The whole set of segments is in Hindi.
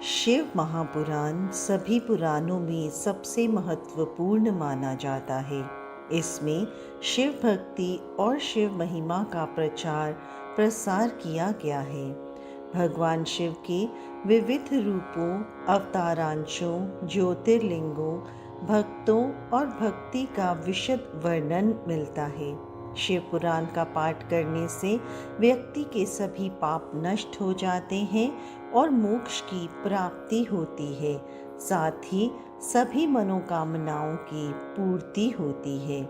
शिव महापुराण सभी पुराणों में सबसे महत्वपूर्ण माना जाता है। इसमें शिव भक्ति और शिव महिमा का प्रचार प्रसार किया गया है। भगवान शिव के विविध रूपों, अवतारांशों, ज्योतिर्लिंगों, भक्तों और भक्ति का विशद वर्णन मिलता है। शिव पुराण का पाठ करने से व्यक्ति के सभी पाप नष्ट हो जाते हैं और मोक्ष की प्राप्ति होती है। साथ ही सभी मनोकामनाओं की पूर्ति होती है।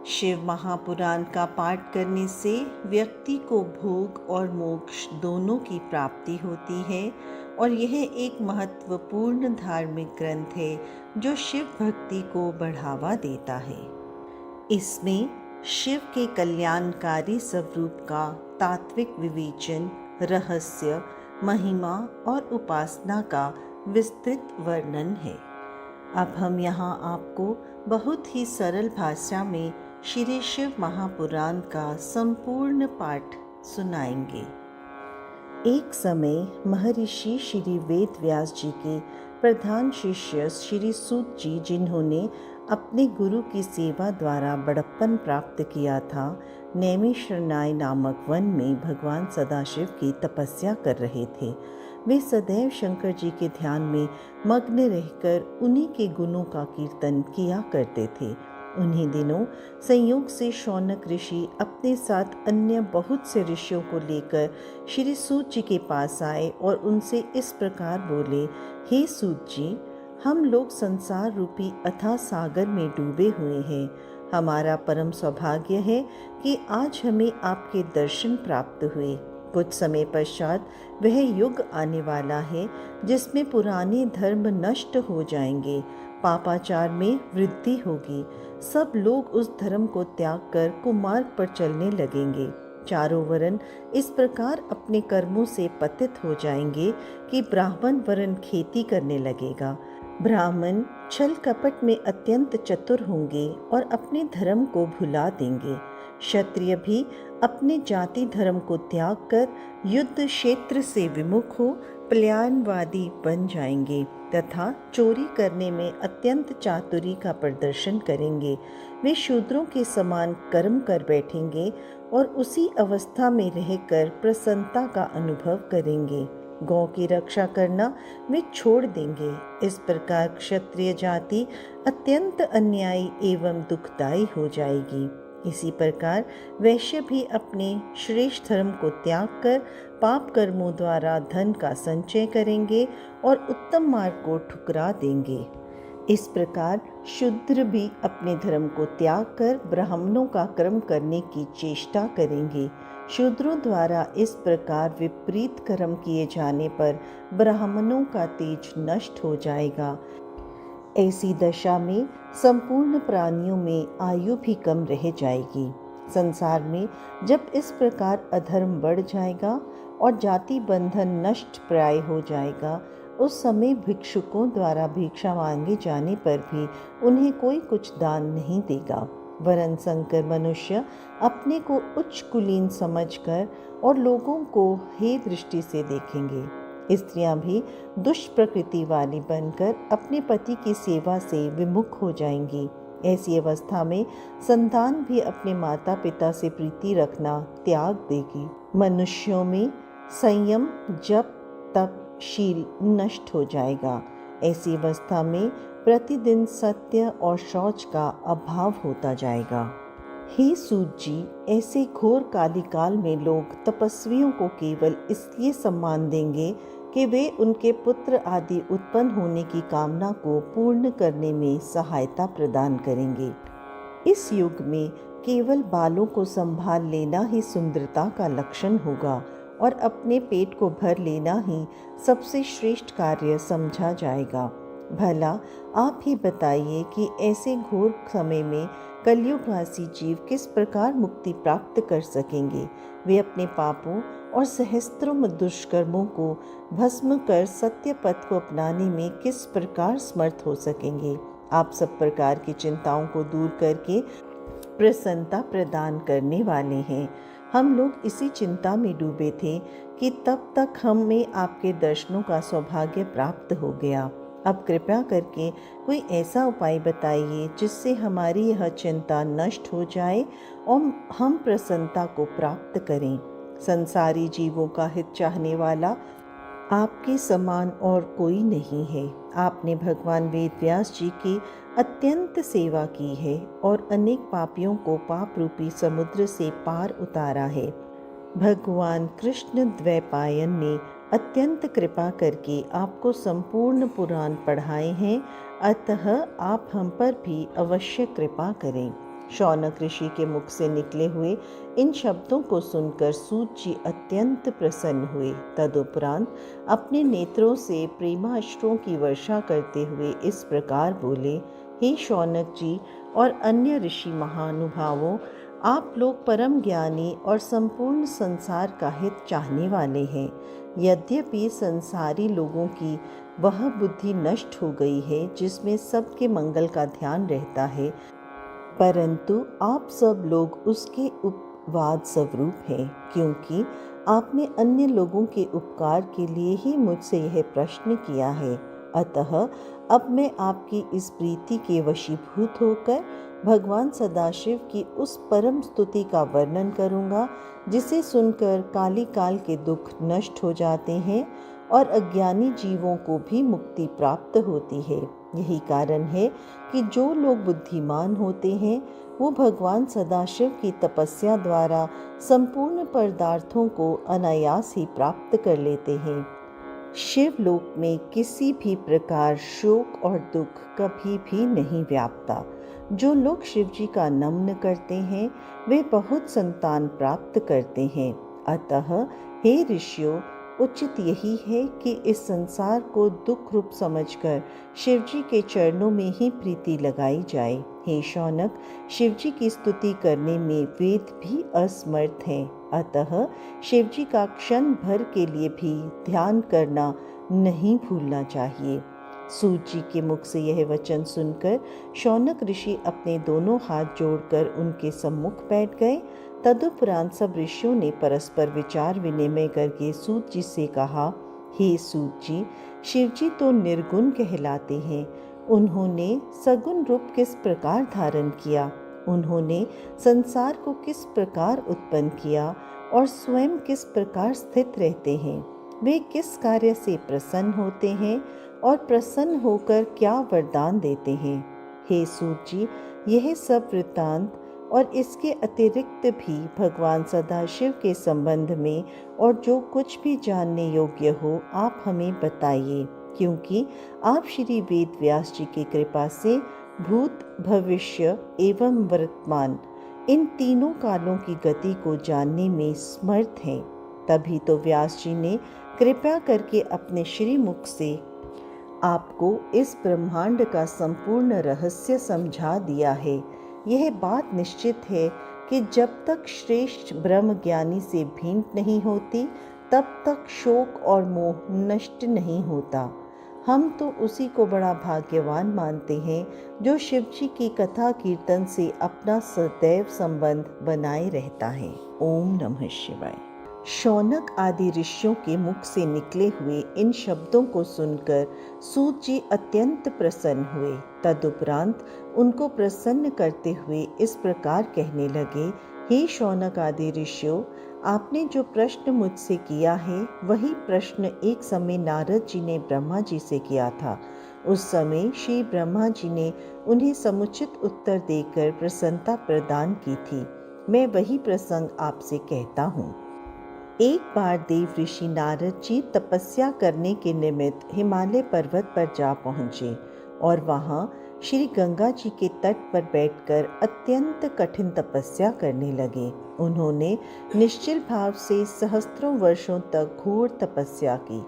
शिव महापुराण का पाठ करने से व्यक्ति को भोग और मोक्ष दोनों की प्राप्ति होती है और यह एक महत्वपूर्ण धार्मिक ग्रंथ है जो शिव भक्ति को बढ़ावा देता है। इसमें शिव के कल्याणकारी स्वरूप का तात्विक विवेचन, रहस्य, महिमा और उपासना का विस्तृत वर्णन है। अब हम यहाँ आपको बहुत ही सरल भाषा में श्री शिव महापुराण का संपूर्ण पाठ सुनाएंगे। एक समय महर्षि श्री वेद व्यास जी के प्रधान शिष्य श्री सूत जी, जिन्होंने अपने गुरु की सेवा द्वारा बड़प्पन प्राप्त किया था, नैमिषारण्य नामक वन में भगवान सदाशिव की तपस्या कर रहे थे। वे सदैव शंकर जी के ध्यान में मग्न रहकर उन्हीं के गुणों का कीर्तन किया करते थे। उन्हीं दिनों संयोग से शौनक ऋषि अपने साथ अन्य बहुत से ऋषियों को लेकर श्री सूत जी के पास आए और उनसे इस प्रकार बोले, हे सूत जी, हम लोग संसार रूपी अथाह सागर में डूबे हुए हैं। हमारा परम सौभाग्य है कि आज हमें आपके दर्शन प्राप्त हुए। कुछ समय पश्चात वह युग आने वाला है जिसमें पुराने धर्म नष्ट हो जाएंगे, पापाचार में वृद्धि होगी। सब लोग उस धर्म को त्याग कर कुमार्ग पर चलने लगेंगे। चारों वर्ण इस प्रकार अपने कर्मों से पतित हो जाएंगे कि ब्राह्मण वर्ण खेती करने लगेगा। ब्राह्मण छल कपट में अत्यंत चतुर होंगे और अपने धर्म को भुला देंगे। क्षत्रिय भी अपने जाति धर्म को त्याग कर युद्ध क्षेत्र से विमुख हो पलायनवादी बन जाएंगे तथा चोरी करने में अत्यंत चातुरी का प्रदर्शन करेंगे। वे शूद्रों के समान कर्म कर बैठेंगे और उसी अवस्था में रहकर प्रसन्नता का अनुभव करेंगे। गौ की रक्षा करना वे छोड़ देंगे। इस प्रकार क्षत्रिय जाति अत्यंत अन्यायी एवं दुखदायी हो जाएगी। इसी प्रकार वैश्य भी अपने श्रेष्ठ धर्म को त्याग कर पाप कर्मों द्वारा धन का संचय करेंगे और उत्तम मार्ग को ठुकरा देंगे। इस प्रकार शूद्र भी अपने धर्म को त्याग कर ब्राह्मणों का कर्म करने की चेष्टा करेंगे। शूद्रों द्वारा इस प्रकार विपरीत कर्म किए जाने पर ब्राह्मणों का तेज नष्ट हो जाएगा। ऐसी दशा में संपूर्ण प्राणियों में आयु भी कम रह जाएगी। संसार में जब इस प्रकार अधर्म बढ़ जाएगा और जाति बंधन नष्ट प्राय हो जाएगा, उस समय भिक्षुकों द्वारा भिक्षा मांगे जाने पर भी उन्हें कोई कुछ दान नहीं देगा। वरन संकर मनुष्य अपने को उच्च कुलीन समझकर और लोगों को हे दृष्टि से देखेंगे। स्त्रियां भी दुष्ट प्रकृति वाली बनकर अपने पति की सेवा से विमुख हो जाएंगी। ऐसी अवस्था में संतान भी अपने माता पिता से प्रीति रखना त्याग देगी। मनुष्यों में संयम, जप, तप, शील नष्ट हो जाएगा। ऐसी अवस्था में प्रतिदिन सत्य और शौच का अभाव होता जाएगा। हे सूत जी, ऐसे घोर कालिकाल में लोग तपस्वियों को केवल इसलिए सम्मान देंगे कि वे उनके पुत्र आदि उत्पन्न होने की कामना को पूर्ण करने में सहायता प्रदान करेंगे। इस युग में केवल बालों को संभाल लेना ही सुंदरता का लक्षण होगा और अपने पेट को भर लेना ही सबसे श्रेष्ठ कार्य समझा जाएगा। भला आप ही बताइए कि ऐसे घोर समय में कलयुगवासी जीव किस प्रकार मुक्ति प्राप्त कर सकेंगे। वे अपने पापों और सहस्त्रों दुष्कर्मों को भस्म कर सत्य पथ को अपनाने में किस प्रकार समर्थ हो सकेंगे। आप सब प्रकार की चिंताओं को दूर करके प्रसन्नता प्रदान करने वाले हैं। हम लोग इसी चिंता में डूबे थे कि तब तक हमें आपके दर्शनों का सौभाग्य प्राप्त हो गया। अब कृपया करके कोई ऐसा उपाय बताइए जिससे हमारी यह चिंता नष्ट हो जाए और हम प्रसन्नता को प्राप्त करें। संसारी जीवों का हित चाहने वाला आपके समान और कोई नहीं है। आपने भगवान वेदव्यास जी की अत्यंत सेवा की है और अनेक पापियों को पाप रूपी समुद्र से पार उतारा है। भगवान कृष्ण द्वैपायन ने अत्यंत कृपा करके आपको संपूर्ण पुराण पढ़ाए हैं, अतः आप हम पर भी अवश्य कृपा करें। शौनक ऋषि के मुख से निकले हुए इन शब्दों को सुनकर सूत जी अत्यंत प्रसन्न हुए। तदुपरांत अपने नेत्रों से प्रेमाश्रुओं की वर्षा करते हुए इस प्रकार बोले, हे शौनक जी और अन्य ऋषि महानुभावों, आप लोग परम ज्ञानी और संपूर्ण संसार का हित चाहने वाले हैं। यद्यपि संसारी लोगों की वह बुद्धि नष्ट हो गई है जिसमें सबके मंगल का ध्यान रहता है, परंतु आप सब लोग उसके उपवाद स्वरूप हैं, क्योंकि आपने अन्य लोगों के उपकार के लिए ही मुझसे यह प्रश्न किया है। अतः अब मैं आपकी इस प्रीति के वशीभूत होकर भगवान सदाशिव की उस परम स्तुति का वर्णन करूँगा जिसे सुनकर काली काल के दुख नष्ट हो जाते हैं और अज्ञानी जीवों को भी मुक्ति प्राप्त होती है। यही कारण है कि जो लोग बुद्धिमान होते हैं वो भगवान सदाशिव की तपस्या द्वारा संपूर्ण पदार्थों को अनायास ही प्राप्त कर लेते हैं। शिवलोक में किसी भी प्रकार शोक और दुख कभी भी नहीं व्यापता। जो लोग शिव जी का नमन करते हैं वे बहुत संतान प्राप्त करते हैं। अतः हे ऋषियों, उचित यही है कि इस संसार को दुख रूप समझकर शिवजी के चरणों में ही प्रीति लगाई जाए। हे शौनक, शिवजी की स्तुति करने में वेद भी असमर्थ हैं, अतः शिवजी का क्षण भर के लिए भी ध्यान करना नहीं भूलना चाहिए। सूत जी के मुख से यह वचन सुनकर शौनक ऋषि अपने दोनों हाथ जोड़कर उनके सम्मुख बैठ गए। तदुपरांत सब ऋषियों ने परस्पर विचार विनिमय करके सूत जी से कहा, हे सूत जी, शिवजी तो निर्गुण कहलाते हैं। उन्होंने सगुण रूप किस प्रकार धारण किया, उन्होंने संसार को किस प्रकार उत्पन्न किया और स्वयं किस प्रकार स्थित रहते हैं, वे किस कार्य से प्रसन्न होते हैं और प्रसन्न होकर क्या वरदान देते हैं। हे सूत जी, यह सब वृत्तांत और इसके अतिरिक्त भी भगवान सदाशिव के संबंध में और जो कुछ भी जानने योग्य हो आप हमें बताइए, क्योंकि आप श्री वेद व्यास जी की कृपा से भूत, भविष्य एवं वर्तमान इन तीनों कालों की गति को जानने में समर्थ हैं। तभी तो व्यास जी ने कृपा करके अपने श्री मुख से आपको इस ब्रह्मांड का संपूर्ण रहस्य समझा दिया है। यह बात निश्चित है कि जब तक श्रेष्ठ ब्रह्म ज्ञानी से भेंट नहीं होती तब तक शोक और मोह नष्ट नहीं होता। हम तो उसी को बड़ा भाग्यवान मानते हैं जो शिव जी की कथा कीर्तन से अपना सदैव संबंध बनाए रहता है। ओम नमः शिवाय। शौनक आदि ऋषियों के मुख से निकले हुए इन शब्दों को सुनकर सूत जी अत्यंत प्रसन्न हुए। तदुपरांत उनको प्रसन्न करते हुए इस प्रकार कहने लगे, हे शौनक आदि ऋषियों, आपने जो प्रश्न मुझसे किया है वही प्रश्न एक समय नारद जी ने ब्रह्मा जी से किया था। उस समय श्री ब्रह्मा जी ने उन्हें समुचित उत्तर देकर प्रसन्नता प्रदान की थी। मैं वही प्रसंग आपसे कहता हूँ। एक बार देव ऋषि नारद जी तपस्या करने के निमित्त हिमालय पर्वत पर जा पहुँचे और वहाँ श्री गंगा जी के तट पर बैठकर अत्यंत कठिन तपस्या करने लगे। उन्होंने निश्चल भाव से सहस्त्रों वर्षों तक घोर तपस्या की।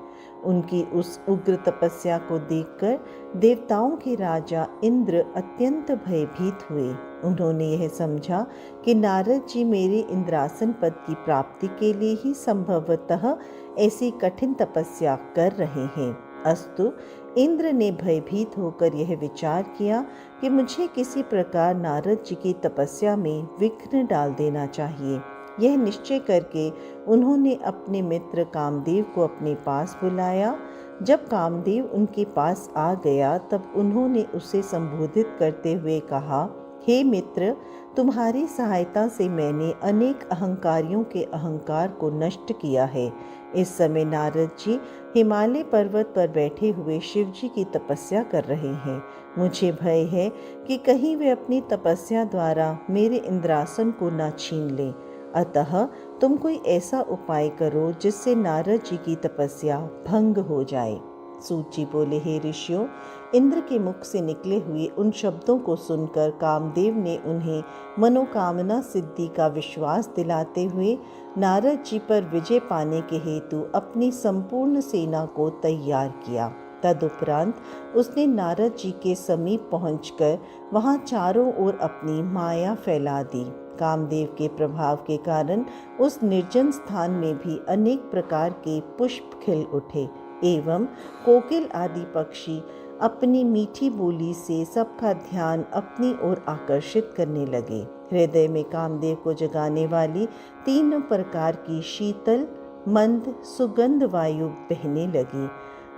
उनकी उस उग्र तपस्या को देखकर देवताओं के राजा इंद्र अत्यंत भयभीत हुए। उन्होंने यह समझा कि नारद जी मेरे इंद्रासन पद की प्राप्ति के लिए ही संभवतः ऐसी कठिन तपस्या कर रहे हैं। अस्तु, इंद्र ने भयभीत होकर यह विचार किया कि मुझे किसी प्रकार नारद जी की तपस्या में विघ्न डाल देना चाहिए। यह निश्चय करके उन्होंने अपने मित्र कामदेव को अपने पास बुलाया। जब कामदेव उनके पास आ गया तब उन्होंने उसे संबोधित करते हुए कहा, हे मित्र, तुम्हारी सहायता से मैंने अनेक अहंकारियों के अहंकार को नष्ट किया है। इस समय नारद जी हिमालय पर्वत पर बैठे हुए शिव जी की तपस्या कर रहे हैं। मुझे भय है कि कहीं वे अपनी तपस्या द्वारा मेरे इंद्रासन को न छीन लें। अतः तुम कोई ऐसा उपाय करो जिससे नारद जी की तपस्या भंग हो जाए। सूत जी बोले, हे ऋषियों, इंद्र के मुख से निकले हुए उन शब्दों को सुनकर कामदेव ने उन्हें मनोकामना सिद्धि का विश्वास दिलाते हुए नारद जी पर विजय पाने के हेतु अपनी संपूर्ण सेना को तैयार किया। तदुपरांत उसने नारद जी के समीप पहुंचकर वहां चारों ओर अपनी माया फैला दी। कामदेव के प्रभाव के कारण उस निर्जन स्थान में भी अनेक प्रकार के पुष्प खिल उठे एवं कोकिल आदि पक्षी अपनी मीठी बोली से सबका ध्यान अपनी ओर आकर्षित करने लगे। हृदय में कामदेव को जगाने वाली 3 प्रकार की शीतल मंद सुगंध वायु बहने लगी।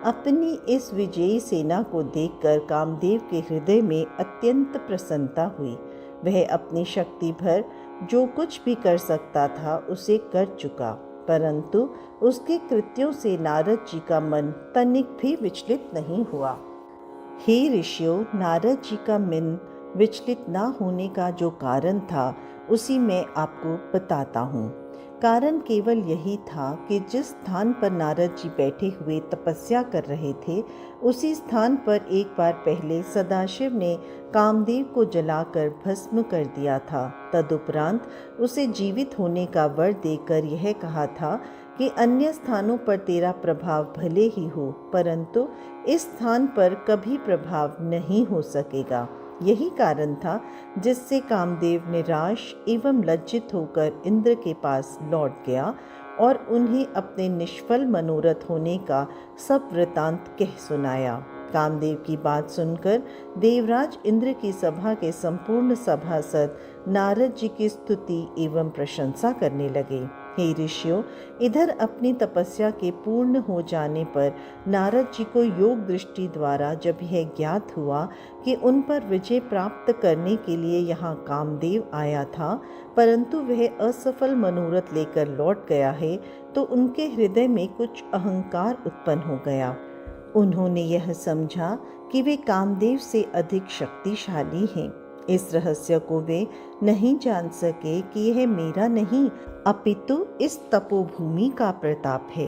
अपनी इस विजयी सेना को देखकर कामदेव के हृदय में अत्यंत प्रसन्नता हुई। वह अपनी शक्ति भर जो कुछ भी कर सकता था उसे कर चुका, परंतु उसके कृत्यों से नारद जी का मन तनिक भी विचलित नहीं हुआ। हे ऋषियों, नारद जी का मन विचलित न होने का जो कारण था उसी मैं आपको बताता हूँ। कारण केवल यही था कि जिस स्थान पर नारद जी बैठे हुए तपस्या कर रहे थे उसी स्थान पर एक बार पहले सदाशिव ने कामदेव को जलाकर भस्म कर दिया था। तदुपरांत उसे जीवित होने का वर देकर यह कहा था कि अन्य स्थानों पर तेरा प्रभाव भले ही हो, परंतु इस स्थान पर कभी प्रभाव नहीं हो सकेगा। यही कारण था जिससे कामदेव निराश एवं लज्जित होकर इंद्र के पास लौट गया और उन्हें अपने निष्फल मनोरथ होने का सब वृतांत कह सुनाया। कामदेव की बात सुनकर देवराज इंद्र की सभा के संपूर्ण सभासद नारद जी की स्तुति एवं प्रशंसा करने लगे। हे ऋषियों, इधर अपनी तपस्या के पूर्ण हो जाने पर नारद जी को योग दृष्टि द्वारा जब यह ज्ञात हुआ कि उन पर विजय प्राप्त करने के लिए यहाँ कामदेव आया था, परंतु वह असफल मनोरथ लेकर लौट गया है, तो उनके हृदय में कुछ अहंकार उत्पन्न हो गया। उन्होंने यह समझा कि वे कामदेव से अधिक शक्तिशाली हैं। इस रहस्य को वे नहीं जान सके कि यह मेरा नहीं अपितु इस तपोभूमि का प्रताप है।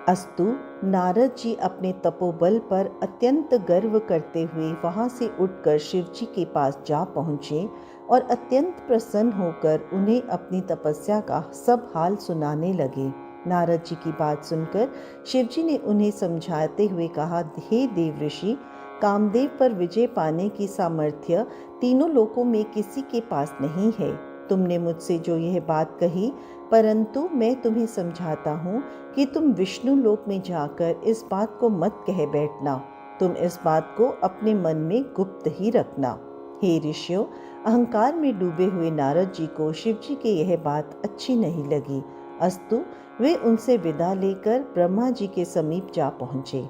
अस्तु, नारद जी अपने तपोबल पर अत्यंत गर्व करते हुए वहां से उठकर शिव जी के पास जा पहुँचे और अत्यंत प्रसन्न होकर उन्हें अपनी तपस्या का सब हाल सुनाने लगे। नारद जी की बात सुनकर शिव जी ने उन्हें समझाते हुए कहा, हे देव ऋषि, कामदेव पर विजय पाने की सामर्थ्य तीनों लोकों में किसी के पास नहीं है। तुमने मुझसे जो यह बात कही, परंतु मैं तुम्हें समझाता हूँ कि तुम विष्णु लोक में जाकर इस बात को मत कह बैठना। तुम इस बात को अपने मन में गुप्त ही रखना। हे ऋषियों, अहंकार में डूबे हुए नारद जी को शिव जी की यह बात अच्छी नहीं लगी। अस्तु, वे उनसे विदा लेकर ब्रह्मा जी के समीप जा पहुँचे।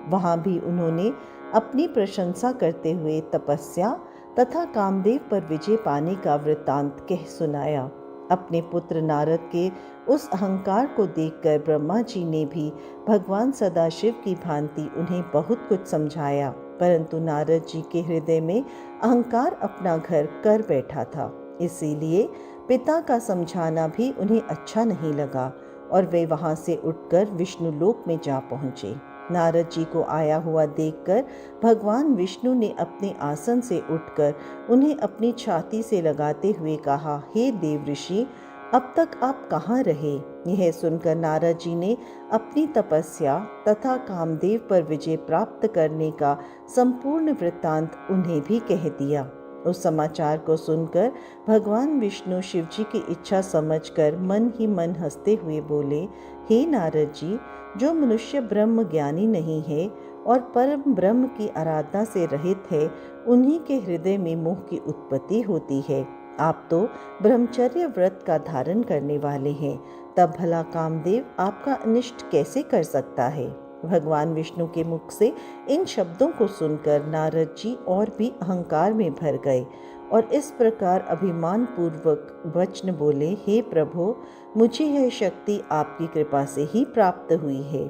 वहाँ भी उन्होंने अपनी प्रशंसा करते हुए तपस्या तथा कामदेव पर विजय पाने का वृत्तांत कह सुनाया। अपने पुत्र नारद के उस अहंकार को देखकर ब्रह्मा जी ने भी भगवान सदाशिव की भांति उन्हें बहुत कुछ समझाया, परंतु नारद जी के हृदय में अहंकार अपना घर कर बैठा था। इसीलिए पिता का समझाना भी उन्हें अच्छा नहीं लगा और वे वहां से उठकर विष्णु लोक में जा पहुँचे। नारद जी को आया हुआ देखकर भगवान विष्णु ने अपने आसन से उठकर उन्हें अपनी छाती से लगाते हुए कहा, हे देव ऋषि, अब तक आप कहाँ रहे? यह सुनकर नारद जी ने अपनी तपस्या तथा कामदेव पर विजय प्राप्त करने का संपूर्ण वृत्तांत उन्हें भी कह दिया। उस समाचार को सुनकर भगवान विष्णु शिव जी की इच्छा समझकर मन ही मन हंसते हुए बोले, हे नारद जी, जो मनुष्य ब्रह्म ज्ञानी नहीं है और परम ब्रह्म की आराधना से रहित है, उन्हीं के हृदय में मोह की उत्पत्ति होती है। आप तो ब्रह्मचर्य व्रत का धारण करने वाले हैं, तब भला कामदेव आपका अनिष्ट कैसे कर सकता है। भगवान विष्णु के मुख से इन शब्दों को सुनकर नारद जी और भी अहंकार में भर गए और इस प्रकार अभिमान पूर्वक वचन बोले, हे प्रभु, मुझे यह शक्ति आपकी कृपा से ही प्राप्त हुई है।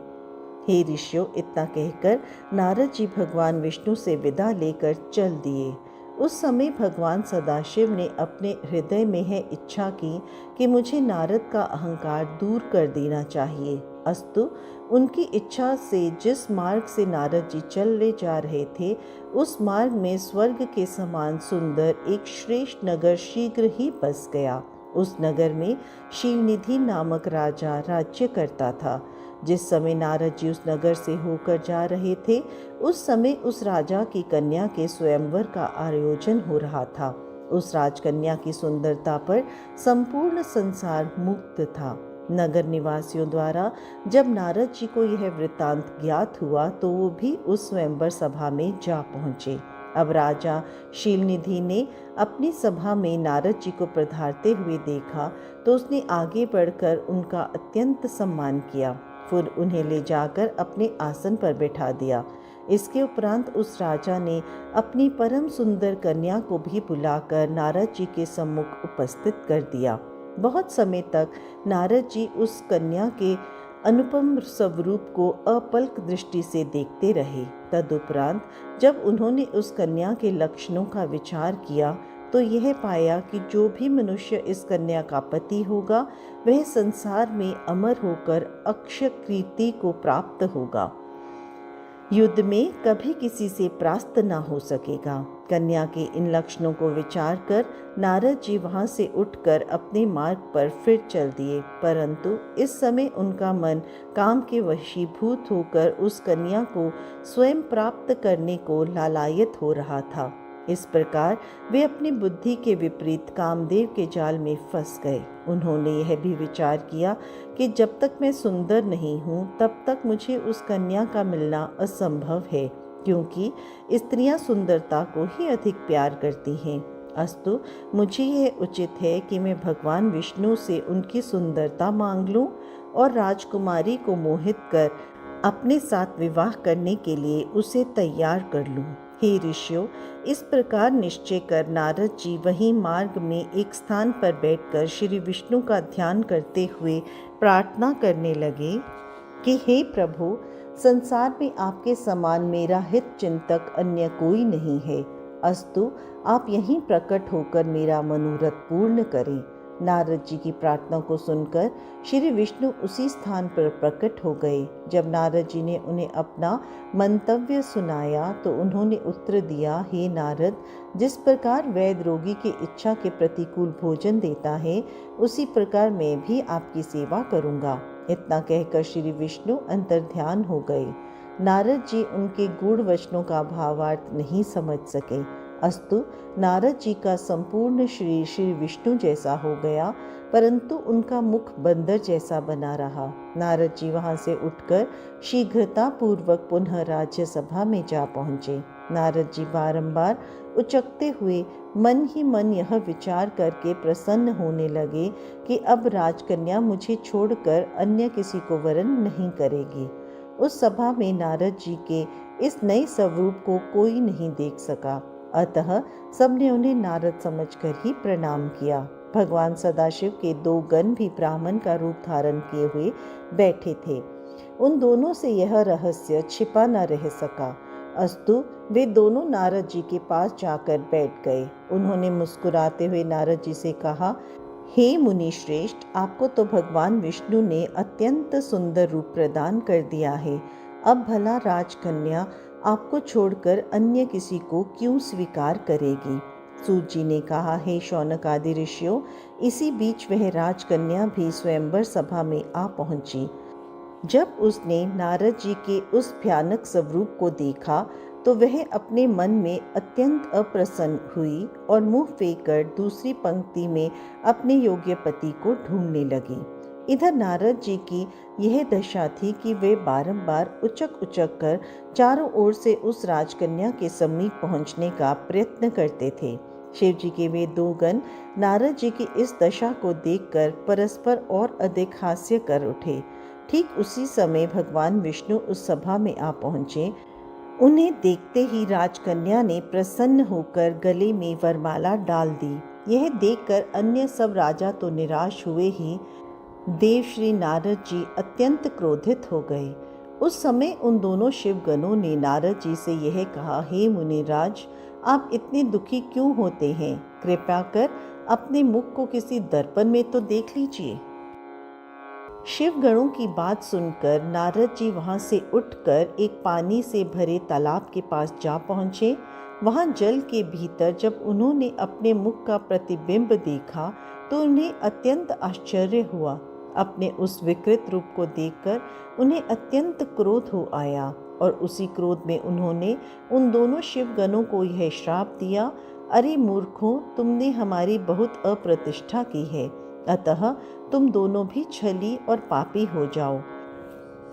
हे ऋषियों, इतना कहकर नारद जी भगवान विष्णु से विदा लेकर चल दिए। उस समय भगवान सदाशिव ने अपने हृदय में है इच्छा की कि मुझे नारद का अहंकार दूर कर देना चाहिए। अस्तु, उनकी इच्छा से जिस मार्ग से नारद जी चले जा रहे थे, उस मार्ग में स्वर्ग के समान सुंदर एक श्रेष्ठ नगर शीघ्र ही बस गया। उस नगर में शिवनिधि नामक राजा राज्य करता था। जिस समय नारद जी उस नगर से होकर जा रहे थे, उस समय उस राजा की कन्या के स्वयंवर का आयोजन हो रहा था। उस राजकन्या की सुंदरता पर संपूर्ण संसार मुग्ध था। नगर निवासियों द्वारा जब नारद जी को यह वृत्तांत ज्ञात हुआ तो वो भी उस स्वयंवर सभा में जा पहुँचे। अब राजा शीलनिधि ने अपनी सभा में नारद जी को पधारते हुए देखा तो उसने आगे बढ़कर उनका अत्यंत सम्मान किया। फिर उन्हें ले जाकर अपने आसन पर बैठा दिया। इसके उपरांत उस राजा ने अपनी परम सुंदर कन्या को भी बुलाकर नारद जी के सम्मुख उपस्थित कर दिया। बहुत समय तक नारद जी उस कन्या के अनुपम स्वरूप को अपलक दृष्टि से देखते रहे। तदुपरांत जब उन्होंने उस कन्या के लक्षणों का विचार किया तो यह पाया कि जो भी मनुष्य इस कन्या का पति होगा वह संसार में अमर होकर अक्षय कीर्ति को प्राप्त होगा, युद्ध में कभी किसी से परास्त न हो सकेगा। कन्या के इन लक्षणों को विचार कर नारद जी वहां से उठकर अपने मार्ग पर फिर चल दिए, परंतु इस समय उनका मन काम के वशीभूत होकर उस कन्या को स्वयं प्राप्त करने को लालायित हो रहा था। इस प्रकार वे अपनी बुद्धि के विपरीत कामदेव के जाल में फंस गए। उन्होंने यह भी विचार किया कि जब तक मैं सुंदर नहीं हूँ तब तक मुझे उस कन्या का मिलना असंभव है, क्योंकि स्त्रियां सुंदरता को ही अधिक प्यार करती हैं। अस्तु, मुझे यह उचित है कि मैं भगवान विष्णु से उनकी सुंदरता मांग लूं और राजकुमारी को मोहित कर अपने साथ विवाह करने के लिए उसे तैयार कर लूं। हे ऋषियों, इस प्रकार निश्चय कर नारद जी वहीं मार्ग में एक स्थान पर बैठकर श्री विष्णु का ध्यान करते हुए प्रार्थना करने लगे कि हे प्रभु, संसार में आपके समान मेरा हित चिंतक अन्य कोई नहीं है। अस्तु, आप यहीं प्रकट होकर मेरा मनोरथ पूर्ण करें। नारद जी की प्रार्थना को सुनकर श्री विष्णु उसी स्थान पर प्रकट हो गए। जब नारद जी ने उन्हें अपना मंतव्य सुनाया तो उन्होंने उत्तर दिया, हे नारद, जिस प्रकार वैद्य रोगी की इच्छा के प्रतिकूल भोजन देता है, उसी प्रकार मैं भी आपकी सेवा करूंगा। इतना कहकर श्री विष्णु अंतर्ध्यान हो गए। नारद जी उनके गूढ़ वचनों का भावार्थ नहीं समझ सके। अस्तु, नारद जी का संपूर्ण शरीर श्री विष्णु जैसा हो गया, परंतु उनका मुख बंदर जैसा बना रहा। नारद जी वहां से उठकर शीघ्रता पूर्वक पुनः राज्य सभा में जा पहुंचे। नारद जी बारंबार उचकते हुए मन ही मन यह विचार करके प्रसन्न होने लगे कि अब राजकन्या मुझे छोड़कर अन्य किसी को वरण नहीं करेगी। उस सभा में नारद जी के इस नए स्वरूप को कोई नहीं देख सका, अतः सबने उन्हें नारद समझकर ही प्रणाम किया। भगवान सदाशिव के दो गण भी ब्राह्मण का रूप धारण किए हुए बैठे थे। उन दोनों से यह रहस्य छिपा न रह सका। अस्तु, वे दोनों नारद जी के पास जाकर बैठ गए। उन्होंने मुस्कुराते हुए नारद जी से कहा, हे मुनि श्रेष्ठ, आपको तो भगवान विष्णु ने अत्यंत सुंदर रूप प्रदान कर दिया है। अब भला राजकन्या आपको छोड़कर अन्य किसी को क्यों स्वीकार करेगी। सूत जी ने कहा, हे शौनक आदि ऋषियों, इसी बीच वह राजकन्या भी स्वयंवर सभा में आ पहुंची। जब उसने नारद जी के उस भयानक स्वरूप को देखा तो वह अपने मन में अत्यंत अप्रसन्न हुई और मुंह फेंक कर दूसरी पंक्ति में अपने योग्य पति को ढूंढने लगी। इधर नारद जी की यह दशा थी कि वे बारंबार उचक उचक कर चारों ओर से उस राजकन्या के समीप पहुंचने का प्रयत्न करते थे। शिव जी के वे दो गण नारद जी की इस दशा को देखकर परस्पर और अधिक हास्य कर उठे। ठीक उसी समय भगवान विष्णु उस सभा में आ पहुँचे। उन्हें देखते ही राजकन्या ने प्रसन्न होकर गले में वरमाला डाल दी। यह देखकर अन्य सब राजा तो निराश हुए ही देव श्री नारद जी अत्यंत क्रोधित हो गए। उस समय उन दोनों शिवगणों ने नारद जी से यह कहा, हे मुनिराज, आप इतने दुखी क्यों होते हैं? कृपया कर अपने मुख को किसी दर्पण में तो देख लीजिए। शिवगणों की बात सुनकर नारद जी वहां से उठकर एक पानी से भरे तालाब के पास जा पहुंचे। वहां जल के भीतर जब उन्होंने अपने मुख का प्रतिबिंब देखा तो उन्हें अत्यंत आश्चर्य हुआ। अपने उस विकृत रूप को देखकर उन्हें अत्यंत क्रोध हो आया और उसी क्रोध में उन्होंने उन दोनों शिवगणों को यह श्राप दिया, अरे मूर्खों, तुमने हमारी बहुत अप्रतिष्ठा की है, अतः तुम दोनों भी छली और पापी हो जाओ।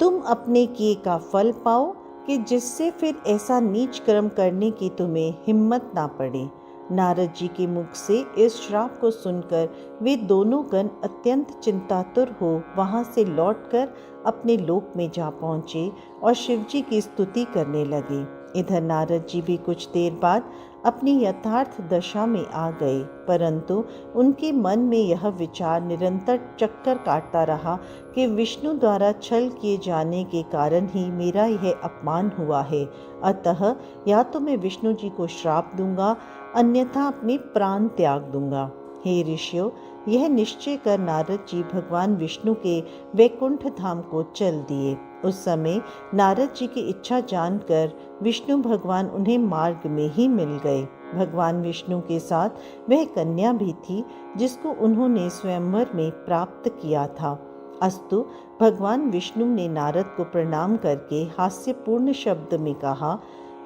तुम अपने किए का फल पाओ कि जिससे फिर ऐसा नीच कर्म करने की तुम्हें हिम्मत ना पड़े। नारद जी के मुख से इस श्राप को सुनकर वे दोनों गण अत्यंत चिंतातुर हो वहां से लौटकर अपने लोक में जा पहुँचे और शिव जी की स्तुति करने लगे। इधर नारद जी भी कुछ देर बाद अपनी यथार्थ दशा में आ गए, परंतु उनके मन में यह विचार निरंतर चक्कर काटता रहा कि विष्णु द्वारा छल किए जाने के कारण ही मेरा यह अपमान हुआ है, अतः या तो मैं विष्णु जी को श्राप दूंगा, अन्यथा अपने प्राण त्याग दूंगा। हे ऋषियों, यह निश्चय कर नारद जी भगवान विष्णु के वैकुंठ धाम को चल दिए। उस समय नारद जी की इच्छा जानकर विष्णु भगवान उन्हें मार्ग में ही मिल गए। भगवान विष्णु के साथ वह कन्या भी थी जिसको उन्होंने स्वयंवर में प्राप्त किया था। अस्तु, भगवान विष्णु ने नारद को प्रणाम करके हास्यपूर्ण शब्द में कहा,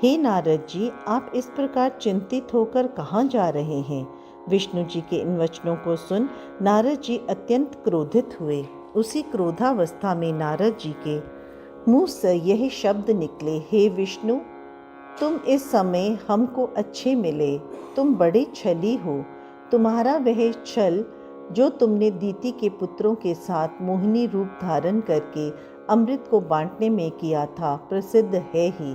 हे नारद जी, आप इस प्रकार चिंतित होकर कहाँ जा रहे हैं? विष्णु जी के इन वचनों को सुन नारद जी अत्यंत क्रोधित हुए। उसी क्रोधावस्था में नारद जी के मुंह से यही शब्द निकले, हे विष्णु, तुम इस समय हमको अच्छे मिले, तुम बड़े छली हो। तुम्हारा वह छल जो तुमने दीति के पुत्रों के साथ मोहिनी रूप धारण करके अमृत को बांटने में किया था, प्रसिद्ध है ही।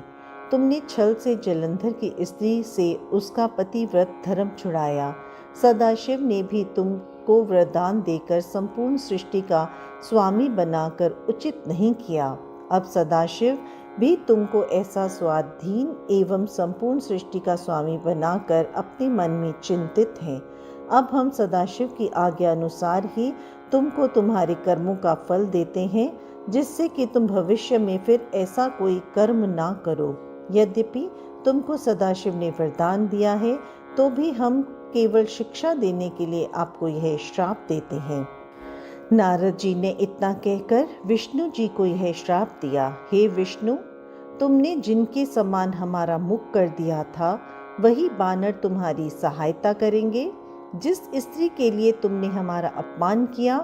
तुमने छल से जलंधर की स्त्री से उसका पतिव्रत धर्म छुड़ाया। सदाशिव ने भी तुमको वरदान देकर संपूर्ण सृष्टि का स्वामी बनाकर उचित नहीं किया। अब सदाशिव भी तुमको ऐसा स्वाधीन एवं संपूर्ण सृष्टि का स्वामी बनाकर अपने मन में चिंतित हैं। अब हम सदाशिव की आज्ञा अनुसार ही तुमको तुम्हारे कर्मों का फल देते हैं, जिससे कि तुम भविष्य में फिर ऐसा कोई कर्म ना करो। यद्यपि तुमको सदाशिव ने वरदान दिया है, तो भी हम केवल शिक्षा देने के लिए आपको यह श्राप देते हैं। नारद जी ने इतना कहकर विष्णु जी को यह श्राप दिया, हे विष्णु, तुमने जिनके समान हमारा मुख कर दिया था, वही बानर तुम्हारी सहायता करेंगे। जिस स्त्री के लिए तुमने हमारा अपमान किया,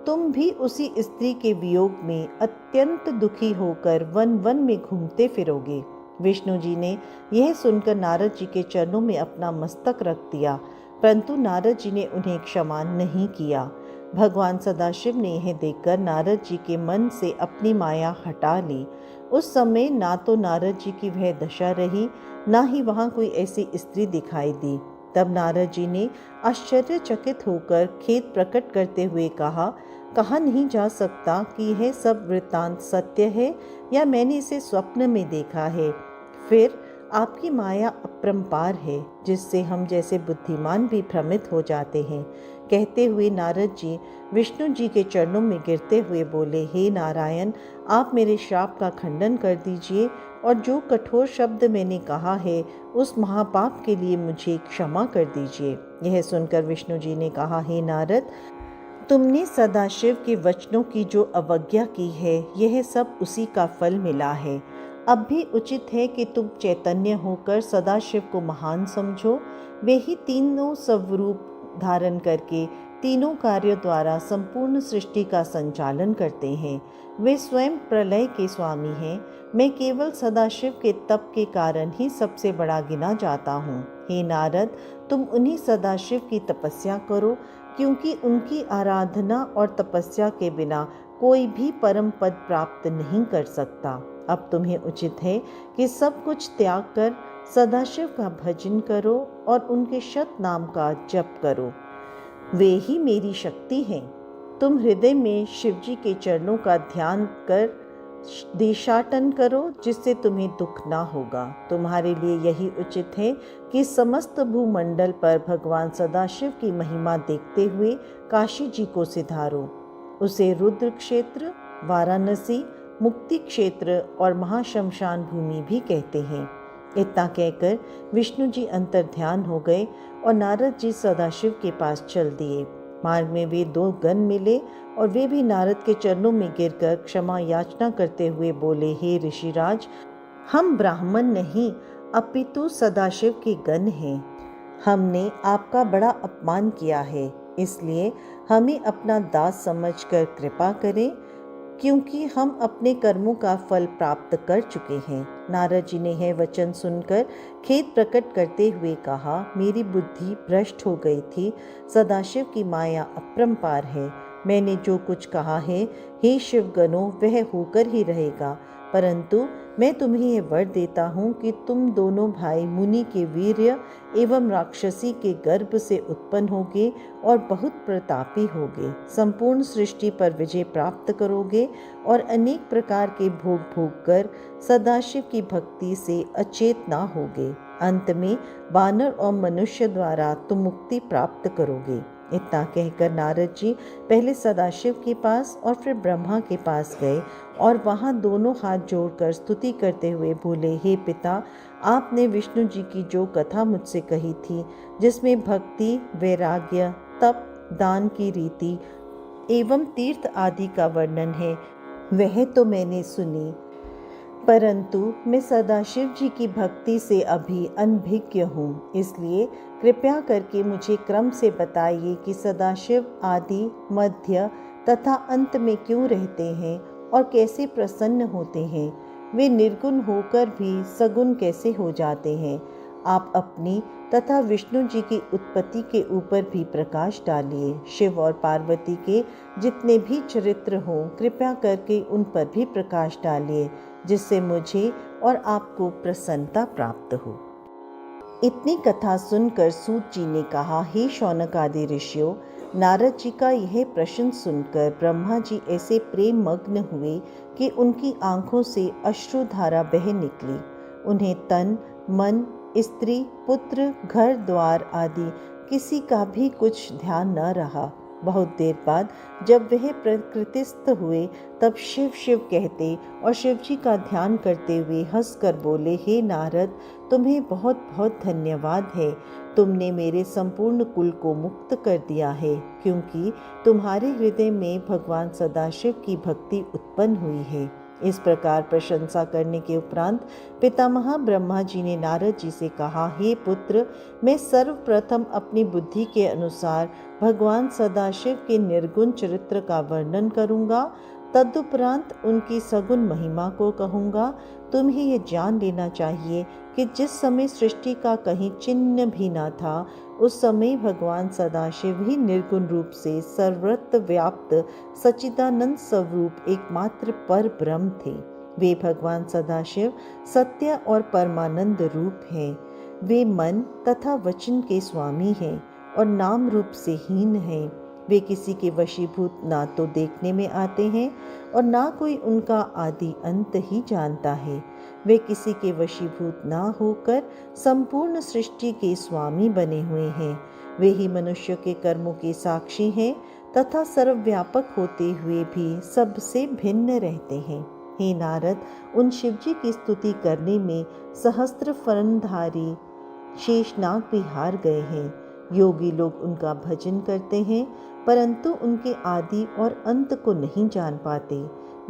तुम भी उसी स्त्री के वियोग में अत्यंत दुखी होकर वन वन में घूमते फिरोगे। विष्णु जी ने यह सुनकर नारद जी के चरणों में अपना मस्तक रख दिया, परंतु नारद जी ने उन्हें क्षमा नहीं किया। भगवान सदाशिव ने यह देखकर नारद जी के मन से अपनी माया हटा ली। उस समय ना तो नारद जी की वह दशा रही, ना ही वहाँ कोई ऐसी स्त्री दिखाई दी। तब नारद जी ने आश्चर्यचकित होकर खेद प्रकट करते हुए कहा, कहा नहीं जा सकता कि यह सब वृत्तांत सत्य है या मैंने इसे स्वप्न में देखा है। फिर आपकी माया अपरंपार है, जिससे हम जैसे बुद्धिमान भी भ्रमित हो जाते हैं। कहते हुए नारद जी विष्णु जी के चरणों में गिरते हुए बोले, हे नारायण, आप मेरे श्राप का खंडन कर दीजिए और जो कठोर शब्द मैंने कहा है उस महापाप के लिए मुझे क्षमा कर दीजिए। यह सुनकर विष्णु जी ने कहा, हे नारद, तुमने सदाशिव के वचनों की जो अवज्ञा की है, यह सब उसी का फल मिला है। अब भी उचित है कि तुम चैतन्य होकर सदाशिव को महान समझो। वे ही तीनों स्वरूप धारण करके तीनों कार्यों द्वारा संपूर्ण सृष्टि का संचालन करते हैं। वे स्वयं प्रलय के स्वामी हैं। मैं केवल सदाशिव के तप के कारण ही सबसे बड़ा गिना जाता हूँ। हे नारद, तुम उन्हीं सदाशिव की तपस्या करो, क्योंकि उनकी आराधना और तपस्या के बिना कोई भी परम पद प्राप्त नहीं कर सकता। अब तुम्हें उचित है कि सब कुछ त्याग कर सदाशिव का भजन करो और उनके शत नाम का जप करो। वे ही मेरी शक्ति हैं। तुम हृदय में शिवजी के चरणों का ध्यान कर देशाटन करो, जिससे तुम्हें दुख ना होगा। तुम्हारे लिए यही उचित है कि समस्त भूमंडल पर भगवान सदाशिव की महिमा देखते हुए काशी जी को सिधारो। उसे रुद्र क्षेत्र, वाराणसी, मुक्ति क्षेत्र और महाशमशान भूमि भी कहते हैं। इतना कहकर विष्णु जी अंतर ध्यान हो गए और नारद जी सदाशिव के पास चल दिए। मार्ग में वे दो गण मिले और वे भी नारद के चरणों में गिरकर क्षमा याचना करते हुए बोले, हे ऋषिराज, हम ब्राह्मण नहीं अपितु सदाशिव के गण हैं। हमने आपका बड़ा अपमान किया है, इसलिए हमें अपना दास समझकर कृपा करें, क्योंकि हम अपने कर्मों का फल प्राप्त कर चुके हैं। नारद जी ने यह वचन सुनकर खेद प्रकट करते हुए कहा, मेरी बुद्धि भ्रष्ट हो गई थी। सदाशिव की माया अपरंपार है। मैंने जो कुछ कहा है, हे शिवगणों, वह होकर ही रहेगा। परंतु मैं तुम्हें यह वर देता हूँ कि तुम दोनों भाई मुनि के वीर्य एवं राक्षसी के गर्भ से उत्पन्न होगे और बहुत प्रतापी होगे। संपूर्ण सृष्टि पर विजय प्राप्त करोगे और अनेक प्रकार के भोग भोग कर सदाशिव की भक्ति से अचेत ना होगे। अंत में वानर और मनुष्य द्वारा तुम मुक्ति प्राप्त करोगे। इतना कहकर नारद जी पहले सदाशिव के पास और फिर ब्रह्मा के पास गए और वहां दोनों हाथ जोड़कर स्तुति करते हुए बोले, हे पिता, आपने विष्णु जी की जो कथा मुझसे कही थी, जिसमें भक्ति, वैराग्य, तप, दान की रीति एवं तीर्थ आदि का वर्णन है, वह तो मैंने सुनी, परंतु मैं सदाशिव जी की भक्ति से अभी अनभिज्ञ हूँ। इसलिए कृपया करके मुझे क्रम से बताइए कि सदाशिव आदि, मध्य तथा अंत में क्यों रहते हैं और कैसे प्रसन्न होते हैं। वे निर्गुण होकर भी सगुण कैसे हो जाते हैं। आप अपनी तथा विष्णु जी की उत्पत्ति के ऊपर भी प्रकाश डालिए। शिव और पार्वती के जितने भी चरित्र हों, कृपया करके उन पर भी प्रकाश डालिए, जिससे मुझे और आपको प्रसन्नता प्राप्त हो। इतनी कथा सुनकर सूत जी ने कहा, हे शौनक आदि ऋषियों, नारद जी का यह प्रश्न सुनकर ब्रह्मा जी ऐसे प्रेम मग्न हुए कि उनकी आंखों से अश्रुधारा बह निकली। उन्हें तन, मन, स्त्री, पुत्र, घर द्वार आदि किसी का भी कुछ ध्यान न रहा। बहुत देर बाद जब वह प्रकृतिस्थ हुए, तब शिव शिव कहते और शिवजी का ध्यान करते हुए हंसकर बोले, हे नारद, तुम्हें बहुत बहुत धन्यवाद है। तुमने मेरे संपूर्ण कुल को मुक्त कर दिया है, क्योंकि तुम्हारे हृदय में भगवान सदाशिव की भक्ति उत्पन्न हुई है। इस प्रकार प्रशंसा करने के उपरांत पितामह ब्रह्मा जी ने नारद जी से कहा, हे पुत्र, मैं सर्वप्रथम अपनी बुद्धि के अनुसार भगवान सदाशिव के निर्गुण चरित्र का वर्णन करूंगा। तदुपरांत उनकी सगुण महिमा को कहूँगा। तुम्हें ये जान लेना चाहिए कि जिस समय सृष्टि का कहीं चिन्ह भी न था, उस समय भगवान सदाशिव ही निर्गुण रूप से सर्वत्र व्याप्त सच्चिदानंद स्वरूप एकमात्र पर ब्रह्म थे। वे भगवान सदाशिव सत्य और परमानंद रूप हैं। वे मन तथा वचन के स्वामी हैं और नाम रूप से हीन हैं। वे किसी के वशीभूत ना तो देखने में आते हैं और ना कोई उनका आदि अंत ही जानता है। वे किसी के वशीभूत ना होकर संपूर्ण सृष्टि के स्वामी बने हुए हैं। वे ही मनुष्य के कर्मों के साक्षी हैं तथा सर्वव्यापक होते हुए भी सबसे भिन्न रहते हैं। हे नारद, उन शिवजी की स्तुति करने में सहस्त्र फणधारी शेषनाग भी हार गए हैं। योगी लोग उनका भजन करते हैं, परंतु उनके आदि और अंत को नहीं जान पाते।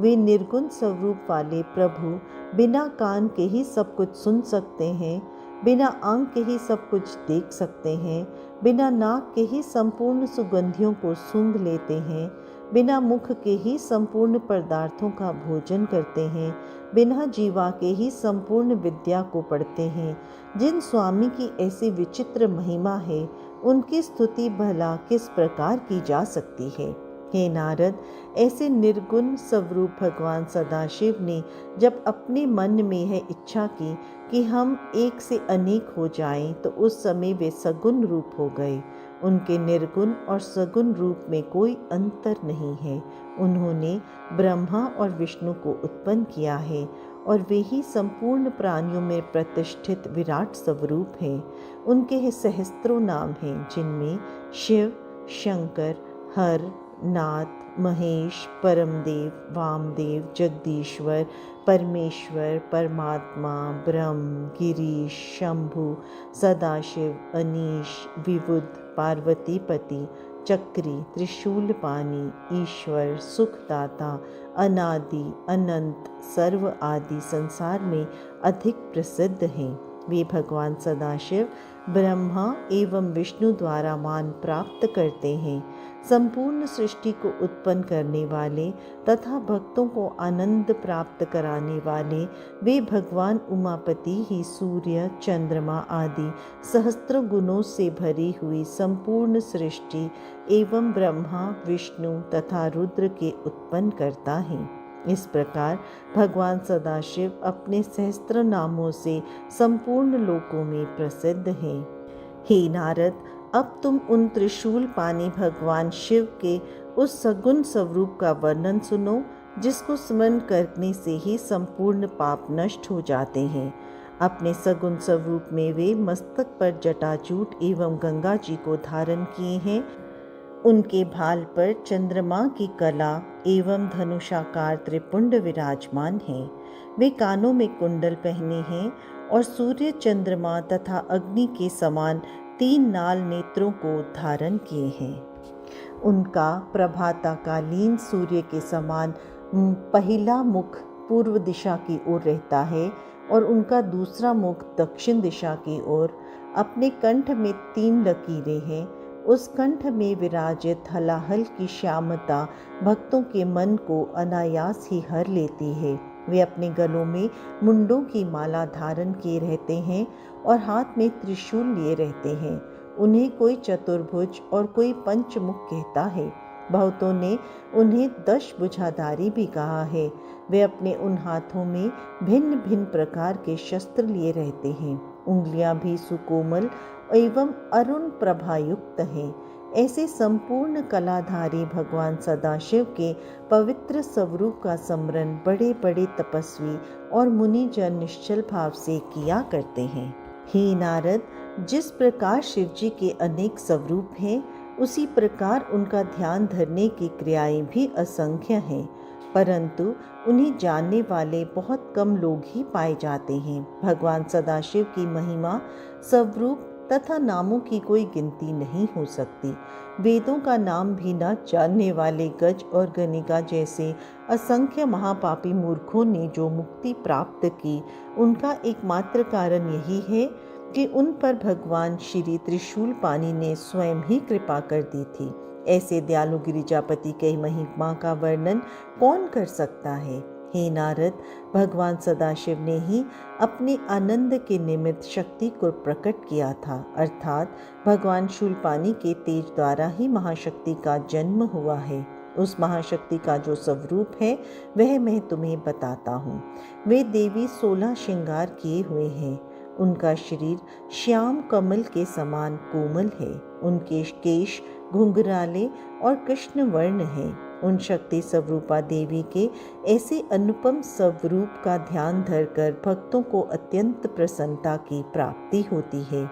वे निर्गुण स्वरूप वाले प्रभु बिना कान के ही सब कुछ सुन सकते हैं, बिना आंख के ही सब कुछ देख सकते हैं, बिना नाक के ही संपूर्ण सुगंधियों को सूंघ लेते हैं, बिना मुख के ही संपूर्ण पदार्थों का भोजन करते हैं, बिना जीवा के ही संपूर्ण विद्या को पढ़ते हैं। जिन स्वामी की ऐसी विचित्र महिमा है, उनकी स्तुति भला किस प्रकार की जा सकती है। हे नारद, ऐसे निर्गुण स्वरूप भगवान सदाशिव ने जब अपने मन में यह इच्छा की कि हम एक से अनेक हो जाएं, तो उस समय वे सगुण रूप हो गए। उनके निर्गुण और सगुण रूप में कोई अंतर नहीं है। उन्होंने ब्रह्मा और विष्णु को उत्पन्न किया है और वे ही संपूर्ण प्राणियों में प्रतिष्ठित विराट स्वरूप हैं। उनके सहस्त्रों नाम हैं, जिनमें शिव, शंकर, हर, नाथ, महेश, परमदेव, वामदेव, जगदीश्वर, परमेश्वर, परमात्मा, ब्रह्म, गिरीश, शंभु, सदाशिव, अनीश, विबुध, पार्वतीपति, चक्री, त्रिशूलपानी, ईश्वर, सुखदाता, अनादि, अनंत, सर्व आदि संसार में अधिक प्रसिद्ध हैं। वे भगवान सदाशिव ब्रह्मा एवं विष्णु द्वारा मान प्राप्त करते हैं। संपूर्ण सृष्टि को उत्पन्न करने वाले तथा भक्तों को आनंद प्राप्त कराने वाले वे भगवान उमापति ही सूर्य, चंद्रमा आदि सहस्त्र गुणों से भरी हुई संपूर्ण सृष्टि एवं ब्रह्मा, विष्णु तथा रुद्र के उत्पन्न करता है। इस प्रकार भगवान सदाशिव अपने सहस्त्र नामों से संपूर्ण लोकों में प्रसिद्ध हैं। हे नारद, अब तुम उन त्रिशूल पानी भगवान शिव के उस सगुण स्वरूप का वर्णन सुनो, जिसको स्मरण करने से ही संपूर्ण पाप नष्ट हो जाते हैं। अपने सगुण स्वरूप में वे मस्तक पर जटाजूट एवं गंगा जी को धारण किए हैं। उनके भाल पर चंद्रमा की कला एवं धनुषाकार त्रिपुंड विराजमान है। वे कानों में कुंडल पहने हैं और सूर्य, चंद्रमा तथा अग्नि के समान 3 नाल नेत्रों को धारण किए हैं। उनका प्रभातकालीन सूर्य के समान पहला मुख पूर्व दिशा की ओर रहता है और उनका दूसरा मुख दक्षिण दिशा की ओर। अपने कंठ में 3 लकीरें हैं। उस कंठ में विराजित हलाहल की श्यामता भक्तों के मन को अनायास ही हर लेती है। वे अपने गलों में मुंडों की माला धारण किए रहते हैं और हाथ में त्रिशूल लिए रहते हैं। उन्हें कोई चतुर्भुज और कोई पंचमुख कहता है। बहुतों ने उन्हें 10 भुजाधारी भी कहा है। वे अपने उन हाथों में भिन्न भिन्न प्रकार के शस्त्र लिए रहते हैं। उंगलियां भी सुकोमल एवं अरुण प्रभायुक्त हैं। ऐसे संपूर्ण कलाधारी भगवान सदाशिव के पवित्र स्वरूप का स्मरण बड़े बड़े तपस्वी और मुनिजन निश्चल भाव से किया करते हैं। हे नारद, जिस प्रकार शिव जी के अनेक स्वरूप हैं, उसी प्रकार उनका ध्यान धरने की क्रियाएं भी असंख्य हैं, परंतु उन्हें जानने वाले बहुत कम लोग ही पाए जाते हैं। भगवान सदाशिव की महिमा, स्वरूप तथा नामों की कोई गिनती नहीं हो सकती। वेदों का नाम भी न जानने वाले गज और गणिका जैसे असंख्य महापापी मूर्खों ने जो मुक्ति प्राप्त की, उनका एकमात्र कारण यही है कि उन पर भगवान श्री त्रिशूल पानी ने स्वयं ही कृपा कर दी थी। ऐसे दयालु गिरिजापति के महिमा का वर्णन कौन कर सकता है। हे नारद, भगवान सदाशिव ने ही अपने आनंद के निमित्त शक्ति को प्रकट किया था, अर्थात भगवान शूलपानी के तेज द्वारा ही महाशक्ति का जन्म हुआ है। उस महाशक्ति का जो स्वरूप है वह मैं तुम्हें बताता हूँ। वे देवी 16 श्रृंगार किए हुए हैं। उनका शरीर श्याम कमल के समान कोमल है। उनके केश घुंघराले और कृष्ण वर्ण हैं। उन शक्ति स्वरूपा देवी के ऐसे अनुपम स्वरूप का ध्यान धरकर भक्तों को अत्यंत प्रसन्नता की प्राप्ति होती है।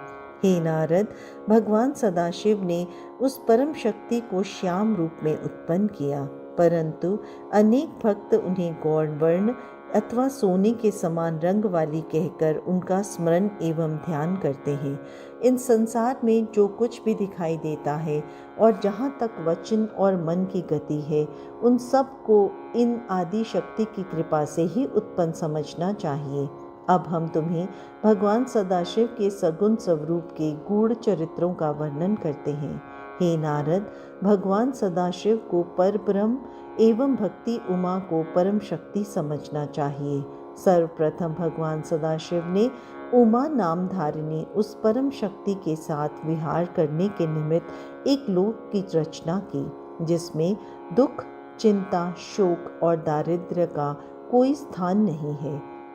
हे नारद, भगवान सदाशिव ने उस परम शक्ति को श्याम रूप में उत्पन्न किया, परंतु अनेक भक्त उन्हें गौर वर्ण अथवा सोने के समान रंग वाली कहकर उनका स्मरण एवं ध्यान करते हैं। इन संसार में जो कुछ भी दिखाई देता है और जहाँ तक वचन और मन की गति है, उन सब को इन आदि शक्ति की कृपा से ही उत्पन्न समझना चाहिए। अब हम तुम्हें भगवान सदाशिव के सगुण स्वरूप के गूढ़ चरित्रों का वर्णन करते हैं। हे नारद, भगवान सदाशिव को परब्रह्म एवं भक्ति उमा को परम शक्ति समझना चाहिए। सर्वप्रथम भगवान सदाशिव ने उमा नाम धारिणी उस परम शक्ति के साथ विहार करने के निमित्त एक लोक की रचना की, जिसमें दुख, चिंता, शोक और दारिद्र्य का कोई स्थान नहीं है।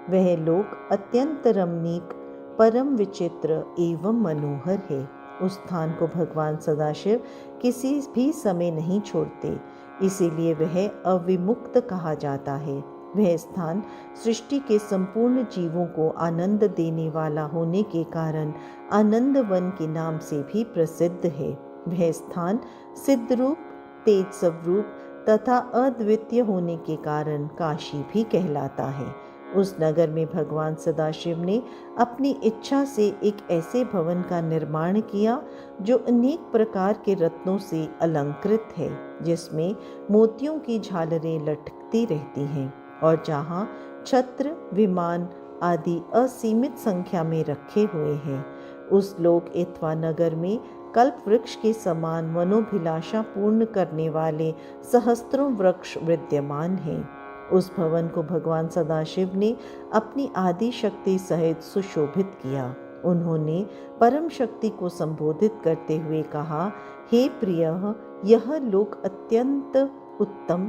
वह लोक अत्यंत रमणीक, परम विचित्र एवं मनोहर है। उस स्थान को भगवान सदाशिव किसी भी समय नहीं छोड़ते, इसीलिए वह अविमुक्त कहा जाता है। वह स्थान सृष्टि के संपूर्ण जीवों को आनंद देने वाला होने के कारण आनंद वन के नाम से भी प्रसिद्ध है। वह स्थान सिद्धरूप, तेज स्वरूप तथा अद्वितीय होने के कारण काशी भी कहलाता है। उस नगर में भगवान सदाशिव ने अपनी इच्छा से एक ऐसे भवन का निर्माण किया जो अनेक प्रकार के रत्नों से अलंकृत है, जिसमें मोतियों की झालरें लटकती रहती हैं और जहाँ छत्र, विमान आदि असीमित संख्या में रखे हुए हैं। उस लोक अथवा नगर में कल्प वृक्ष के समान मनोभिलाषा पूर्ण करने वाले सहस्त्रों वृक्ष विद्यमान हैं। उस भवन को भगवान सदाशिव ने अपनी आदि शक्ति सहित सुशोभित किया। उन्होंने परम शक्ति को संबोधित करते हुए कहा, हे प्रिय, यह लोक अत्यंत उत्तम,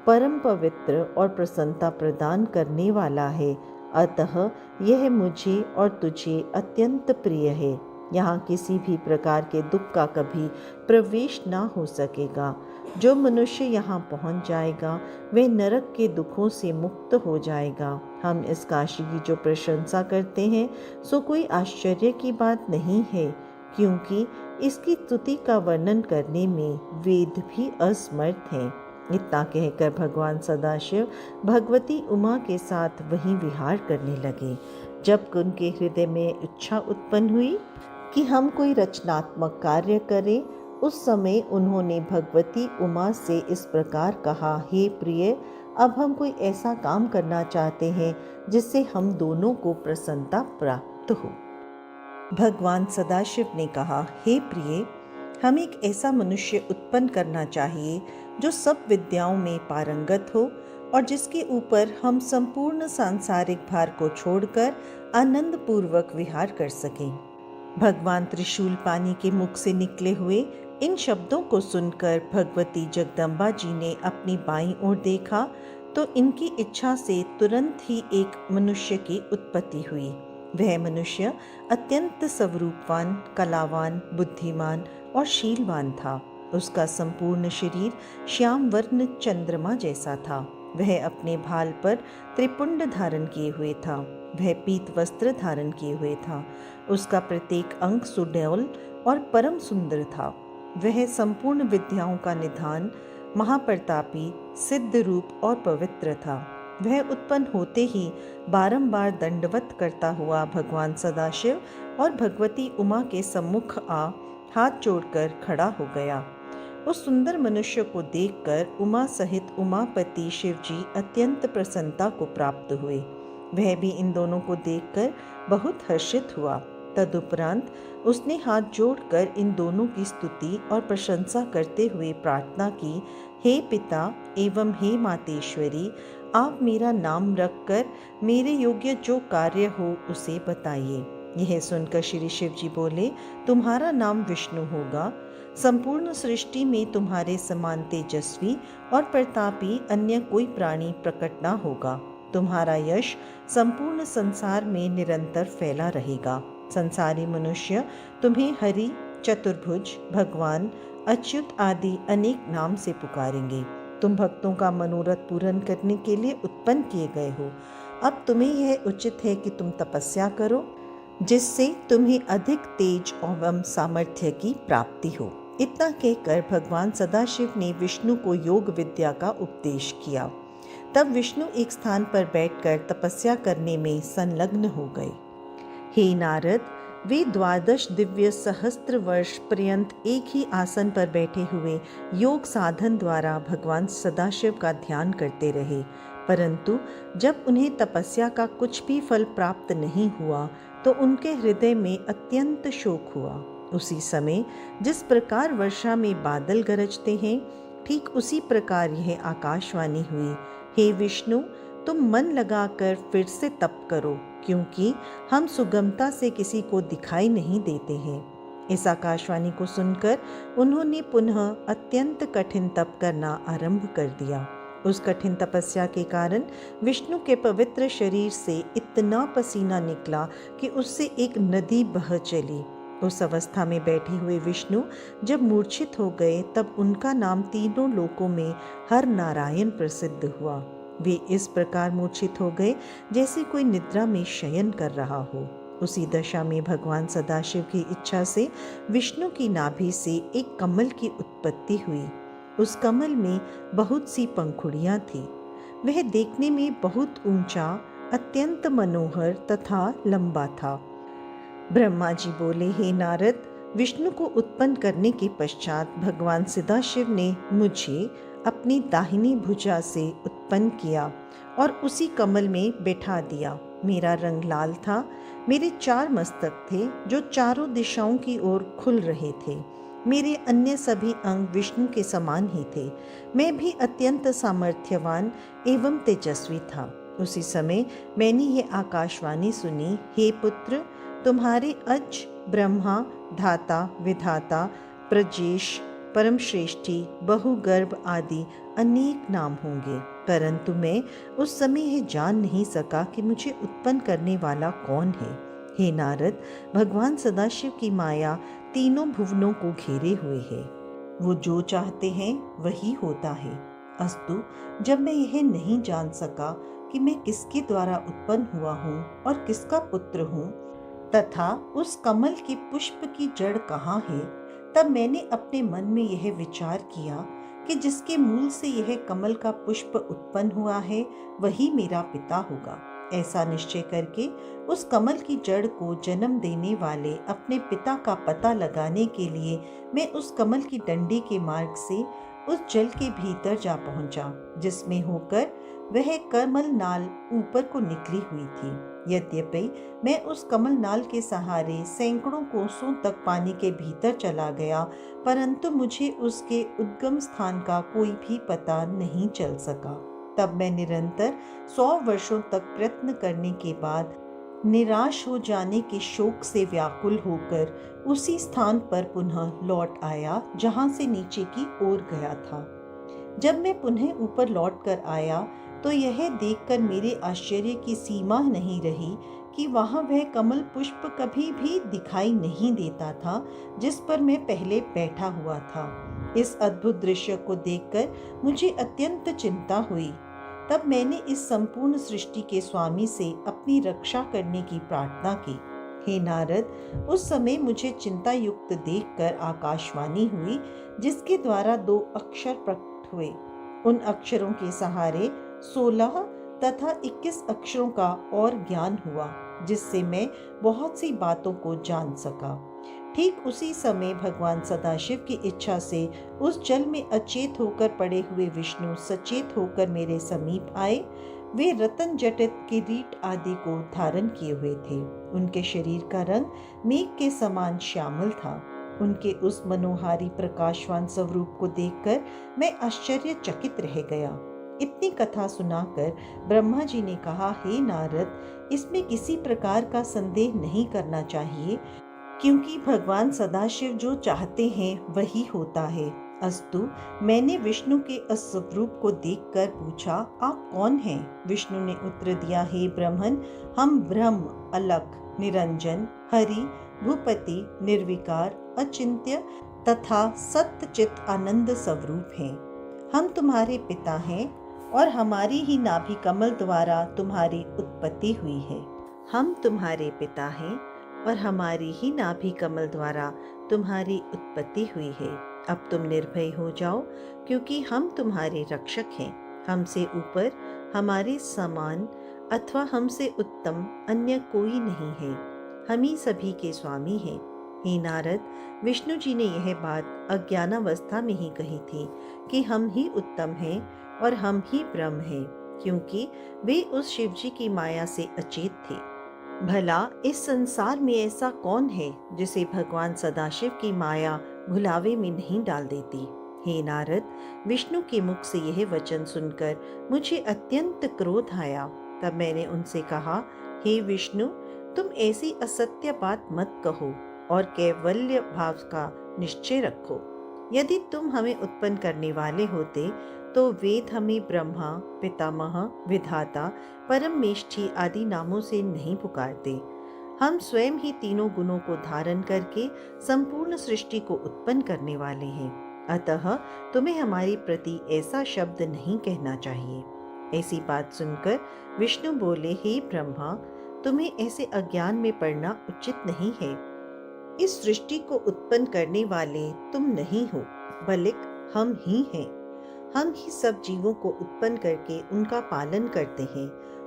परम पवित्र और प्रसन्नता प्रदान करने वाला है, अतः यह मुझे और तुझे अत्यंत प्रिय है। यहाँ किसी भी प्रकार के दुख का कभी प्रवेश ना हो सकेगा। जो मनुष्य यहाँ पहुँच जाएगा वह नरक के दुखों से मुक्त हो जाएगा। हम इस काशी की जो प्रशंसा करते हैं सो कोई आश्चर्य की बात नहीं है, क्योंकि इसकी स्तुति का वर्णन करने में वेद भी असमर्थ हैं। इतना कहकर भगवान सदाशिव भगवती उमा के साथ वहीं विहार करने लगे। जब उनके हृदय में इच्छा उत्पन्न हुई कि हम कोई रचनात्मक कार्य करें, उस समय उन्होंने भगवती उमा से इस प्रकार कहा, हे प्रिय, अब हम कोई ऐसा काम करना चाहते हैं जिससे हम दोनों को प्रसन्नता प्राप्त हो। भगवान सदाशिव ने कहा, हे प्रिय, हम एक ऐसा मनुष्य उत्पन्न करना चाहिए जो सब विद्याओं में पारंगत हो और जिसके ऊपर हम संपूर्ण सांसारिक भार को छोड़कर आनंद पूर्वक विहार कर सकें। भगवान त्रिशूल पानी के मुख से निकले हुए इन शब्दों को सुनकर भगवती जगदम्बा जी ने अपनी बाईं ओर देखा तो इनकी इच्छा से तुरंत ही एक मनुष्य की उत्पत्ति हुई। वह मनुष्य अत्यंत स्वरूपवान, कलावान, बुद्धिमान और शीलवान था। उसका संपूर्ण शरीर श्याम वर्ण चंद्रमा जैसा था। वह अपने भाल पर त्रिपुंड धारण किए हुए था। वह पीत वस्त्र धारण किए हुए था। उसका प्रत्येक अंग सुडौल और परम सुंदर था। वह संपूर्ण विद्याओं का निधान, महाप्रतापी, सिद्ध रूप और पवित्र था। वह उत्पन्न होते ही बारंबार दंडवत करता हुआ भगवान सदाशिव और भगवती उमा के सम्मुख आ हाथ जोड़कर खड़ा हो गया। उस सुंदर मनुष्य को देखकर उमा सहित उमापति शिवजी अत्यंत प्रसन्नता को प्राप्त हुए। वह भी इन दोनों को देखकर बहुत हर्षित हुआ। तदुपरांत उसने हाथ जोड़कर इन दोनों की स्तुति और प्रशंसा करते हुए प्रार्थना की, हे पिता एवं हे मातेश्वरी, आप मेरा नाम रखकर मेरे योग्य जो कार्य हो उसे बताइए। यह सुनकर श्री शिव जी बोले, तुम्हारा नाम विष्णु होगा। संपूर्ण सृष्टि में तुम्हारे समान तेजस्वी और प्रतापी अन्य कोई प्राणी प्रकट न होगा। तुम्हारा यश संपूर्ण संसार में निरंतर फैला रहेगा। संसारी मनुष्य तुम्हें हरि, चतुर्भुज, भगवान, अच्युत आदि अनेक नाम से पुकारेंगे। तुम भक्तों का मनोरथ पूर्ण करने के लिए उत्पन्न किए गए हो। अब तुम्हें यह उचित है कि तुम तपस्या करो, जिससे तुम्हें अधिक तेज एवं सामर्थ्य की प्राप्ति हो। इतना कहकर भगवान सदाशिव ने विष्णु को योग विद्या का उपदेश किया। तब विष्णु एक स्थान पर बैठकर तपस्या करने में संलग्न हो गए। हे नारद, वे 12 दिव्य सहस्त्र वर्ष पर्यंत एक ही आसन पर बैठे हुए योग साधन द्वारा भगवान सदाशिव का ध्यान करते रहे, परंतु जब उन्हें तपस्या का कुछ भी फल प्राप्त नहीं हुआ तो उनके हृदय में अत्यंत शोक हुआ। उसी समय जिस प्रकार वर्षा में बादल गरजते हैं, ठीक उसी प्रकार यह आकाशवाणी हुई, हे विष्णु, तुम मन लगाकर फिर से तप करो, क्योंकि हम सुगमता से किसी को दिखाई नहीं देते हैं। इस आकाशवाणी को सुनकर उन्होंने पुनः अत्यंत कठिन तप करना आरंभ कर दिया। उस कठिन तपस्या के कारण विष्णु के पवित्र शरीर से इतना पसीना निकला कि उससे एक नदी बह चली। उस अवस्था में बैठे हुए विष्णु जब मूर्छित हो गए, तब उनका नाम तीनों लोकों में हर नारायण प्रसिद्ध हुआ। वे इस प्रकार मूर्छित हो गए जैसे कोई निद्रा में शयन कर रहा हो। उसी दशा में भगवान सदाशिव की इच्छा से विष्णु की नाभि से एक कमल की उत्पत्ति हुई। उस कमल में बहुत सी पंखुड़ियां थीं। वह देखने में बहुत ऊंचा, अत्यंत मनोहर तथा लंबा था। ब्रह्मा जी बोले, हे नारद, विष्णु को उत्पन्न करने के पश्चात भगवान सदाशिव ने मुझे अपनी दाहिनी भुजा से उत्पन्न किया और उसी कमल में बैठा दिया। मेरा रंग लाल था। मेरे 4 मस्तक थे जो चारों दिशाओं की ओर खुल रहे थे। मेरे अन्य सभी अंग विष्णु के समान ही थे। मैं भी अत्यंत सामर्थ्यवान एवं तेजस्वी था। उसी समय मैंने ये आकाशवाणी सुनी, हे पुत्र, तुम्हारे अज, ब्रह्मा, धाता, विधाता, प्रजेश, परम श्रेष्ठी, बहुगर्भ आदि अनेक नाम होंगे, परंतु मैं उस समय यह जान नहीं सका कि मुझे उत्पन्न करने वाला कौन है। हे नारद, भगवान सदाशिव की माया तीनों भुवनों को घेरे हुए है। वो जो चाहते हैं वही होता है। अस्तु, जब मैं यह नहीं जान सका कि मैं किसके द्वारा उत्पन्न हुआ हूँ और किसका पुत्र हूँ तथा उस कमल के पुष्प की जड़ कहाँ है, तब मैंने अपने मन में यह विचार किया कि जिसके मूल से यह कमल का पुष्प उत्पन्न हुआ है वही मेरा पिता होगा। ऐसा निश्चय करके उस कमल की जड़ को जन्म देने वाले अपने पिता का पता लगाने के लिए मैं उस कमल की डंडी के मार्ग से उस जल के भीतर जा पहुंचा, जिसमें होकर वह कमल नाल ऊपर को निकली हुई थी। यद्यपि मैं उस कमल नाल के सहारे सैकड़ों कोसों तक पानी के भीतर चला गया, परंतु मुझे उसके उद्गम स्थान का कोई भी पता नहीं चल सका। तब मैं निरंतर 100 वर्षों तक प्रयत्न करने के बाद निराश हो जाने के शोक से व्याकुल होकर उसी स्थान पर पुनः लौट आया जहां से नीचे की ओर गया था। जब मैं पुनः ऊपर लौट कर आया तो यह देखकर मेरे आश्चर्य की सीमा नहीं रही कि वहां वह कमल पुष्प कभी भी दिखाई नहीं देता था जिस पर मैं पहले बैठा हुआ था। इस अद्भुत दृश्य को देखकर मुझे अत्यंत चिंता हुई। तब मैंने इस संपूर्ण सृष्टि के स्वामी से अपनी रक्षा करने की प्रार्थना की। हे नारद, उस समय मुझे चिंता युक्त देखकर आकाशवाणी हुई, जिसके द्वारा 2 अक्षर प्रकट हुए। उन अक्षरों के सहारे 16 तथा 21 अक्षरों का और ज्ञान हुआ, जिससे मैं बहुत सी बातों को जान सका। ठीक उसी समय भगवान सदाशिव की इच्छा से उस जल में अचेत होकर पड़े हुए विष्णु सचेत होकर मेरे समीप आए। वे रतन जटित किरीट आदि को धारण किए हुए थे। उनके शरीर का रंग मेघ के समान श्यामल था। उनके उस मनोहारी प्रकाशवान स्वरूप को देखकर मैं आश्चर्यचकित रह गया। इतनी कथा सुनाकर ब्रह्मा जी ने कहा, हे नारद, इसमें किसी प्रकार का संदेह नहीं करना चाहिए, क्योंकि भगवान सदाशिव जो चाहते हैं वही होता है। अस्तु, मैंने विष्णु के उस स्वरूप को देखकर पूछा, आप कौन हैं? विष्णु ने उत्तर दिया, हे ब्रह्मन, हम ब्रह्म, अलख, निरंजन, हरि, भूपति, निर्विकार, अचिंत्य तथा सत्यचित आनंद स्वरूप हैं। हम तुम्हारे पिता हैं और हमारी ही नाभि कमल द्वारा तुम्हारी उत्पत्ति हुई है। हम तुम्हारे पिता हैं और हमारी ही नाभि कमल द्वारा तुम्हारी उत्पत्ति हुई है। अब तुम निर्भय हो जाओ, क्योंकि हम तुम्हारे रक्षक हैं। हमसे ऊपर, हमारे समान अथवा हमसे उत्तम अन्य कोई नहीं है। हम ही सभी के स्वामी हैं। हे नारद, विष्णु जी ने यह बात अज्ञानावस्था में ही कही थी कि हम ही उत्तम हैं और हम ही ब्रह्म हैं, क्योंकि वे उस शिव जी की माया से अचेत थे। भला इस संसार में ऐसा कौन है जिसे भगवान सदाशिव की माया भुलावे में नहीं डाल देती। हे नारद, विष्णु के मुख से यह वचन सुनकर मुझे अत्यंत क्रोध आया। तब मैंने उनसे कहा, हे विष्णु, तुम ऐसी असत्य बात मत कहो और कैवल्य भाव का निश्चय रखो। यदि तुम हमें उत्पन्न करने वाले होते तो वेद हमें ब्रह्मा, पितामह, विधाता, परमेष्ठी आदि नामों से नहीं पुकारते। हम स्वयं ही तीनों गुणों को धारण करके संपूर्ण सृष्टि को उत्पन्न करने वाले हैं। अतः तुम्हें हमारे प्रति ऐसा शब्द नहीं कहना चाहिए। ऐसी बात सुनकर विष्णु बोले, हे ब्रह्मा, तुम्हें ऐसे अज्ञान में पड़ना उचित नहीं है। इस सृष्टि को उत्पन्न करने वाले तुम नहीं हो, बल्कि हम ही हैं। हम ही सब जीवों को उत्पन्न करके उनका पालन करते हैं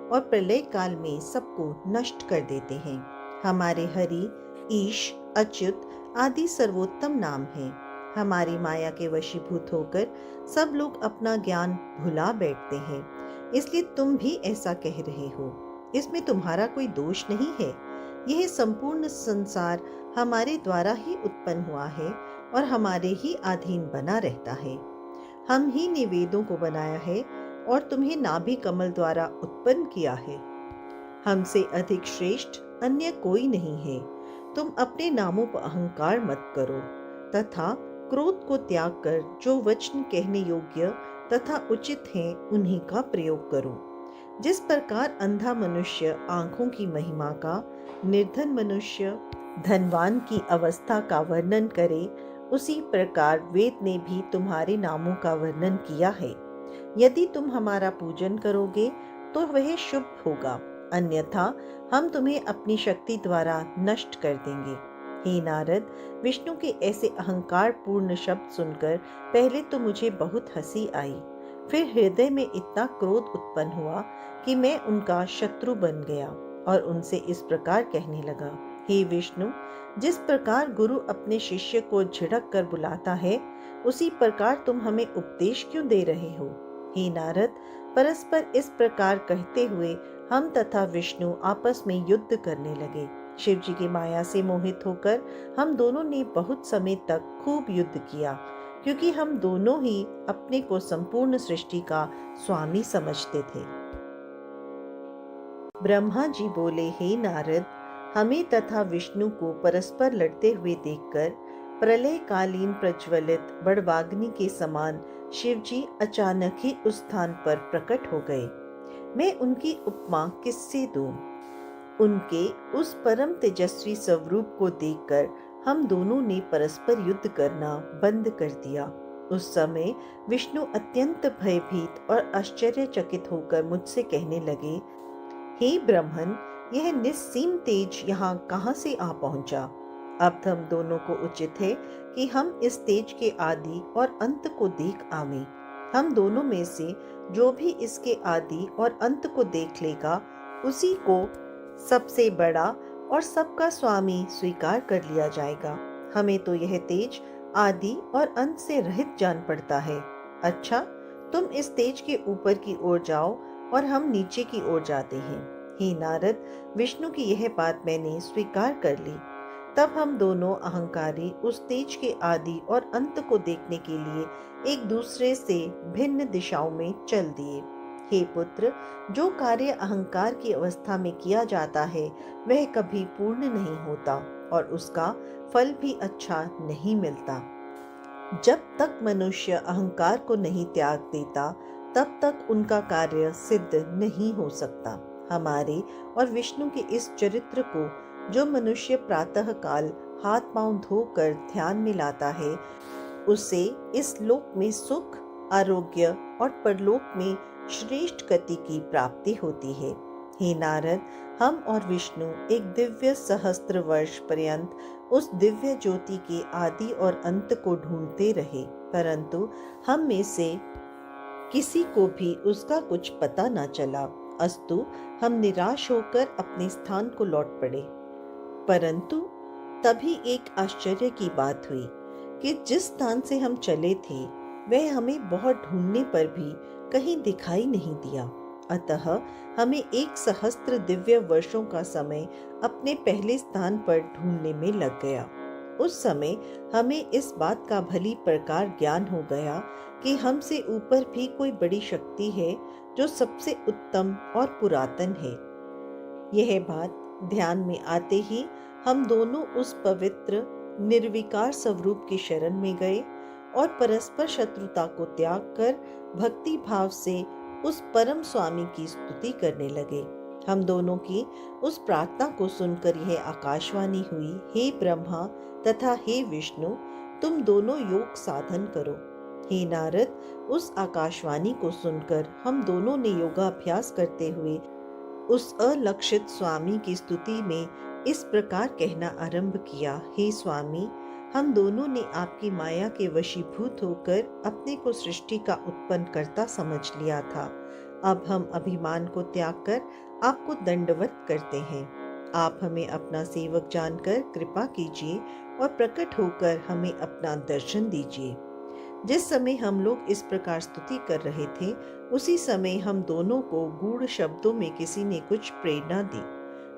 और प्रलय काल में सबको नष्ट कर देते हैं। हमारे हरि, ईश, अच्युत आदि सर्वोत्तम नाम हैं। हमारी माया के वशीभूत होकर सब लोग अपना ज्ञान भुला बैठते हैं, इसलिए तुम भी ऐसा कह रहे हो। इसमें तुम्हारा कोई दोष नहीं है। यह संपूर्ण संसार हमारे द्वारा ही उत्पन्न हुआ है और हमारे ही अधीन बना रहता है। हम ही ने वेदों को बनाया है और तुम्हें नाभि कमल द्वारा उत्पन्न किया है। हमसे अधिक श्रेष्ठ अन्य कोई नहीं है। तुम अपने नामों पर अहंकार मत करो तथा क्रोध को त्याग कर जो वचन कहने योग्य तथा उचित हैं उन्हीं का प्रयोग करो। जिस प्रकार अंधा मनुष्य आंखों की महिमा का, निर्धन मनुष्य धनवान की अवस्था का वर्णन करे, उसी प्रकार वेद ने भी तुम्हारे नामों का वर्णन किया है। यदि तुम हमारा पूजन करोगे तो वह शुभ होगा, अन्यथा हम तुम्हें अपनी शक्ति द्वारा नष्ट कर देंगे। हे नारद, विष्णु के ऐसे अहंकार पूर्ण शब्द सुनकर पहले तो मुझे बहुत हंसी आई, फिर हृदय में इतना क्रोध उत्पन्न हुआ कि मैं उनका शत्रु बन गया और उनसे इस प्रकार कहने लगा, हे विष्णु, जिस प्रकार गुरु अपने शिष्य को झिड़क कर बुलाता है, उसी प्रकार तुम हमें उपदेश क्यों दे रहे हो। हे नारद, परस्पर इस प्रकार कहते हुए हम तथा विष्णु आपस में युद्ध करने लगे। शिव जी की माया से मोहित होकर हम दोनों ने बहुत समय तक खूब युद्ध किया, क्योंकि हम दोनों ही अपने को संपूर्ण सृष्टि का स्वामी समझते थे। ब्रह्मा जी बोले, हे नारद, हमें तथा विष्णु को परस्पर लड़ते हुए देखकर प्रलय कालीन प्रज्वलित बड़वाग्नि के समान शिव जी अचानक ही उस स्थान पर प्रकट हो गए। मैं उनकी उपमा किससे दूं? उनके उस परम तेजस्वी स्वरूप को देखकर हम दोनों ने परस्पर युद्ध करना बंद कर दिया। उस समय विष्णु अत्यंत भयभीत और आश्चर्यचकित होकर मुझसे कहने लगे, हे ब्राह्मण, यह निस्सीम तेज यहाँ कहाँ से आ पहुंचा? अब हम दोनों को उचित है कि हम इस तेज के आदि और अंत को देख आवें। हम दोनों में से जो भी इसके आदि और अंत को देख लेगा, उसी को सबसे बड़ा और सबका स्वामी स्वीकार कर लिया जाएगा। हमें तो यह तेज आदि और अंत से रहित जान पड़ता है। अच्छा, तुम इस तेज के ऊपर की ओर जाओ और हम नीचे की ओर जाते हैं। हे नारद, विष्णु की यह बात मैंने स्वीकार कर ली। तब हम दोनों अहंकारी उस तेज के आदि और अंत को देखने के लिए एक दूसरे से भिन्न दिशाओं में चल दिए। हे पुत्र, जो कार्य अहंकार की अवस्था में किया जाता है वह कभी पूर्ण नहीं होता और उसका फल भी अच्छा नहीं मिलता। जब तक मनुष्य अहंकार को नहीं त्याग देता, तब तक उनका कार्य सिद्ध नहीं हो सकता। हमारे और विष्णु के इस चरित्र को जो मनुष्य प्रातः काल हाथ पांव धोकर ध्यान में लाता है, उसे इस लोक में सुख, आरोग्य और परलोक में श्रेष्ठ गति की प्राप्ति होती है। हे नारद, हम और विष्णु एक दिव्य सहस्त्र वर्ष पर्यंत उस दिव्य ज्योति के आदि और अंत को ढूंढते रहे, परंतु हम में से किसी को भी उसका कुछ पता न चला। अस्तु, हम निराश होकर अपने स्थान को लौट पड़े। परंतु तभी एक आश्चर्य की बात हुई कि जिस स्थान से हम चले थे वह हमें बहुत ढूंढने पर भी कहीं दिखाई नहीं दिया। अतः हमें 1 सहस्त्र दिव्य वर्षों का समय अपने पहले स्थान पर ढूंढने में लग गया। उस समय हमें इस बात का भली प्रकार ज्ञान हो गया कि हमसे ऊपर भी कोई बड़ी शक्ति है जो सबसे उत्तम और पुरातन है। यह बात ध्यान में आते ही हम दोनों उस पवित्र निर्विकार स्वरूप की शरण में गए और परस्पर शत्रुता को त्याग कर भक्ति भाव से उस परम स्वामी की स्तुति करने लगे। हम दोनों की उस प्रार्थना को सुनकर यह आकाशवाणी हुई, हे ब्रह्मा तथा हे विष्णु, तुम दोनों योग साधन करो। हे नारद, उस आकाशवाणी को सुनकर हम दोनों ने योगाभ्यास करते हुए उस अलक्षित स्वामी की स्तुति में इस प्रकार कहना आरंभ किया, हे स्वामी, हम दोनों ने आपकी माया के वशीभूत होकर अपने को सृष्टि का उत्पन्न करता समझ लिया था। अब हम अभिमान को त्याग कर आपको दंडवत करते हैं। आप हमें अपना सेवक जानकर कृपा कीजिए और प्रकट होकर हमें अपना दर्शन दीजिए। जिस समय हम लोग इस प्रकार स्तुति कर रहे थे, उसी समय हम दोनों को गूढ़ शब्दों में किसी ने कुछ प्रेरणा दी,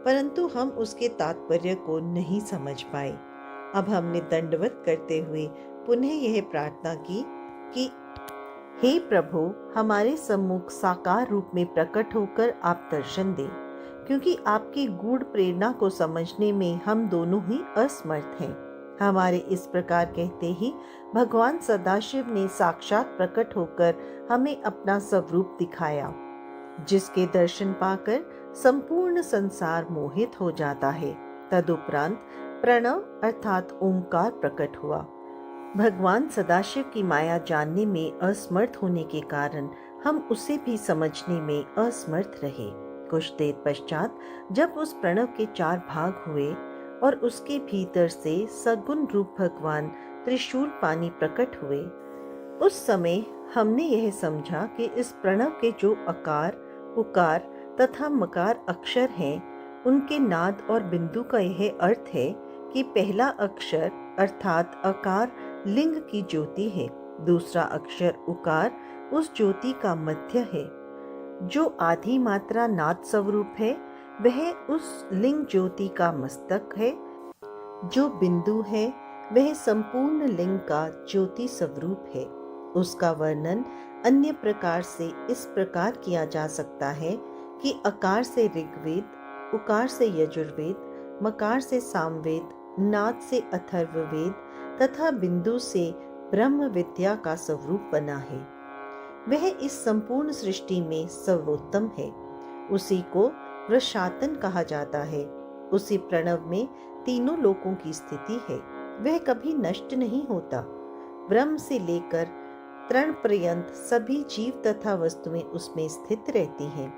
परंतु हम उसके तात्पर्य को नहीं समझ पाए। अब हमने दंडवत करते हुए पुनः यह प्रार्थना की कि हे प्रभु, हमारे सम्मुख साकार रूप में प्रकट होकर आप दर्शन दें, क्योंकि आपकी गूढ़ प्रेरणा को समझने में हम दोनों ही असमर्थ हैं। हमारे इस प्रकार कहते ही भगवान सदाशिव ने साक्षात प्रकट होकर हमें अपना स्वरूप दिखाया, जिसके दर्शन पाकर संपूर्ण संसार मोहित हो जाता है। तदुपरांत प्रणव अर्थात ओंकार प्रकट हुआ। भगवान सदाशिव की माया जानने में असमर्थ होने के कारण हम उसे भी समझने में असमर्थ रहे। कुछ देर पश्चात जब उस प्रणव के 4 भाग हुए और उसके भीतर से सगुण रूप भगवान त्रिशूल पानी प्रकट हुए, उस समय हमने यह समझा कि इस प्रणव के जो अकार, उकार तथा मकार अक्षर हैं, उनके नाद और बिंदु का यह अर्थ है कि पहला अक्षर अर्थात अकार लिंग की ज्योति है, दूसरा अक्षर उकार उस ज्योति का मध्य है, जो आधी मात्रा नाद स्वरूप है वह उस लिंग ज्योति का मस्तक है, जो बिंदु है वह संपूर्ण लिंग का ज्योति स्वरूप है। उसका वर्णन अन्य प्रकार से इस प्रकार किया जा सकता है कि अकार से ऋग्वेद, उकार से यजुर्वेद, मकार से सामवेद, नाद से अथर्ववेद तथा बिंदु से ब्रह्म विद्या का स्वरूप बना है। वह इस संपूर्ण सृष्टि में सर्वोत्तम है। उसी को वृषातन कहा जाता है। उसी प्रणव में तीनों लोकों की स्थिति है। वह कभी नष्ट नहीं होता। ब्रह्म से लेकर तृण पर्यंत सभी जीव तथा वस्तुएं उसमें स्थित रहती हैं।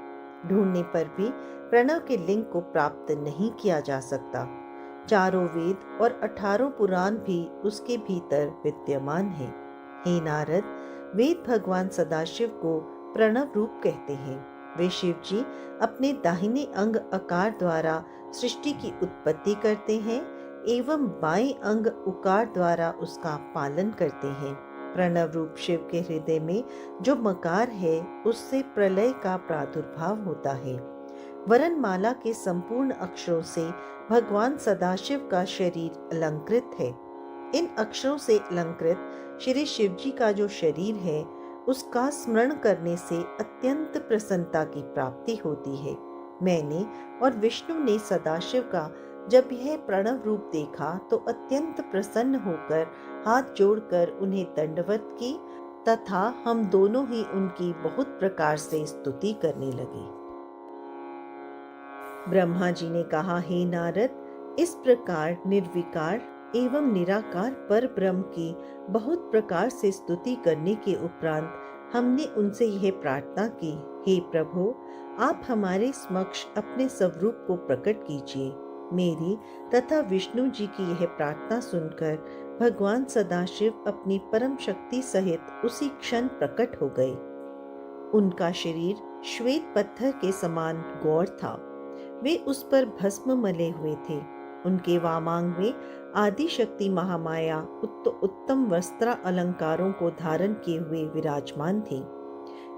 ढूंढने पर भी प्रणव के लिंग को प्राप्त नहीं किया जा सकता। चारों वेद और 18 पुराण भी उसके भीतर विद्यमान हैं। हे नारद, वेद भगवान सदाशिव को प्रणव रूप कहते हैं। वे शिव जी अपने दाहिने अंग अकार द्वारा सृष्टि की उत्पत्ति करते हैं एवं बाएं अंग उकार द्वारा उसका पालन करते हैं। प्रणव रूप शिव के हृदय में जो मकार है, उससे प्रलय का प्रादुर्भाव होता है। वरनमाला के संपूर्ण अक्षरों से भगवान सदाशिव का शरीर अलंकृत है। इन अक्षरों से अलंकृत श्री शिव जी का जो शरीर है, उसका स्मरण करने से अत्यंत प्रसन्नता की प्राप्ति होती है। मैंने और विष्णु ने सदाशिव का जब यह प्रणव रूप देखा तो अत्यंत प्रसन्न होकर हाथ जोड़कर उन्हें दंडवत की तथा हम दोनों ही उनकी बहुत प्रकार से स्तुति करने लगे। ब्रह्मा जी ने कहा, हे नारद, इस प्रकार निर्विकार एवं निराकार पर ब्रह्म की बहुत प्रकार से स्तुति करने के उपरांत हमने उनसे यह प्रार्थना की, हे प्रभु, आप हमारे समक्ष अपने स्वरूप को प्रकट कीजिए। मेरी तथा विष्णु जी की यह प्रार्थना सुनकर भगवान सदाशिव अपनी परम शक्ति सहित उसी क्षण प्रकट हो गए। उनका शरीर श्वेत पत्थर के समान गौर था। वे उस पर भस्म मले हुए थे। उनके वामांग में आदि शक्ति महामाया उत्तम वस्त्र अलंकारों को धारण किए हुए विराजमान थी।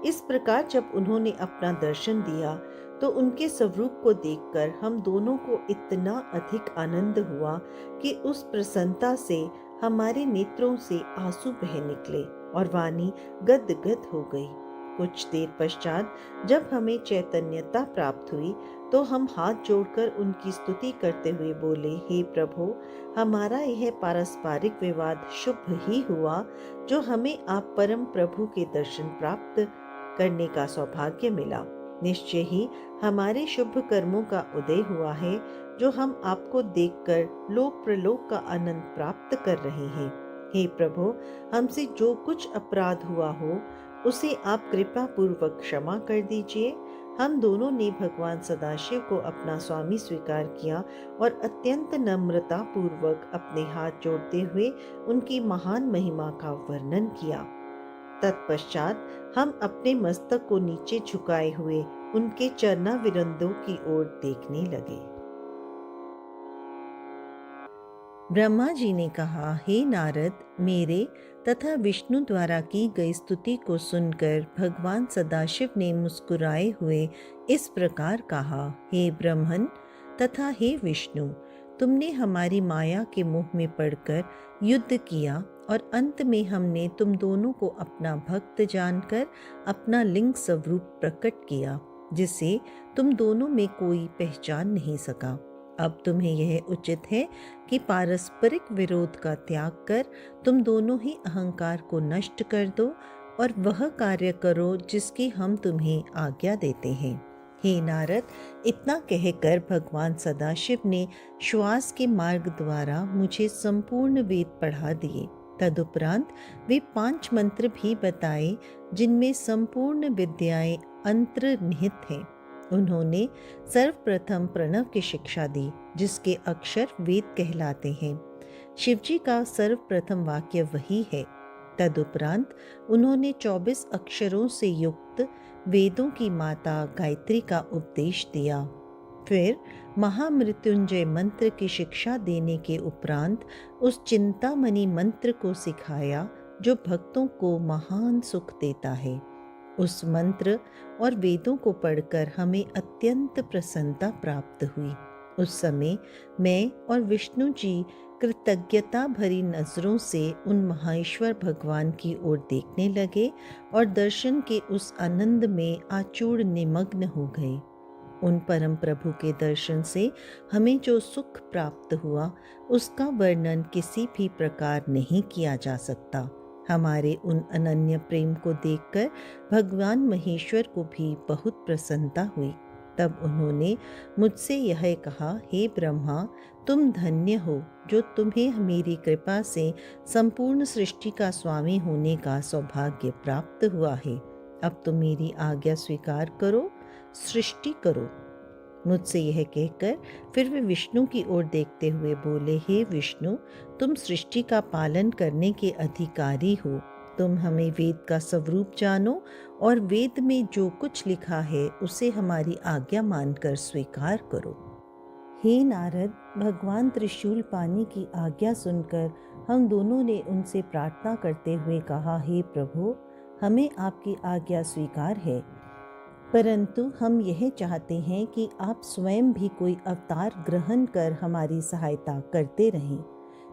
इस प्रकार जब उन्होंने अपना दर्शन दिया तो उनके स्वरूप को देखकर हम दोनों को इतना अधिक आनंद हुआ कि उस प्रसन्नता से हमारे नेत्रों से आंसू बह निकले और वाणी गदगद हो गई। कुछ देर पश्चात जब हमें चैतन्यता प्राप्त हुई तो हम हाथ जोड़कर उनकी स्तुति करते हुए बोले, हे प्रभु, हमारा यह पारस्परिक विवाद शुभ ही हुआ जो हमें आप परम प्रभु के दर्शन प्राप्त करने का सौभाग्य मिला। निश्चय ही हमारे शुभ कर्मों का उदय हुआ है जो हम आपको देखकर लोक प्रलोक का आनंद प्राप्त कर रहे हैं। हे प्रभु, हमसे जो कुछ अपराध हुआ हो उसे आप कृपा पूर्वक क्षमा कर दीजिए। हम दोनों ने भगवान सदाशिव को अपना स्वामी स्वीकार किया और अत्यंत नम्रता पूर्वक अपने हाथ जोड़ते हुए उनकी महान महिमा का वर्णन किया। तत्पश्चात हम अपने मस्तक को नीचे झुकाए हुए उनके चरणाविंदों की ओर देखने लगे। ब्रह्मा जी ने कहा, हे नारद, मेरे तथा विष्णु द्वारा की गई स्तुति को सुनकर भगवान सदाशिव ने मुस्कुराए हुए इस प्रकार कहा, हे ब्रह्मन तथा हे विष्णु, तुमने हमारी माया के मोह में पड़कर युद्ध किया और अंत में हमने तुम दोनों को अपना भक्त जानकर अपना लिंग स्वरूप प्रकट किया, जिसे तुम दोनों में कोई पहचान नहीं सका। अब तुम्हें यह उचित है कि पारस्परिक विरोध का त्याग कर तुम दोनों ही अहंकार को नष्ट कर दो और वह कार्य करो जिसकी हम तुम्हें आज्ञा देते हैं। हे नारद, इतना कहकर भगवान सदाशिव ने श्वास के मार्ग द्वारा मुझे संपूर्ण वेद पढ़ा दिए। तदुपरांत वे 5 मंत्र भी बताए जिनमें संपूर्ण विद्याएं अंतर्निहित हैं। उन्होंने सर्वप्रथम प्रणव की शिक्षा दी जिसके अक्षर वेद कहलाते हैं। शिवजी का सर्वप्रथम वाक्य वही है। तदुपरांत उन्होंने 24 अक्षरों से युक्त वेदों की माता गायत्री का उपदेश दिया। फिर महामृत्युंजय मंत्र की शिक्षा देने के उपरांत उस चिंतामणि मंत्र को सिखाया जो भक्तों को महान सुख देता है। उस मंत्र और वेदों को पढ़कर हमें अत्यंत प्रसन्नता प्राप्त हुई। उस समय मैं और विष्णु जी कृतज्ञता भरी नजरों से उन महाईश्वर भगवान की ओर देखने लगे और दर्शन के उस आनंद में आचूड़ निमग्न हो गए। उन परम प्रभु के दर्शन से हमें जो सुख प्राप्त हुआ उसका वर्णन किसी भी प्रकार नहीं किया जा सकता। हमारे उन अनन्य प्रेम को देखकर भगवान महेश्वर को भी बहुत प्रसन्नता हुई। तब उन्होंने मुझसे यह कहा, हे ब्रह्मा, तुम धन्य हो जो तुम्हें मेरी कृपा से संपूर्ण सृष्टि का स्वामी होने का सौभाग्य प्राप्त हुआ है। अब तुम मेरी आज्ञा स्वीकार करो, सृष्टि करो। मुझसे यह कहकर फिर वे विष्णु की ओर देखते हुए बोले, हे विष्णु, तुम सृष्टि का पालन करने के अधिकारी हो। तुम हमें वेद का स्वरूप जानो और वेद में जो कुछ लिखा है उसे हमारी आज्ञा मानकर स्वीकार करो। हे नारद, भगवान त्रिशूल पानी की आज्ञा सुनकर हम दोनों ने उनसे प्रार्थना करते हुए कहा, हे प्रभु, हमें आपकी आज्ञा स्वीकार है, परंतु हम यह चाहते हैं कि आप स्वयं भी कोई अवतार ग्रहण कर हमारी सहायता करते रहें।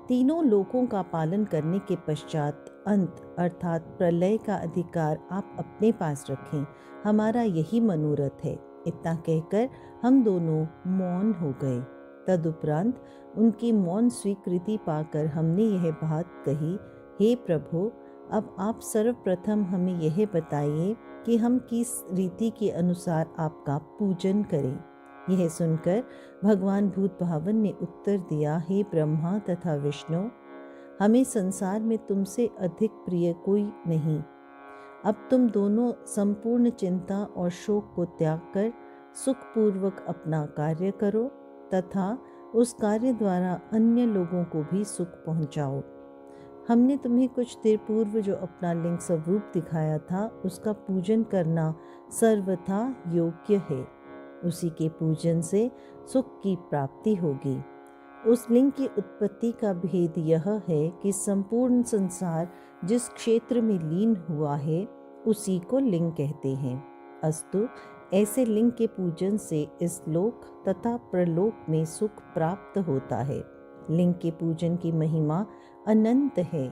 तीनों लोकों का पालन करने के पश्चात अंत अर्थात प्रलय का अधिकार आप अपने पास रखें, हमारा यही मनोरथ है। इतना कहकर हम दोनों मौन हो गए। तदुपरांत उनकी मौन स्वीकृति पाकर हमने यह बात कही, हे प्रभु, अब आप सर्वप्रथम हमें यह बताइए कि हम किस रीति के अनुसार आपका पूजन करें। यह सुनकर भगवान भूत भावन ने उत्तर दिया, हे ब्रह्मा तथा विष्णु, हमें संसार में तुमसे अधिक प्रिय कोई नहीं। अब तुम दोनों संपूर्ण चिंता और शोक को त्याग कर सुखपूर्वक अपना कार्य करो तथा उस कार्य द्वारा अन्य लोगों को भी सुख पहुंचाओ। हमने तुम्हें कुछ देर पूर्व जो अपना लिंग स्वरूप दिखाया था उसका पूजन करना सर्वथा योग्य है। उसी के पूजन से सुख की प्राप्ति होगी। उस लिंग की उत्पत्ति का भेद यह है कि संपूर्ण संसार जिस क्षेत्र में लीन हुआ है उसी को लिंग कहते हैं। अस्तु, ऐसे लिंग के पूजन से इस लोक तथा प्रलोक में सुख प्राप्त होता है। लिंग के पूजन की महिमा अनंत है।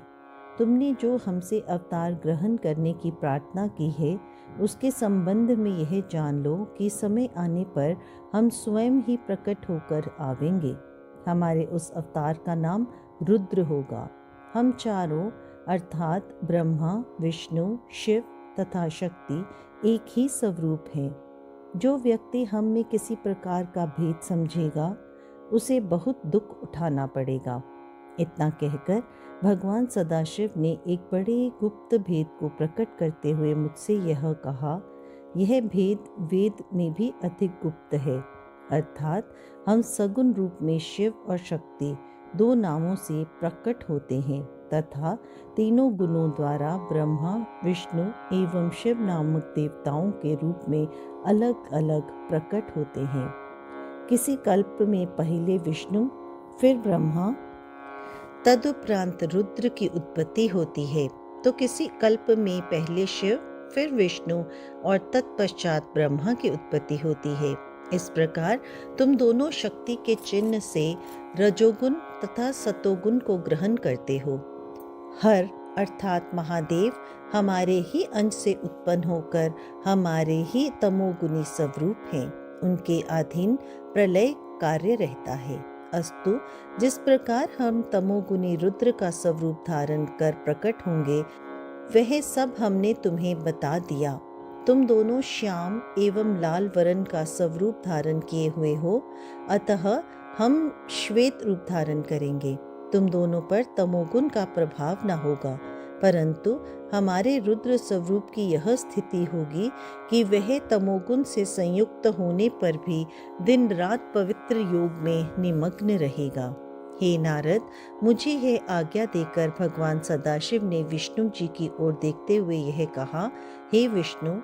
तुमने जो हमसे अवतार ग्रहण करने की प्रार्थना की है, उसके संबंध में यह जान लो कि समय आने पर हम स्वयं ही प्रकट होकर आवेंगे। हमारे उस अवतार का नाम रुद्र होगा। हम चारों अर्थात ब्रह्मा, विष्णु, शिव तथा शक्ति एक ही स्वरूप हैं। जो व्यक्ति हम में किसी प्रकार का भेद समझेगा, उसे बहुत दुख उठाना पड़ेगा। इतना कहकर भगवान सदाशिव ने एक बड़े गुप्त भेद को प्रकट करते हुए मुझसे यह कहा, यह भेद वेद में भी अधिक गुप्त है। अर्थात हम सगुण रूप में शिव और शक्ति दो नामों से प्रकट होते हैं तथा तीनों गुणों द्वारा ब्रह्मा, विष्णु एवं शिव नामक देवताओं के रूप में अलग अलग प्रकट होते हैं। किसी कल्प में पहले विष्णु, फिर ब्रह्मा, तदुपरांत रुद्र की उत्पत्ति होती है, तो किसी कल्प में पहले शिव, फिर विष्णु और तत्पश्चात ब्रह्मा की उत्पत्ति होती है। इस प्रकार तुम दोनों शक्ति के चिन्ह से रजोगुण तथा सतोगुण को ग्रहण करते हो। हर अर्थात महादेव हमारे ही अंश से उत्पन्न होकर हमारे ही तमोगुणी स्वरूप हैं। उनके अधीन प्रलय कार्य रहता है। अस्तु, जिस प्रकार हम तमोगुणी रुद्र का स्वरूप धारण कर प्रकट होंगे, वह सब हमने तुम्हें बता दिया। तुम दोनों श्याम एवं लाल वर्ण का स्वरूप धारण किए हुए हो, अतः हम श्वेत रूप धारण करेंगे। तुम दोनों पर तमोगुण का प्रभाव न होगा, परंतु हमारे रुद्र स्वरूप की यह स्थिति होगी कि वह तमोगुण से संयुक्त होने पर भी दिन रात पवित्र योग में निमग्न रहेगा। हे नारद, मुझे यह आज्ञा देकर भगवान सदाशिव ने विष्णु जी की ओर देखते हुए यह कहा, हे विष्णु,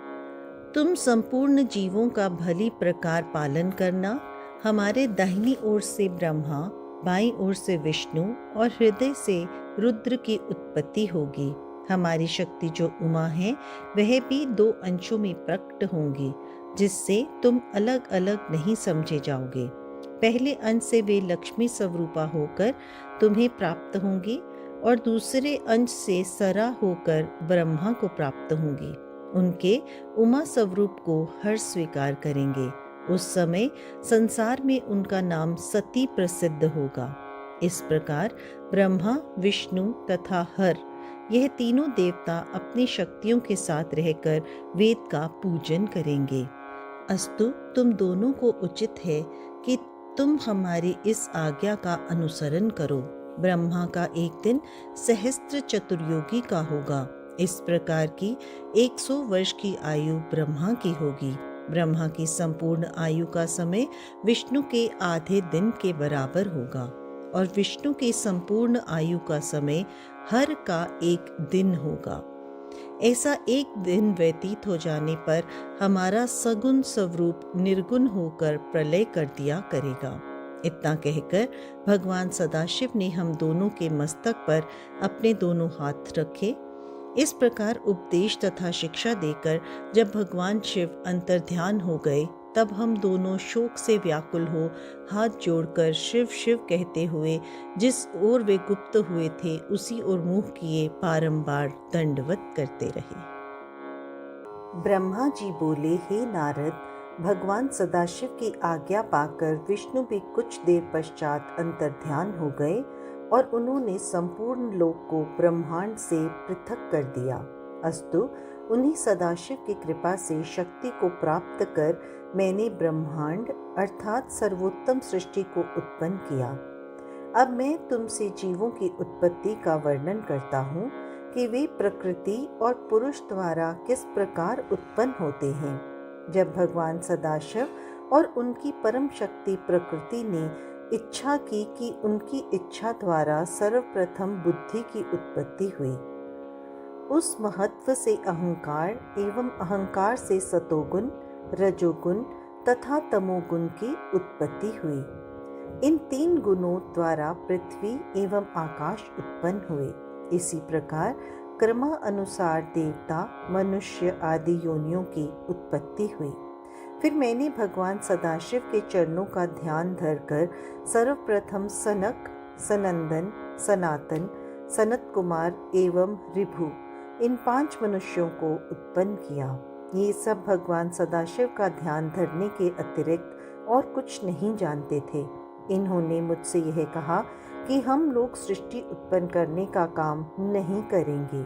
तुम संपूर्ण जीवों का भली प्रकार पालन करना। हमारे दाहिनी ओर से ब्रह्मा, बाईं ओर से विष्णु और हृदय से रुद्र की उत्पत्ति होगी। हमारी शक्ति जो उमा है, वह भी दो अंशों में प्रकट होंगी, जिससे तुम अलग अलग नहीं समझे जाओगे। पहले अंश से वे लक्ष्मी स्वरूपा होकर तुम्हें प्राप्त होंगी और दूसरे अंश से सरा होकर ब्रह्मा को प्राप्त होंगी। उनके उमा स्वरूप को हर स्वीकार करेंगे। उस समय संसार में उनका नाम सती प्रसिद्ध होगा। इस प्रकार ब्रह्मा, विष्णु तथा हर, यह तीनों देवता अपनी शक्तियों के साथ रहकर वेद का पूजन करेंगे। अस्तु, तुम दोनों को उचित है कि तुम हमारी इस आज्ञा का अनुसरण करो। ब्रह्मा का एक दिन सहस्त्र चतुर्योगी का होगा। इस प्रकार की 100 वर्ष की आयु ब्रह्मा की होगी। ब्रह्मा की संपूर्ण आयु का समय विष्णु के आधे दिन के बराबर होगा और विष्णु की संपूर्ण आयु का समय हर का एक दिन होगा। ऐसा एक दिन व्यतीत हो जाने पर हमारा सगुण स्वरूप निर्गुण होकर प्रलय कर दिया करेगा। इतना कहकर भगवान सदाशिव ने हम दोनों के मस्तक पर अपने दोनों हाथ रखे। इस प्रकार उपदेश तथा शिक्षा देकर जब भगवान शिव अंतर्ध्यान हो गए, तब हम दोनों शोक से व्याकुल हो हाथ जोड़कर शिव शिव कहते हुए जिस ओर वे गुप्त हुए थे उसी ओर मुंह किए बारंबार दंडवत करते रहे। ब्रह्मा जी बोले, हे नारद, भगवान सदाशिव की आज्ञा पाकर विष्णु भी कुछ देर पश्चात अंतर्ध्यान हो गए और उन्होंने संपूर्ण लोक को ब्रह्मांड से पृथक कर दिया। अस्तु, उन्हीं सदाशिव की कृपा से शक्ति को प्राप्त कर मैंने ब्रह्मांड अर्थात सर्वोत्तम सृष्टि को उत्पन्न किया। अब मैं तुमसे जीवों की उत्पत्ति का वर्णन करता हूँ कि वे प्रकृति और पुरुष द्वारा किस प्रकार उत्पन्न होते हैं। जब भगवान सदाशिव और उनकी परम शक्ति प्रकृति ने इच्छा की कि उनकी इच्छा द्वारा सर्वप्रथम बुद्धि की उत्पत्ति हुई, उस महत्व से अहंकार एवं अहंकार से सतोगुण, रजोगुण तथा तमोगुण की उत्पत्ति हुई। इन तीन गुणों द्वारा पृथ्वी एवं आकाश उत्पन्न हुए। इसी प्रकार क्रमानुसार देवता, मनुष्य आदि योनियों की उत्पत्ति हुई। फिर मैंने भगवान सदाशिव के चरणों का ध्यान धरकर सर्वप्रथम सनक, सनंदन, सनातन, सनत कुमार एवं ऋभु इन 5 मनुष्यों को उत्पन्न किया। ये सब भगवान सदाशिव का ध्यान धरने के अतिरिक्त और कुछ नहीं जानते थे। इन्होंने मुझसे यह कहा कि हम लोग सृष्टि उत्पन्न करने का काम नहीं करेंगे।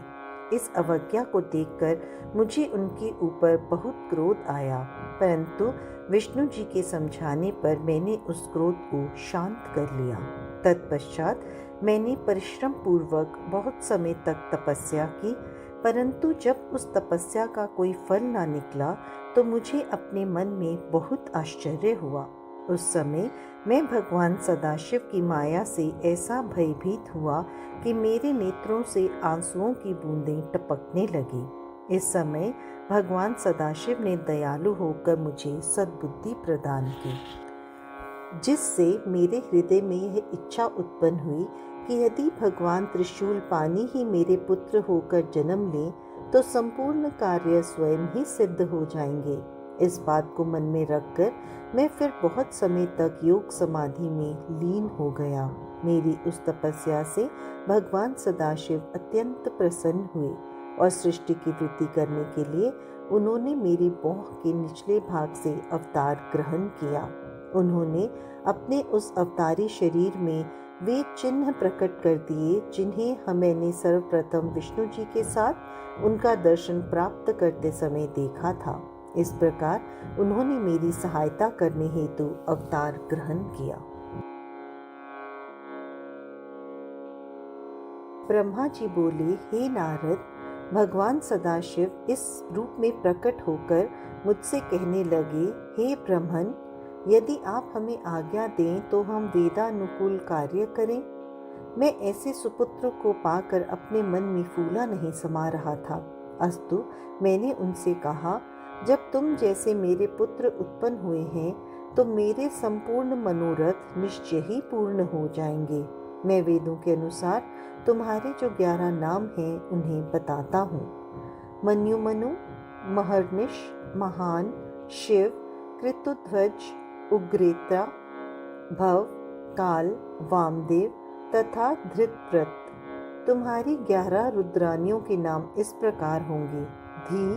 इस अवज्ञा को देखकर मुझे उनके ऊपर बहुत क्रोध आया, परंतु विष्णु जी के समझाने पर मैंने उस क्रोध को शांत कर लिया। तत्पश्चात मैंने परिश्रम पूर्वक बहुत समय तक तपस्या की, परंतु जब उस तपस्या का कोई फल ना निकला तो मुझे अपने मन में बहुत आश्चर्य हुआ। उस समय मैं भगवान सदाशिव की माया से ऐसा भयभीत हुआ कि मेरे नेत्रों से आंसुओं की बूंदें टपकने लगी। इस समय भगवान सदाशिव ने दयालु होकर मुझे सद्बुद्धि प्रदान की, जिससे मेरे हृदय में यह इच्छा उत्पन्न हुई कि यदि भगवान त्रिशूल पानी ही मेरे पुत्र होकर जन्म ले तो संपूर्ण कार्य स्वयं ही सिद्ध हो जाएंगे। इस बात को मन में रखकर मैं फिर बहुत समय तक योग समाधि में लीन हो गया। मेरी उस तपस्या से भगवान सदाशिव अत्यंत प्रसन्न हुए और सृष्टि की वृद्धि करने के लिए उन्होंने मेरी भौह के निचले भाग से अवतार ग्रहण किया। उन्होंने अपने उस अवतारी शरीर में वे चिन्ह प्रकट कर दिए जिन्हें मैंने सर्वप्रथम विष्णु जी के साथ उनका दर्शन प्राप्त करते समय देखा था। इस प्रकार उन्होंने मेरी सहायता करने हेतु अवतार ग्रहण किया। ब्रह्मा जी बोले, हे नारद, भगवान सदाशिव इस रूप में प्रकट होकर मुझसे कहने लगे, हे ब्रह्मन, यदि आप हमें आज्ञा दें तो हम वेदानुकूल कार्य करें। मैं ऐसे सुपुत्र को पाकर अपने मन में फूला नहीं समा रहा था। अस्तु, मैंने उनसे कहा, जब तुम जैसे मेरे पुत्र उत्पन्न हुए हैं तो मेरे संपूर्ण मनोरथ निश्चय ही पूर्ण हो जाएंगे। मैं वेदों के अनुसार तुम्हारे जो 11 नाम हैं उन्हें बताता हूँ। मन्युमनु, महर्निश, महान, शिव, कृतुध्वज, उग्रेता, भव, काल, वामदेव तथा धृतव्रत। तुम्हारी 11 रुद्रानियों के नाम इस प्रकार होंगे: धी,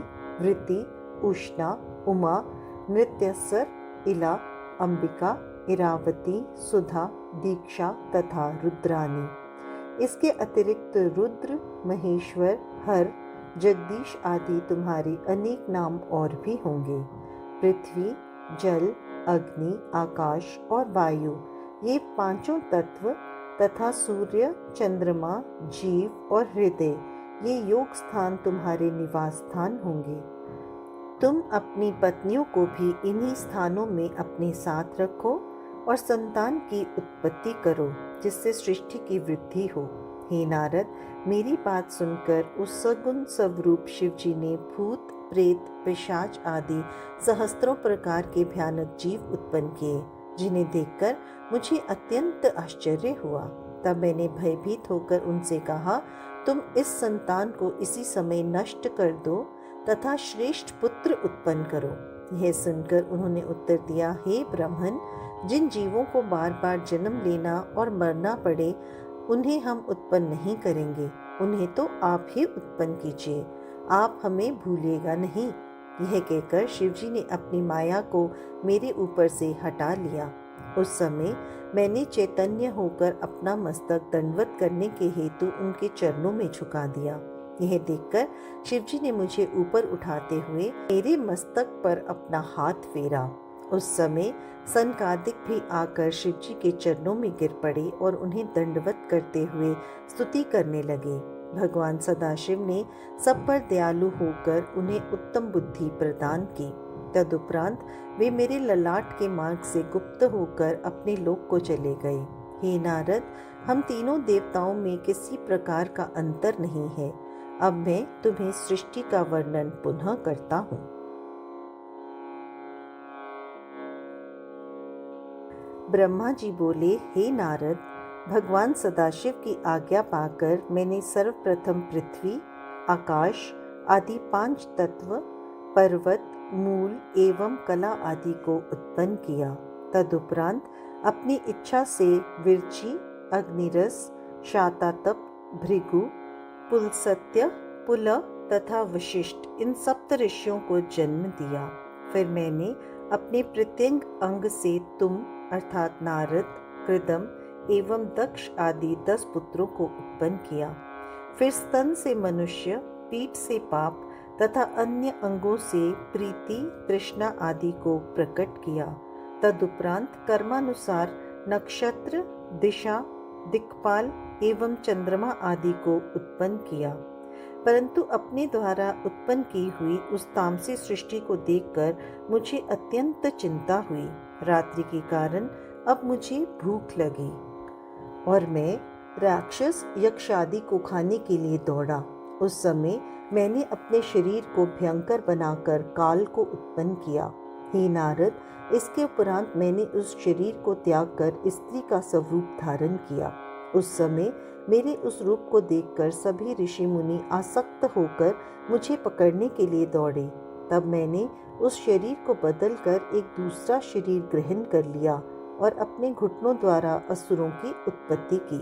वृति, उष्णा, उमा, नृत्यसर, इला, अंबिका, इरावती, सुधा, दीक्षा तथा रुद्रानी। इसके अतिरिक्त रुद्र, महेश्वर, हर, जगदीश आदि तुम्हारे अनेक नाम और भी होंगे। पृथ्वी, जल, अग्नि, आकाश और वायु, ये 5 तत्व तथा सूर्य, चंद्रमा, जीव और हृदय, ये योग स्थान तुम्हारे निवास स्थान होंगे। तुम अपनी पत्नियों को भी इन्हीं स्थानों में अपने साथ रखो और संतान की उत्पत्ति करो, जिससे सृष्टि की वृद्धि हो। हे नारद, मेरी बात सुनकर उस सगुण स्वरूप शिव जी ने भूत, प्रेत, पिशाच आदि सहस्त्रों प्रकार के भयानक जीव उत्पन्न किए, जिन्हें देखकर मुझे अत्यंत आश्चर्य हुआ। तब मैंने भयभीत होकर उनसे कहा, तुम इस संतान को इसी समय नष्ट कर दो तथा श्रेष्ठ पुत्र उत्पन्न करो। यह सुनकर उन्होंने उत्तर दिया, हे ब्राह्मण, जिन जीवों को बार बार जन्म लेना और मरना पड़े उन्हें हम उत्पन्न नहीं करेंगे, उन्हें तो आप ही उत्पन्न कीजिए, आप हमें भूलिएगा नहीं। यह कहकर शिवजी ने अपनी माया को मेरे ऊपर से हटा लिया। उस समय मैंने चैतन्य होकर अपना मस्तक दंडवत करने के हेतु उनके चरणों में झुका दिया। यह देखकर शिवजी ने मुझे ऊपर उठाते हुए मेरे मस्तक पर अपना हाथ फेरा। उस समय सनकादिक भी आकर शिवजी के चरणों में गिर पड़े और उन्हें दंडवत करते हुए स्तुति करने लगे। भगवान सदाशिव ने सब पर दयालु होकर उन्हें उत्तम बुद्धि प्रदान की। तदुपरांत वे मेरे ललाट के मार्ग से गुप्त होकर अपने लोक को चले गए। हे नारद, हम तीनों देवताओं में किसी प्रकार का अंतर नहीं है। अब मैं तुम्हें सृष्टि का वर्णन पुनः करता हूँ। ब्रह्मा जी बोले, हे नारद, भगवान सदाशिव की आज्ञा पाकर मैंने सर्वप्रथम पृथ्वी, आकाश आदि 5 तत्व, पर्वत, मूल एवं कला आदि को उत्पन्न किया। तदुपरांत अपनी इच्छा से विरची, अग्निरस, शातातप, भृगु, पुलस्त्य, पुल तथा वशिष्ठ इन सप्त ऋषियों को जन्म दिया। फिर मैंने अपने प्रत्यंग अंग से तुम अर्थात नारद, कृदम एवं दक्ष आदि 10 पुत्रों को उत्पन्न किया। फिर स्तन से मनुष्य, पीठ से पाप तथा अन्य अंगों से प्रीति, तृष्णा आदि को प्रकट किया। तदुपरांत कर्मानुसार नक्षत्र, दिशा, दिक्पाल एवं चंद्रमा आदि को उत्पन्न किया। परंतु अपने द्वारा उत्पन्न की हुई उस तामसी सृष्टि को देखकर मुझे अत्यंत चिंता हुई। रात्रि के कारण अब मुझे भूख लगी और मैं राक्षस यक्ष आदि को खाने के लिए दौड़ा। उस समय मैंने अपने शरीर को भयंकर बनाकर काल को उत्पन्न किया। हे नारद, इसके उपरांत मैंने उस शरीर को त्याग कर स्त्री का स्वरूप धारण किया। उस समय मेरे उस रूप को देखकर सभी ऋषि मुनि आसक्त होकर मुझे पकड़ने के लिए दौड़े। तब मैंने उस शरीर को बदलकर एक दूसरा शरीर ग्रहण कर लिया और अपने घुटनों द्वारा असुरों की उत्पत्ति की।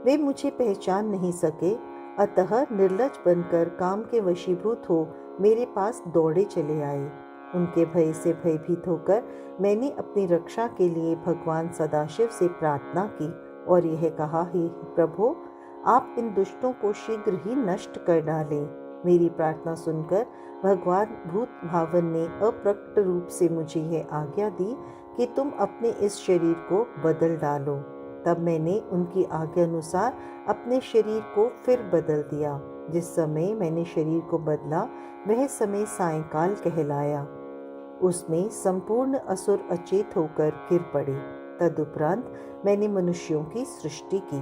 वे मुझे पहचान नहीं सके, अतः निर्लज बनकर काम के वशीभूत हो मेरे पास दौड़े चले आए। उनके भय से भयभीत होकर मैंने अपनी रक्षा के लिए भगवान सदाशिव से प्रार्थना की और यह कहा, हे प्रभु, आप इन दुष्टों को शीघ्र ही नष्ट कर डालें। मेरी प्रार्थना सुनकर भगवान भूत भावन ने अप्रकट रूप से मुझे यह आज्ञा दी कि तुम अपने इस शरीर को बदल डालो। तब मैंने उनकी आज्ञा अनुसार अपने शरीर को फिर बदल दिया। जिस समय मैंने शरीर को बदला वह समय सायंकाल कहलाया। उसमें संपूर्ण असुर अचेत होकर गिर पड़े। तदुपरांत मैंने मनुष्यों की सृष्टि की।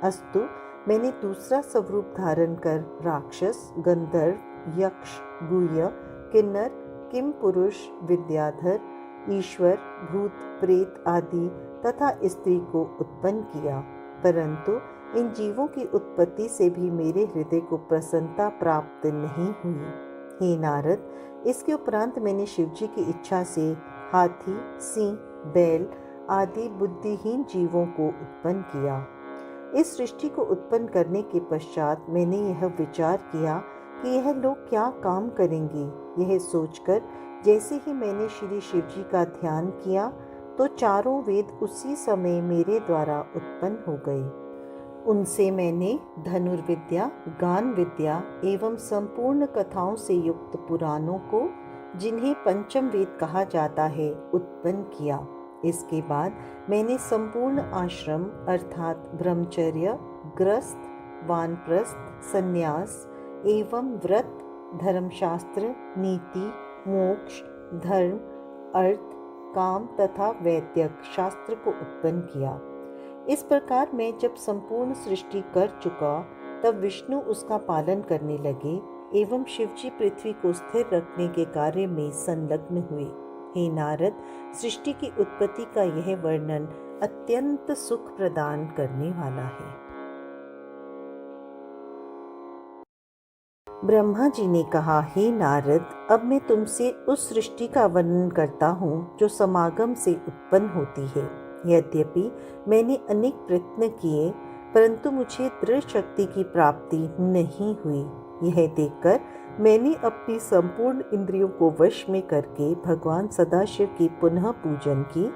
अस्तु, मैंने दूसरा स्वरूप धारण कर राक्षस, गंधर्व, यक्ष, गुह्य, किन्नर, किम पुरुष, विद्याधर, ईश्वर, भूत, प्रेत आदि तथा स्त्री को उत्पन्न किया। परंतु इन जीवों की उत्पत्ति से भी मेरे हृदय को प्रसन्नता प्राप्त नहीं हुई। हे नारद, इसके उपरांत मैंने शिवजी की इच्छा से हाथी, सिंह, बैल आदि बुद्धिहीन जीवों को उत्पन्न किया। इस सृष्टि को उत्पन्न करने के पश्चात मैंने यह विचार किया कि यह लोग क्या काम करेंगे। यह सोचकर जैसे ही मैंने श्री शिवजी का ध्यान किया तो चारों वेद उसी समय मेरे द्वारा उत्पन्न हो गए। उनसे मैंने धनुर्विद्या, गान विद्या एवं संपूर्ण कथाओं से युक्त पुराणों को, जिन्हें पंचम वेद कहा जाता है, उत्पन्न किया। इसके बाद मैंने संपूर्ण आश्रम अर्थात ब्रह्मचर्य, ग्रस्त, वानप्रस्थ, संन्यास एवं व्रत, धर्मशास्त्र, नीति, मोक्ष, धर्म, अर्थ, काम तथा वैद्यक शास्त्र को उत्पन्न किया। इस प्रकार मैं जब संपूर्ण सृष्टि कर चुका तब विष्णु उसका पालन करने लगे एवं शिवजी पृथ्वी को स्थिर रखने के कार्य में संलग्न हुए। हे नारद, सृष्टि की उत्पत्ति का यह वर्णन अत्यंत सुख प्रदान करने वाला है। ब्रह्मा जी ने कहा, हे नारद, अब मैं तुमसे उस सृष्टि का वर्णन करता हूँ जो समागम से उत्पन्न होती है। यद्यपि मैंने अनेक प्रयत्न किए परंतु मुझे दृढ़ शक्ति की प्राप्ति नहीं हुई। यह देखकर मैंने अपनी संपूर्ण इंद्रियों को वश में करके भगवान सदाशिव की पुनः पूजन की,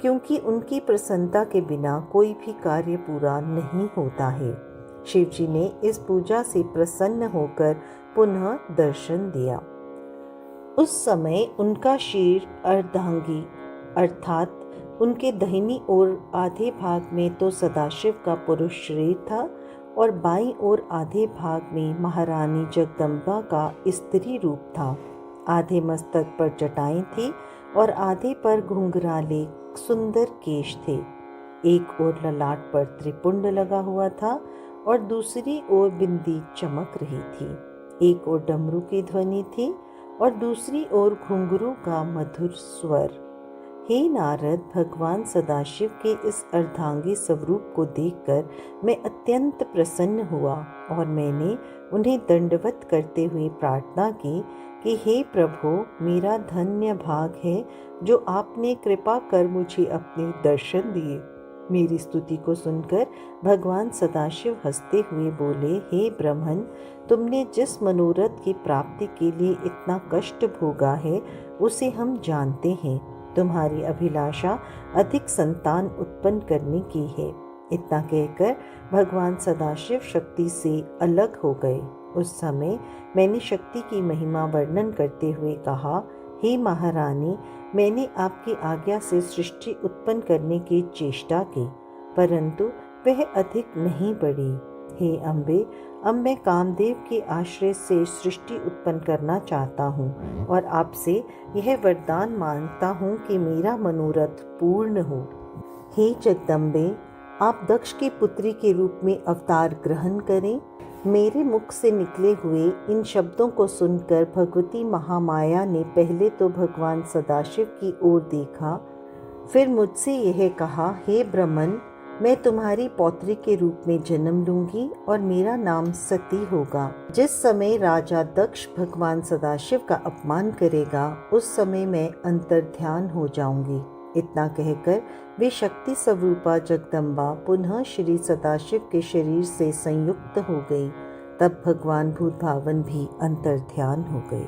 क्योंकि उनकी प्रसन्नता के बिना कोई भी कार्य पूरा नहीं होता है। शिवजी ने इस पूजा से प्रसन्न होकर पुनः दर्शन दिया। उस समय उनका शीर अर्धांगी अर्थात उनके दाहिनी ओर आधे भाग में तो सदाशिव का पुरुष शरीर था और बाईं ओर आधे भाग में महारानी जगदम्बा का स्त्री रूप था। आधे मस्तक पर जटाएं थी और आधे पर घुंघराले सुंदर केश थे। एक ओर ललाट पर त्रिपुंड लगा हुआ था और दूसरी ओर बिंदी चमक रही थी। एक ओर डमरू की ध्वनि थी और दूसरी ओर घुंघरू का मधुर स्वर। हे नारद, भगवान सदाशिव के इस अर्धांगी स्वरूप को देखकर मैं अत्यंत प्रसन्न हुआ और मैंने उन्हें दंडवत करते हुए प्रार्थना की कि हे प्रभु, मेरा धन्य भाग है जो आपने कृपा कर मुझे अपने दर्शन दिए। मेरी स्तुति को सुनकर भगवान सदाशिव हंसते हुए बोले, हे ब्रह्मन, तुमने जिस मनोरथ की प्राप्ति के लिए इतना कष्ट भोगा है उसे हम जानते हैं। तुम्हारी अभिलाषा अधिक संतान उत्पन्न करने की है। इतना कहकर भगवान सदाशिव शक्ति से अलग हो गए। उस समय मैंने शक्ति की महिमा वर्णन करते हुए कहा, हे महारानी, मैंने आपकी आज्ञा से सृष्टि उत्पन्न करने की चेष्टा की, परंतु वह अधिक नहीं बढ़ी। हे अम्बे, अब मैं कामदेव के आश्रय से सृष्टि उत्पन्न करना चाहता हूँ और आपसे यह वरदान मांगता हूँ कि मेरा मनोरथ पूर्ण हो। हे जगदम्बे, आप दक्ष की पुत्री के रूप में अवतार ग्रहण करें। मेरे मुख से निकले हुए इन शब्दों को सुनकर भगवती महामाया ने पहले तो भगवान सदाशिव की ओर देखा, फिर मुझसे यह कहा, हे ब्रह्मन, मैं तुम्हारी पौत्री के रूप में जन्म लूंगी और मेरा नाम सती होगा। जिस समय राजा दक्ष भगवान सदाशिव का अपमान करेगा उस समय मैं अंतर्ध्यान हो जाऊंगी। इतना कहकर वे शक्ति स्वरूपा जगदम्बा पुनः श्री सदाशिव के शरीर से संयुक्त हो गई। तब भगवान भूतभावन भी अंतर्ध्यान हो गए।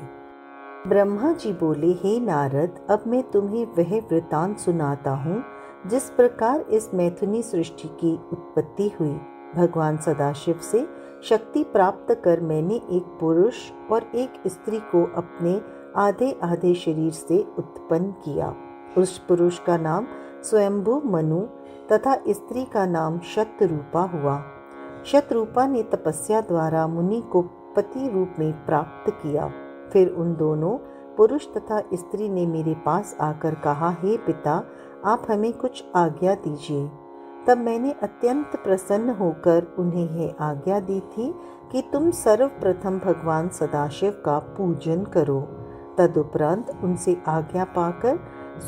ब्रह्मा जी बोले, हे नारद, अब मैं तुम्हें वह वृतांत सुनाता हूँ जिस प्रकार इस मैथुनी सृष्टि की उत्पत्ति हुई। भगवान सदाशिव से शक्ति प्राप्त कर मैंने एक पुरुष और एक स्त्री को अपने आधे आधे शरीर से उत्पन्न किया। उस पुरुष का नाम स्वयंभू मनु तथा स्त्री का नाम शतरूपा हुआ। शतरूपा ने तपस्या द्वारा मुनि को पति रूप में प्राप्त किया। फिर उन दोनों पुरुष तथा स्त्री ने मेरे पास आकर कहा, हे पिता, आप हमें कुछ आज्ञा दीजिए। तब मैंने अत्यंत प्रसन्न होकर उन्हें यह आज्ञा दी थी कि तुम सर्वप्रथम भगवान सदाशिव का पूजन करो। तदुपरांत उनसे आज्ञा पाकर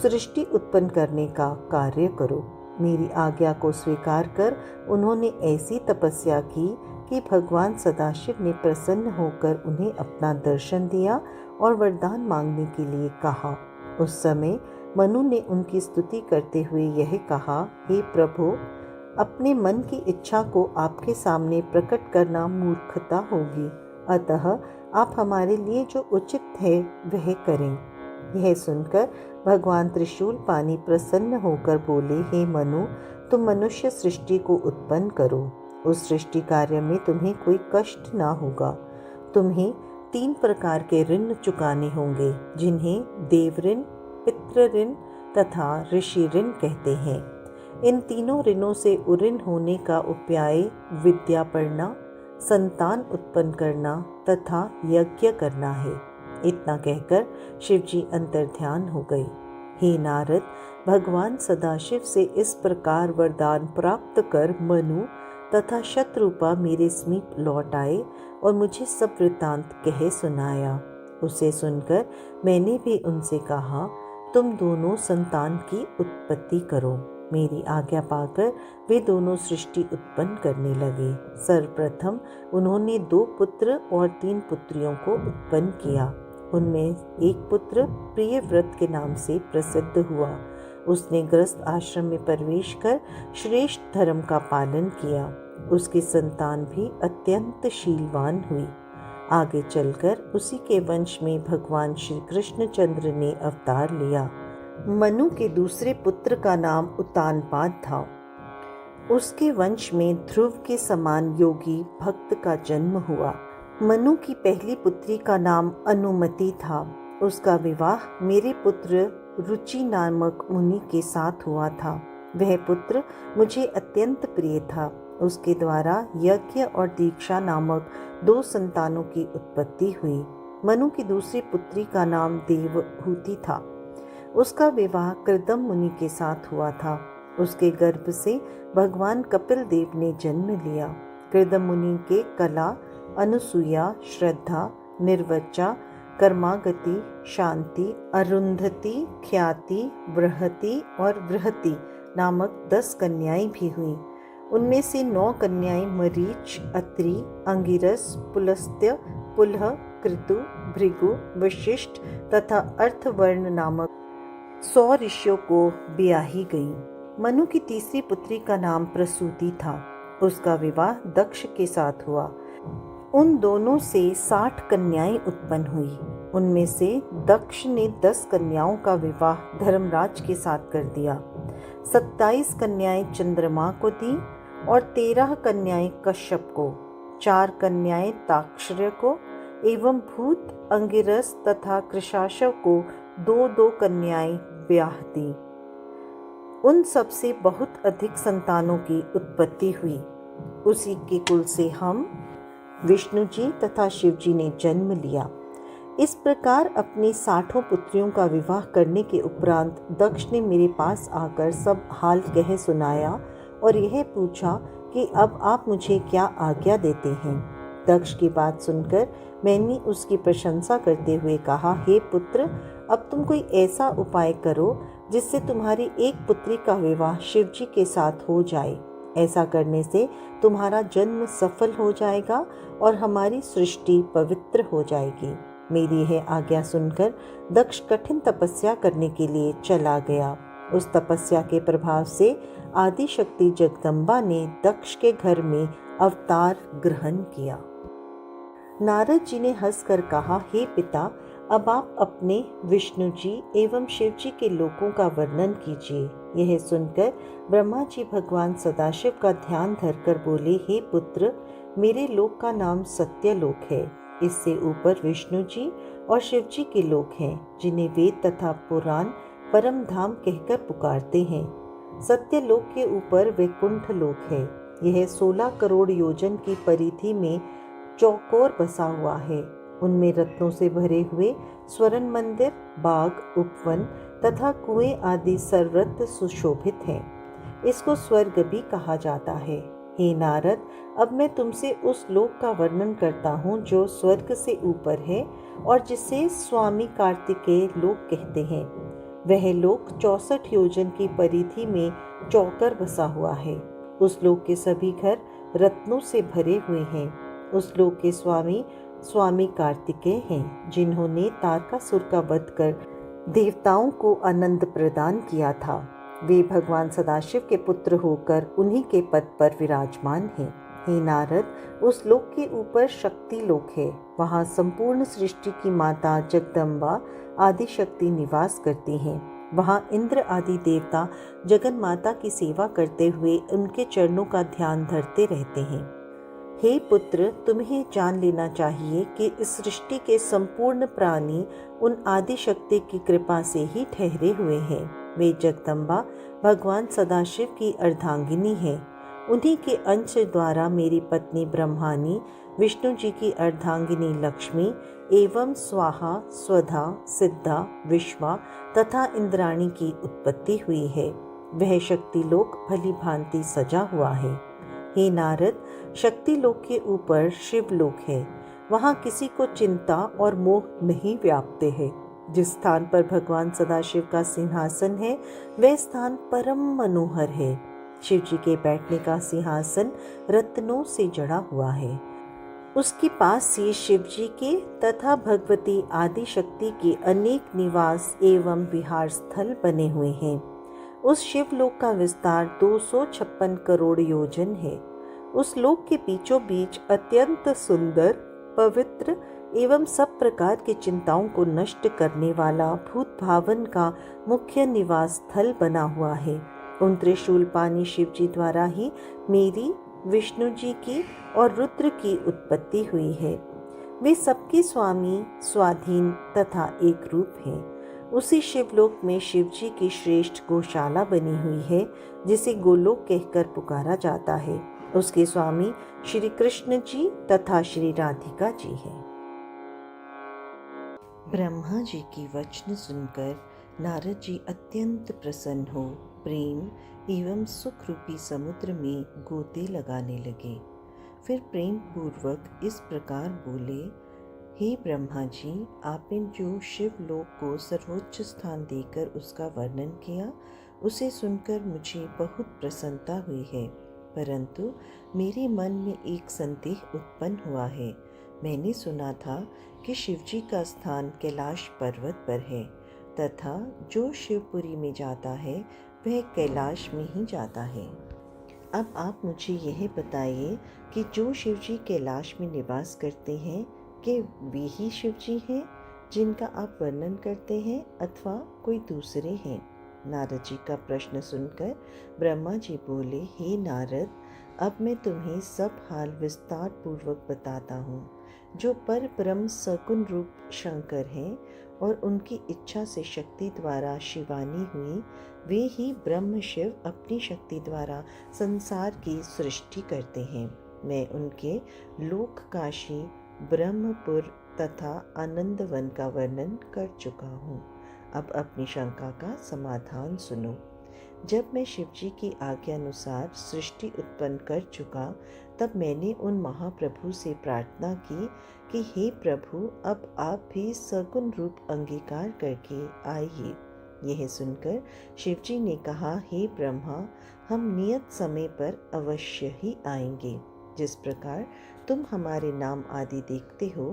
सृष्टि उत्पन्न करने का कार्य करो। मेरी आज्ञा को स्वीकार कर उन्होंने ऐसी तपस्या की कि भगवान सदाशिव ने प्रसन्न होकर उन्हें अपना दर्शन दिया और वरदान मांगने के लिए कहा। उस समय मनु ने उनकी स्तुति करते हुए यह कहा, हे प्रभु, अपने मन की इच्छा को आपके सामने प्रकट करना मूर्खता होगी, अतः आप हमारे लिए जो उचित है वह करें। यह सुनकर भगवान त्रिशूल पानी प्रसन्न होकर बोले, हे मनु, तुम मनुष्य सृष्टि को उत्पन्न करो। उस सृष्टि कार्य में तुम्हें कोई कष्ट ना होगा। तुम्हें 3 प्रकार के ऋण चुकाने होंगे, जिन्हें देव ऋण, पितृ ऋण तथा ऋषि ऋण कहते हैं। इन तीनों ऋणों से उऋण होने का उपाय विद्या पढ़ना, संतान उत्पन्न करना तथा यज्ञ करना है। इतना कहकर शिवजी अंतर्ध्यान हो गए। हे नारद, भगवान सदाशिव से इस प्रकार वरदान प्राप्त कर मनु तथा शतरूपा मेरे समीप लौट आए और मुझे सब वृतांत कह सुनाया। उसे सुनकर मैंने भी उनसे कहा, तुम दोनों संतान की उत्पत्ति करो। मेरी आज्ञा पाकर वे दोनों सृष्टि उत्पन्न करने लगे। सर्वप्रथम उन्होंने 2 पुत्र और 3 पुत्रियों को उत्पन्न किया। उनमें एक पुत्र प्रियव्रत के नाम से प्रसिद्ध हुआ। उसने गृहस्थ आश्रम में प्रवेश कर श्रेष्ठ धर्म का पालन किया। उसकी संतान भी अत्यंत शीलवान हुई। आगे चलकर उसी के वंश में भगवान श्री कृष्णचंद्र ने अवतार लिया। मनु के दूसरे पुत्र का नाम उत्तानपाद था। उसके वंश में ध्रुव के समान योगी भक्त का जन्म हुआ। मनु की पहली पुत्री का नाम अनुमति था। उसका विवाह मेरे पुत्र रुचि नामक मुनि के साथ हुआ था। वह पुत्र मुझे अत्यंत प्रिय था। उसके द्वारा यज्ञ और दीक्षा नामक 2 संतानों की उत्पत्ति हुई। मनु की दूसरी पुत्री का नाम देवहूति था। उसका विवाह कृदम मुनि के साथ हुआ था। उसके गर्भ से भगवान कपिल देव ने जन्म लिया। कृदम मुनि के कला, अनुसूया, श्रद्धा, निर्वचा, कर्मागति, शांति, अरुंधति, ख्याति, बृहति और बृहति नामक 10 कन्याएं भी हुईं। उनमें से 9 कन्याएं मरीच, अत्रि, अंगिरस, पुलस्त्य, पुलह, कृतु, भृगु, वशिष्ठ तथा अर्थवर्ण नामक 100 ऋषियों को ब्याही गईं। मनु की तीसरी पुत्री का नाम प्रसूति था। उसका विवाह दक्ष के साथ हुआ। उन दोनों से 60 कन्याएं उत्पन्न हुई। उनमें से दक्ष ने 10 कन्याओं का विवाह धर्मराज के साथ कर दिया। 27 कन्याएं चंद्रमा को दी और 13 कन्याएं कश्यप को, 4 कन्याएं ताक्षर्य को एवं भूत, अंगिरस तथा कृशाशव को 2-2 कन्याएं ब्याह दी। उन सबसे बहुत अधिक संतानों की उत्पत्ति हुई। उसी के कुल से हम विष्णु जी तथा शिव जी ने जन्म लिया। इस प्रकार अपनी 60 पुत्रियों का विवाह करने के उपरांत दक्ष ने मेरे पास आकर सब हाल कह सुनाया और यह पूछा कि अब आप मुझे क्या आज्ञा देते हैं। दक्ष की बात सुनकर मैंने उसकी प्रशंसा करते हुए कहा, हे पुत्र, अब तुम कोई ऐसा उपाय करो जिससे तुम्हारी एक पुत्री का विवाह शिव जी के साथ हो जाए। ऐसा करने से तुम्हारा जन्म सफल हो जाएगा और हमारी सृष्टि पवित्र हो जाएगी। मेरी यह आज्ञा सुनकर दक्ष कठिन तपस्या करने के लिए चला गया। उस तपस्या के प्रभाव से आदि शक्ति जगदम्बा ने दक्ष के घर में अवतार ग्रहण किया। नारद जी ने हंसकर कहा, हे पिता, अब आप अपने विष्णु जी एवं शिव जी के लोकों का वर्णन कीजिए। यह सुनकर ब्रह्मा जी भगवान सदाशिव का ध्यान धरकर बोले, हे पुत्र, मेरे लोक का नाम सत्यलोक है। इससे ऊपर विष्णु जी और शिव जी के लोक हैं, जिन्हें वेद तथा पुराण परम धाम कहकर पुकारते हैं। सत्यलोक के ऊपर वैकुंठ लोक है। यह 16 करोड़ योजन की परिधि में चौकोर बसा हुआ है। उनमें रत्नों से भरे हुए स्वर्ण मंदिर, बाग, उपवन तथा कुएं आदि सर्वत्र सुशोभित हैं। इसको स्वर्ग भी कहा जाता है। हे नारद, अब मैं तुमसे उस लोक का वर्णन करता हूँ जो स्वर्ग से ऊपर है और जिसे स्वामी कार्तिकेय लोक कहते हैं। वह लोक 64 योजन की परिधि में चौकर बसा हुआ है। उस लोक के सभी घर रत्नों से भरे हुए हैं। उस लोक के स्वामी कार्तिकेय हैं, जिन्होंने तारकासुर का वध कर देवताओं को आनंद प्रदान किया था। वे भगवान सदाशिव के पुत्र होकर उन्हीं के पद पर विराजमान हैं। हे नारद, उस लोक के ऊपर शक्ति लोक है। वहाँ संपूर्ण सृष्टि की माता जगदम्बा आदि शक्ति निवास करती हैं। वहाँ इंद्र आदि देवता जगन माता की सेवा करते हुए उनके चरणों का ध्यान धरते रहते हैं। हे पुत्र, तुम्हें जान लेना चाहिए कि इस सृष्टि के संपूर्ण प्राणी उन आदि शक्ति की कृपा से ही ठहरे हुए हैं। वे जगदम्बा भगवान सदाशिव की अर्धांगिनी है। उन्हीं के अंश द्वारा मेरी पत्नी ब्रह्मानी, विष्णु जी की अर्धांगिनी लक्ष्मी एवं स्वाहा, स्वधा, सिद्धा, विश्वा तथा इंद्राणी की उत्पत्ति हुई है। वह शक्ति लोक भली भांति सजा हुआ है। हे नारद, शक्ति लोक के ऊपर शिव लोक है। वहाँ किसी को चिंता और मोह नहीं व्यापते हैं। जिस स्थान पर भगवान सदाशिव का सिंहासन है, वह स्थान परम मनोहर है। शिव जी के बैठने का सिंहासन रत्नों से जड़ा हुआ है। उसके पास ही शिव जी के तथा भगवती आदि शक्ति के अनेक निवास एवं विहार स्थल बने हुए हैं। उस शिवलोक का विस्तार 256 करोड़ योजन है। उस लोक के बीचों बीच अत्यंत सुंदर, पवित्र एवं सब प्रकार की चिंताओं को नष्ट करने वाला भूत भावन का मुख्य निवास स्थल बना हुआ है। उन त्रिशूल पानी शिव जी द्वारा ही मेरी, विष्णु जी की और रुद्र की उत्पत्ति हुई है। वे सबके स्वामी, स्वाधीन तथा एक रूप हैं। उसी शिवलोक में शिव जी की श्रेष्ठ गौशाला बनी हुई है, जिसे गोलोक कहकर पुकारा जाता है। उसके स्वामी श्री कृष्ण जी तथा श्री राधिका जी हैं। ब्रह्मा जी की वचन सुनकर नारद जी अत्यंत प्रसन्न हो प्रेम एवं सुख रूपी समुद्र में गोते लगाने लगे। फिर प्रेम पूर्वक इस प्रकार बोले, हे ब्रह्मा जी, आपने जो शिवलोक को सर्वोच्च स्थान देकर उसका वर्णन किया, उसे सुनकर मुझे बहुत प्रसन्नता हुई है। परंतु मेरे मन में एक संदेह उत्पन्न हुआ है। मैंने सुना था कि शिवजी का स्थान कैलाश पर्वत पर है तथा जो शिवपुरी में जाता है वह कैलाश में ही जाता है। अब आप मुझे यह बताइए कि जो शिवजी कैलाश में निवास करते हैं, कि वे ही शिवजी हैं जिनका आप वर्णन करते हैं अथवा कोई दूसरे हैं? नारद जी का प्रश्न सुनकर ब्रह्मा जी बोले, हे नारद, अब मैं तुम्हें सब हाल विस्तार पूर्वक बताता हूँ। जो पर ब्रह्म सगुण रूप शंकर हैं और उनकी इच्छा से शक्ति द्वारा शिवानी हुई, वे ही ब्रह्म शिव अपनी शक्ति द्वारा संसार की सृष्टि करते हैं। मैं उनके लोक काशी, ब्रह्मपुर तथा आनंदवन का वर्णन कर चुका हूँ। अब अपनी शंका का समाधान सुनो। जब मैं शिवजी की आज्ञा अनुसार सृष्टि उत्पन्न कर चुका, तब मैंने उन महाप्रभु से प्रार्थना की कि हे प्रभु, अब आप भी सगुण रूप अंगीकार करके आइए। यह सुनकर शिवजी ने कहा, हे ब्रह्मा, हम नियत समय पर अवश्य ही आएंगे। जिस प्रकार तुम हमारे नाम आदि देखते हो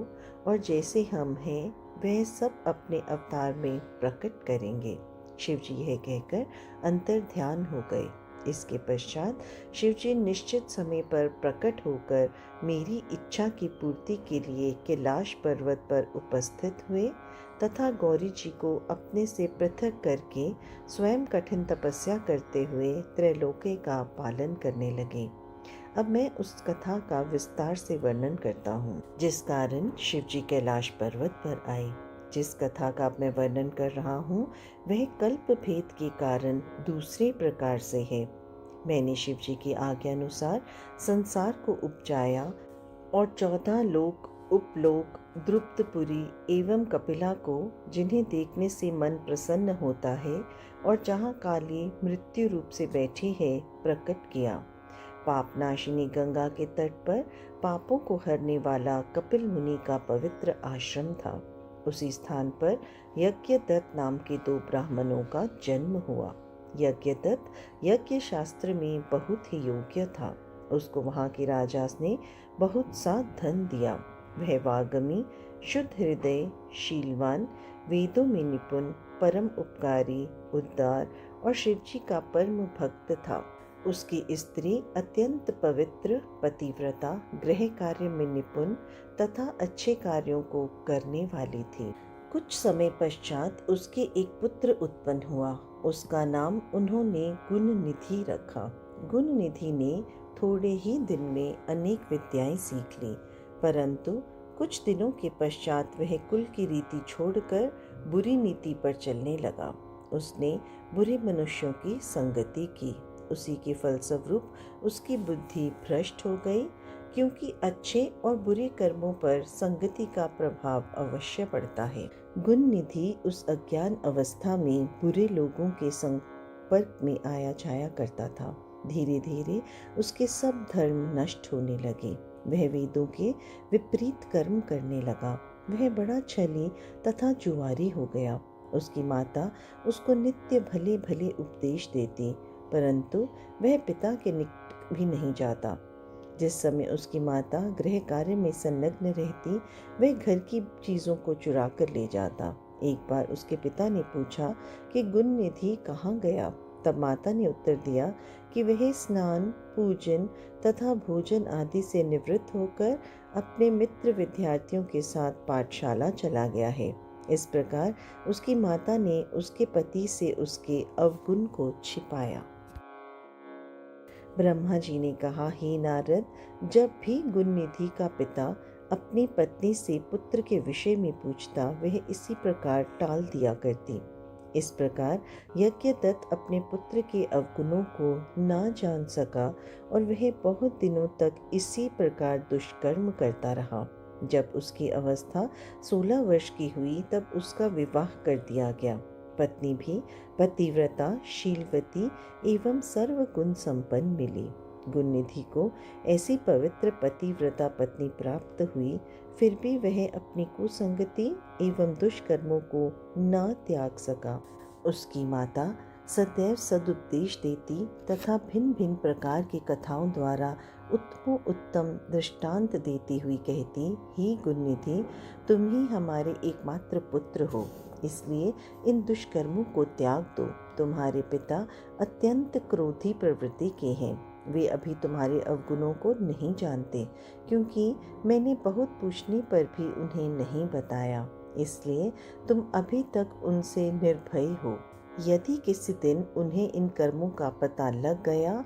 और जैसे हम हैं वह सब अपने अवतार में प्रकट करेंगे। शिवजी यह कहकर अंतर ध्यान हो गए। इसके पश्चात शिवजी निश्चित समय पर प्रकट होकर मेरी इच्छा की पूर्ति के लिए कैलाश पर्वत पर उपस्थित हुए तथा गौरी जी को अपने से पृथक करके स्वयं कठिन तपस्या करते हुए त्रैलोक्य का पालन करने लगे। अब मैं उस कथा का विस्तार से वर्णन करता हूँ जिस कारण शिवजी कैलाश पर्वत पर आए। जिस कथा का मैं वर्णन कर रहा हूँ वह कल्प भेद के कारण दूसरे प्रकार से है। मैंने शिवजी की आज्ञा अनुसार संसार को उपजाया और 14 लोक, उपलोक, द्रुप्तपुरी एवं कपिला को, जिन्हें देखने से मन प्रसन्न होता है और जहाँ काली मृत्यु रूप से बैठी है, प्रकट किया। पापनाशिनी गंगा के तट पर पापों को हरने वाला कपिल मुनि का पवित्र आश्रम था। उसी स्थान पर यज्ञदत्त नाम के 2 ब्राह्मणों का जन्म हुआ। यज्ञदत्त यज्ञ शास्त्र में बहुत ही योग्य था। उसको वहाँ के राजा ने बहुत सा धन दिया। वह वाग्मी, शुद्ध हृदय, शीलवान, वेदों में निपुण, परम उपकारी, उदार और शिवजी का परम भक्त था। उसकी स्त्री अत्यंत पवित्र, पतिव्रता, गृह कार्य में निपुण तथा अच्छे कार्यों को करने वाली थी। कुछ समय पश्चात उसके एक पुत्र उत्पन्न हुआ। उसका नाम उन्होंने गुणनिधि रखा। गुणनिधि ने थोड़े ही दिन में अनेक विद्याएं सीख ली, परंतु कुछ दिनों के पश्चात वह कुल की रीति छोड़कर बुरी नीति पर चलने लगा। उसने बुरे मनुष्यों की संगति की। उसी के फलस्वरूप उसकी बुद्धि भ्रष्ट हो गई, क्योंकि अच्छे और बुरे कर्मों पर संगति का प्रभाव अवश्य पड़ता है। गुणनिधि उस अज्ञान अवस्था में बुरे लोगों के संपर्क में आया जाया करता था। धीरे धीरे उसके सब धर्म नष्ट होने लगे। वह वेदों के विपरीत कर्म करने लगा। वह बड़ा छली तथा जुआरी हो गया। उसकी माता उसको नित्य भले भले उपदेश देती, परंतु वह पिता के निकट भी नहीं जाता। जिस समय उसकी माता गृह कार्य में संलग्न रहती, वह घर की चीज़ों को चुरा कर ले जाता। एक बार उसके पिता ने पूछा कि गुणनिधि कहाँ गया? तब माता ने उत्तर दिया कि वह स्नान, पूजन तथा भोजन आदि से निवृत्त होकर अपने मित्र विद्यार्थियों के साथ पाठशाला चला गया है। इस प्रकार उसकी माता ने उसके पति से उसके अवगुण को छिपाया। ब्रह्मा जी ने कहा, हे नारद, जब भी गुणनिधि का पिता अपनी पत्नी से पुत्र के विषय में पूछता, वह इसी प्रकार टाल दिया करती। इस प्रकार यज्ञदत्त अपने पुत्र के अवगुणों को ना जान सका और वह बहुत दिनों तक इसी प्रकार दुष्कर्म करता रहा। जब उसकी अवस्था 16 वर्ष की हुई, तब उसका विवाह कर दिया गया। पत्नी भी पतिव्रता, शीलवती एवं सर्वगुण संपन्न मिली। गुणनिधि को ऐसी पवित्र पतिव्रता पत्नी प्राप्त हुई, फिर भी वह अपनी कुसंगति एवं दुष्कर्मों को न त्याग सका। उसकी माता सदैव सदुपदेश देती तथा भिन्न भिन्न प्रकार की कथाओं द्वारा उत्तम दृष्टांत देती हुई कहती, ही गुणनिधि, तुम ही हमारे एकमात्र पुत्र हो, इसलिए इन दुष्कर्मों को त्याग दो। तुम्हारे पिता अत्यंत क्रोधी प्रवृत्ति के हैं, वे अभी तुम्हारे अवगुणों को नहीं जानते, क्योंकि मैंने बहुत पूछने पर भी उन्हें नहीं बताया, इसलिए तुम अभी तक उनसे निर्भय हो। यदि किसी दिन उन्हें इन कर्मों का पता लग गया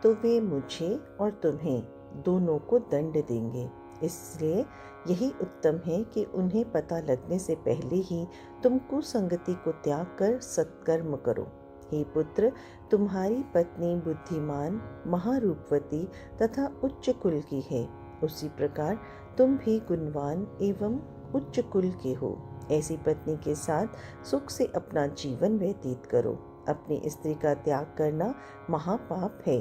तो वे मुझे और तुम्हें दोनों को दंड देंगे, इसलिए यही उत्तम है कि उन्हें पता लगने से पहले ही तुम कुसंगति को त्याग कर सत्कर्म करो। हे पुत्र, तुम्हारी पत्नी बुद्धिमान, महारूपवती तथा उच्च कुल की है, उसी प्रकार तुम भी गुणवान एवं उच्च कुल के हो। ऐसी पत्नी के साथ सुख से अपना जीवन व्यतीत करो। अपनी स्त्री का त्याग करना महापाप है।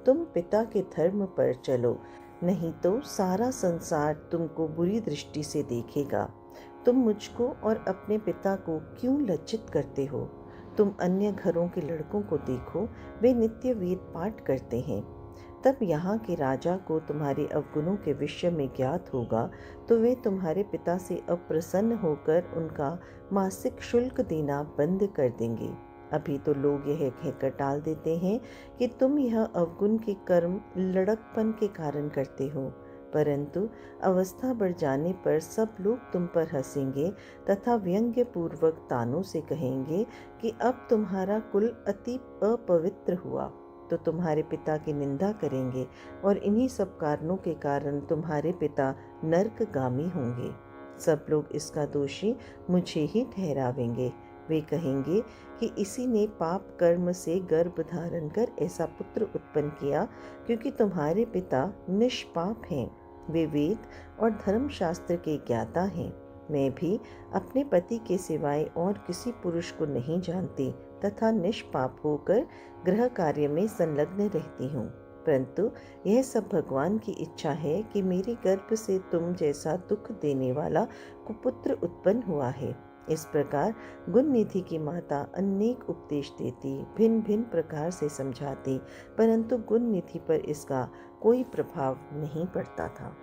तुम पिता के धर्म पर चलो, नहीं तो सारा संसार तुमको बुरी दृष्टि से देखेगा। तुम मुझको और अपने पिता को क्यों लज्जित करते हो? तुम अन्य घरों के लड़कों को देखो, वे नित्य वेद पाठ करते हैं। तब यहाँ के राजा को तुम्हारे अवगुणों के विषय में ज्ञात होगा, तो वे तुम्हारे पिता से अप्रसन्न होकर उनका मासिक शुल्क देना बंद कर देंगे। अभी तो लोग यह कहकर टाल देते हैं कि तुम यह अवगुण के कर्म लड़कपन के कारण करते हो, परंतु अवस्था बढ़ जाने पर सब लोग तुम पर हंसेंगे तथा व्यंग्य पूर्वक तानों से कहेंगे कि अब तुम्हारा कुल अति अपवित्र हुआ, तो तुम्हारे पिता की निंदा करेंगे और इन्हीं सब कारणों के कारण तुम्हारे पिता नरकगामी होंगे। सब लोग इसका दोषी मुझे ही ठहरावेंगे। वे कहेंगे कि इसी ने पाप कर्म से गर्भ धारण कर ऐसा पुत्र उत्पन्न किया, क्योंकि तुम्हारे पिता निष्पाप हैं। वे वेद और धर्मशास्त्र के ज्ञाता हैं। मैं भी अपने पति के सिवाय और किसी पुरुष को नहीं जानती तथा निष्पाप होकर गृह कार्य में संलग्न रहती हूँ, परंतु यह सब भगवान की इच्छा है कि मेरे गर्भ से तुम जैसा दुख देने वाला कुपुत्र उत्पन्न हुआ है। इस प्रकार गुणनिधि की माता अनेक उपदेश देती, भिन्न भिन्न प्रकार से समझाती, परंतु गुणनिधि पर इसका कोई प्रभाव नहीं पड़ता था।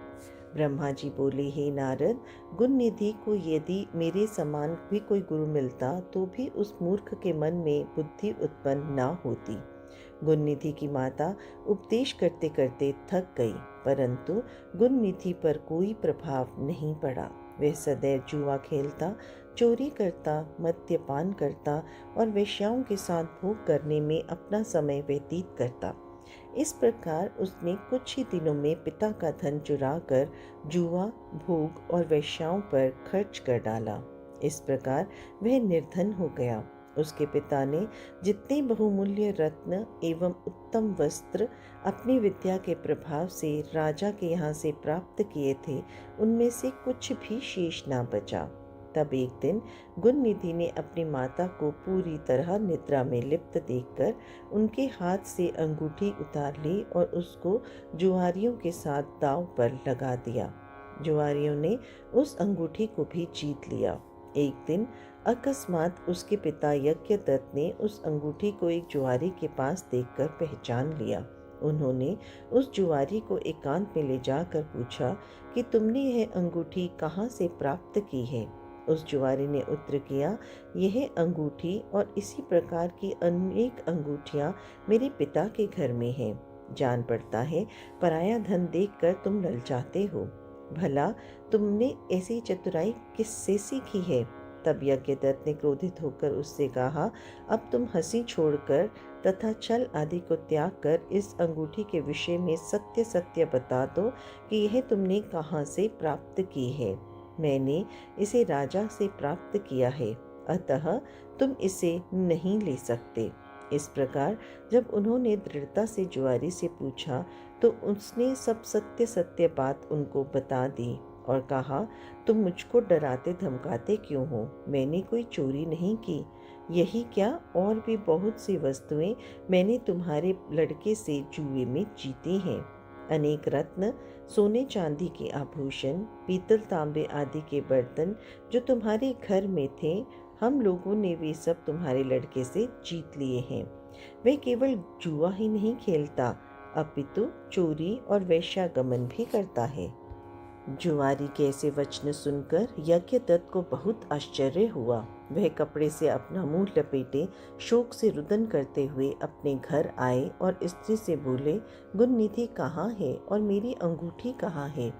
ब्रह्मा जी बोले, हे नारद, गुणनिधि को यदि मेरे समान भी कोई गुरु मिलता तो भी उस मूर्ख के मन में बुद्धि उत्पन्न न होती। गुणनिधि की माता उपदेश करते करते थक गई, परंतु गुणनिधि पर कोई प्रभाव नहीं पड़ा। वह सदैव जुआ खेलता, चोरी करता, मद्यपान करता और वेश्याओं के साथ भोग करने में अपना समय व्यतीत करता। इस प्रकार उसने कुछ ही दिनों में पिता का धन चुराकर जुआ, भोग और वेश्याओं पर खर्च कर डाला। इस प्रकार वह निर्धन हो गया। उसके पिता ने जितने बहुमूल्य रत्न एवं उत्तम वस्त्र अपनी विद्या के प्रभाव से राजा के यहाँ से प्राप्त किए थे, उनमें से कुछ भी शेष ना बचा। तब एक दिन गुणनिधि ने अपनी माता को पूरी तरह निद्रा में लिप्त देखकर उनके हाथ से अंगूठी उतार ली और उसको जुआरियों के साथ दांव पर लगा दिया। जुआरियों ने उस अंगूठी को भी जीत लिया। एक दिन अकस्मात उसके पिता यज्ञदत्त ने उस अंगूठी को एक जुआरी के पास देखकर पहचान लिया। उन्होंने उस जुआरी को एकांत में ले जाकर पूछा कि तुमने यह अंगूठी कहाँ से प्राप्त की है। उस जुआरी ने उत्तर किया, यह अंगूठी और इसी प्रकार की अनेक अंगूठियाँ मेरे पिता के घर में हैं। जान पड़ता है पराया धन देखकर तुम ललचाते हो। भला तुमने ऐसी चतुराई किससे सीखी है? तब यज्ञदत्त ने क्रोधित होकर उससे कहा, अब तुम हंसी छोड़कर तथा छल आदि को त्याग कर इस अंगूठी के विषय में सत्य सत्य बता दो कि यह तुमने कहाँ से प्राप्त की है। मैंने इसे राजा से प्राप्त किया है, अतः तुम इसे नहीं ले सकते। इस प्रकार जब उन्होंने दृढ़ता से जुआरी से पूछा तो उसने सब सत्य सत्य बात उनको बता दी और कहा, तुम मुझको डराते धमकाते क्यों हो? मैंने कोई चोरी नहीं की। यही क्या, और भी बहुत सी वस्तुएं मैंने तुम्हारे लड़के से जुए में जीती हैं। अनेक रत्न, सोने चांदी के आभूषण, पीतल तांबे आदि के बर्तन जो तुम्हारे घर में थे, हम लोगों ने वे सब तुम्हारे लड़के से जीत लिए हैं। वह केवल जुआ ही नहीं खेलता, अपितु चोरी और वेश्यागमन भी करता है। जुआरी के ऐसे वचन सुनकर यज्ञदत्त को बहुत आश्चर्य हुआ। वह कपड़े से अपना मुंह लपेटे शोक से रुदन करते हुए अपने घर आए और स्त्री से बोले, गुणनिधि कहाँ है और मेरी अंगूठी कहाँ है?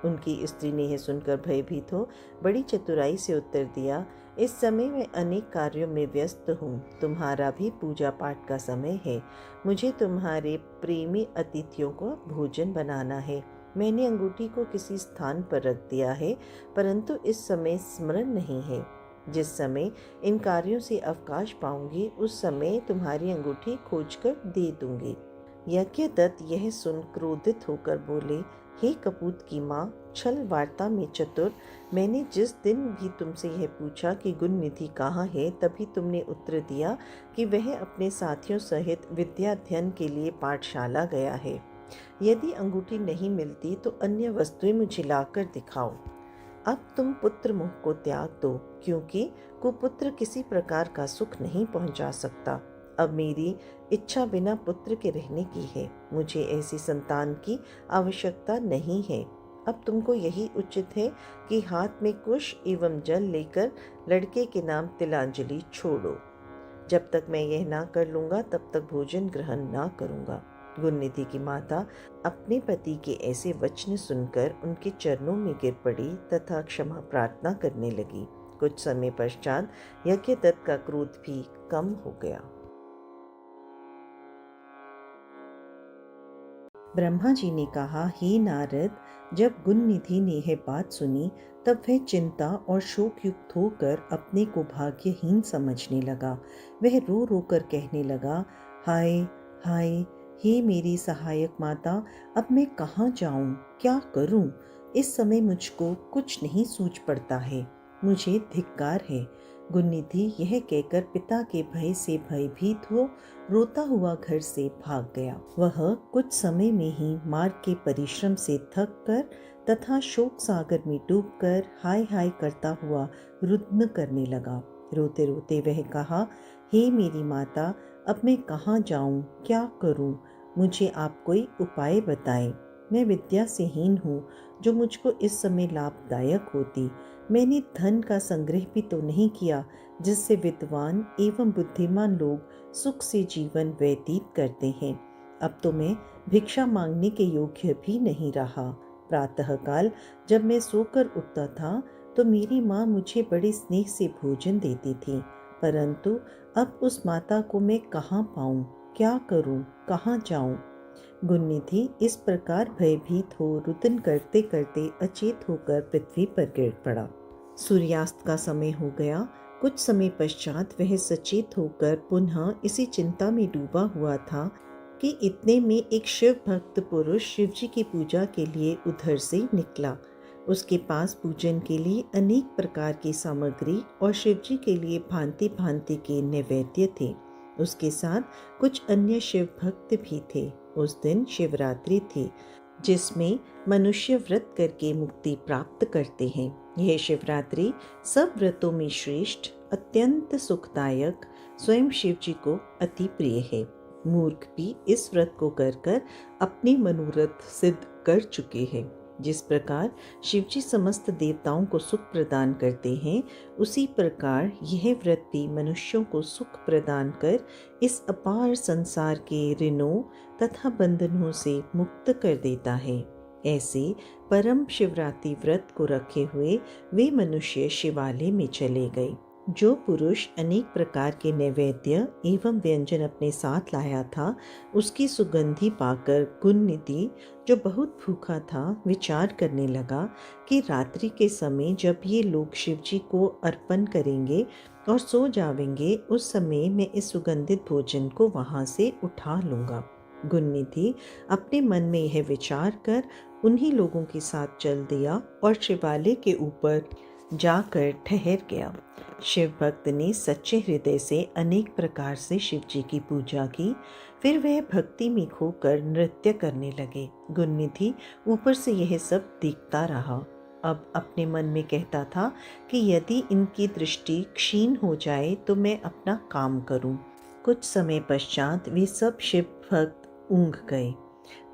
उनकी स्त्री ने यह सुनकर भयभीत हो बड़ी चतुराई से उत्तर दिया, इस समय मैं अनेक कार्यों में व्यस्त हूँ। तुम्हारा भी पूजा पाठ का समय है। मुझे तुम्हारे प्रेमी अतिथियों को भोजन बनाना है। मैंने अंगूठी को किसी स्थान पर रख दिया है, परंतु इस समय स्मरण नहीं है। जिस समय इन कार्यों से अवकाश पाऊंगी, उस समय तुम्हारी अंगूठी खोजकर दे दूंगी। यज्ञदत्त यह सुन क्रोधित होकर बोले, हे कपूत की माँ, छल वार्ता में चतुर, मैंने जिस दिन भी तुमसे यह पूछा कि गुणनिधि कहाँ है, तभी तुमने उत्तर दिया कि वह अपने साथियों सहित विद्याध्ययन के लिए पाठशाला गया है। यदि अंगूठी नहीं मिलती तो अन्य वस्तुएं मुझे लाकर दिखाओ। अब तुम पुत्र मोह को त्याग दो, क्योंकि कुपुत्र किसी प्रकार का सुख नहीं पहुंचा सकता। अब मेरी इच्छा बिना पुत्र के रहने की है। मुझे ऐसी संतान की आवश्यकता नहीं है। अब तुमको यही उचित है कि हाथ में कुश एवं जल लेकर लड़के के नाम तिलांजलि छोड़ो। जब तक मैं यह ना कर लूँगा, तब तक भोजन ग्रहण ना करूँगा। गुणनिधि की माता अपने पति के ऐसे वचन सुनकर उनके चरणों में गिर पड़ी तथा क्षमा प्रार्थना करने लगी। कुछ समय पश्चात यज्ञदत्त का क्रोध भी कम हो गया। ब्रह्मा जी ने कहा, हे नारद, जब गुणनिधि ने यह बात सुनी, तब वह चिंता और शोक युक्त होकर अपने को भाग्यहीन समझने लगा। वह रो रो कर कहने लगा, हाय हाय, हे मेरी सहायक माता, अब मैं कहाँ जाऊँ, क्या करूँ? इस समय मुझको कुछ नहीं सूझ पड़ता है। मुझे धिक्कार है। गुणनिधि यह कहकर पिता के भय से भयभीत हो रोता हुआ घर से भाग गया। वह कुछ समय में ही मार्ग के परिश्रम से थक कर तथा शोक सागर में डूबकर हाय हाय करता हुआ रुदन करने लगा। रोते रोते वह कहा, हे मेरी माता, अब मैं कहाँ जाऊँ, क्या करूँ? मुझे आप कोई उपाय बताएं। मैं विद्या से हीन हूँ, जो मुझको इस समय लाभदायक होती। मैंने धन का संग्रह भी तो नहीं किया, जिससे विद्वान एवं बुद्धिमान लोग सुख से जीवन व्यतीत करते हैं। अब तो मैं भिक्षा मांगने के योग्य भी नहीं रहा। प्रातःकाल जब मैं सोकर उठता था, तो मेरी माँ मुझे बड़े स्नेह से भोजन देती थी, परंतु अब उस माता को मैं कहाँ पाऊँ, क्या करूँ, कहाँ जाऊँ? गुणनिधि इस प्रकार भयभीत हो रुदन करते करते अचेत होकर पृथ्वी पर गिर पड़ा। सूर्यास्त का समय हो गया। कुछ समय पश्चात वह सचेत होकर पुनः इसी चिंता में डूबा हुआ था कि इतने में एक शिव भक्त पुरुष शिवजी की पूजा के लिए उधर से निकला। उसके पास पूजन के लिए अनेक प्रकार की सामग्री और शिवजी के लिए भांति भांति के नैवेद्य थे। उसके साथ कुछ अन्य शिव भक्त भी थे। उस दिन शिवरात्रि थी, जिसमें मनुष्य व्रत करके मुक्ति प्राप्त करते हैं। यह शिवरात्रि सब व्रतों में श्रेष्ठ, अत्यंत सुखदायक, स्वयं शिव जी को अति प्रिय है। मूर्ख भी इस व्रत को कर कर अपने मनोरथ सिद्ध कर चुके हैं। जिस प्रकार शिवजी समस्त देवताओं को सुख प्रदान करते हैं, उसी प्रकार यह व्रत भी मनुष्यों को सुख प्रदान कर इस अपार संसार के ऋणों तथा बंधनों से मुक्त कर देता है। ऐसे परम शिवरात्रि व्रत को रखे हुए वे मनुष्य शिवालय में चले गए। जो पुरुष अनेक प्रकार के नैवेद्य एवं व्यंजन अपने साथ लाया था, उसकी सुगंधि पाकर गुणनिधि, जो बहुत भूखा था, विचार करने लगा कि रात्रि के समय जब ये लोग शिवजी को अर्पण करेंगे और सो जावेंगे, उस समय मैं इस सुगंधित भोजन को वहाँ से उठा लूँगा। गुणनिधि अपने मन में यह विचार कर उन्हीं लोगों के साथ चल दिया और शिवालय के ऊपर जाकर ठहर गया। शिव भक्त ने सच्चे हृदय से अनेक प्रकार से शिव जी की पूजा की। फिर वह भक्ति में खोकर नृत्य करने लगे। गुणनिधि ऊपर से यह सब देखता रहा। अब अपने मन में कहता था कि यदि इनकी दृष्टि क्षीण हो जाए तो मैं अपना काम करूं। कुछ समय पश्चात वे सब शिव भक्त ऊँघ गए।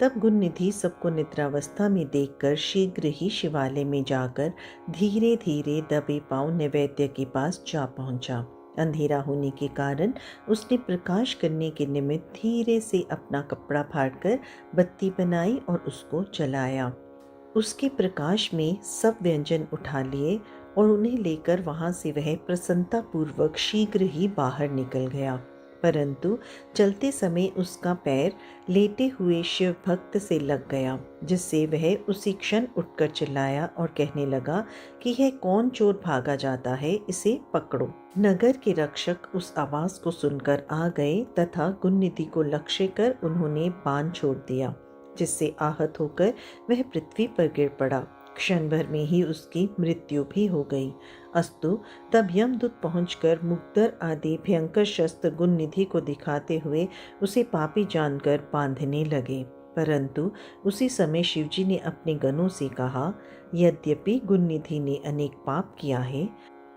तब गुणनिधि सबको निद्रावस्था में देखकर शीघ्र ही शिवालय में जाकर धीरे धीरे दबे पांव नैवेद्य के पास जा पहुंचा। अंधेरा होने के कारण उसने प्रकाश करने के निमित्त धीरे से अपना कपड़ा फाड़कर बत्ती बनाई और उसको जलाया। उसके प्रकाश में सब व्यंजन उठा लिए और उन्हें लेकर वहां से वह प्रसन्नतापूर्वक शीघ्र ही बाहर निकल गया। परंतु चलते समय उसका पैर लेटे हुए शिव भक्त से लग गया, जिससे वह उसी क्षण उठकर चिल्लाया और कहने लगा कि यह कौन चोर भागा जाता है, इसे पकड़ो। नगर के रक्षक उस आवाज को सुनकर आ गए तथा गुणनिधि को लक्ष्य कर उन्होंने बाण छोड़ दिया, जिससे आहत होकर वह पृथ्वी पर गिर पड़ा। क्षण भर में ही उसकी मृत्यु भी हो गई। अस्तु तब यमदूत पहुंचकर मुक्तर आदि भयंकर शस्त्र गुणनिधि को दिखाते हुए उसे पापी जानकर बांधने लगे। परंतु उसी समय शिवजी ने अपने गणों से कहा, यद्यपि गुणनिधि ने अनेक पाप किया है,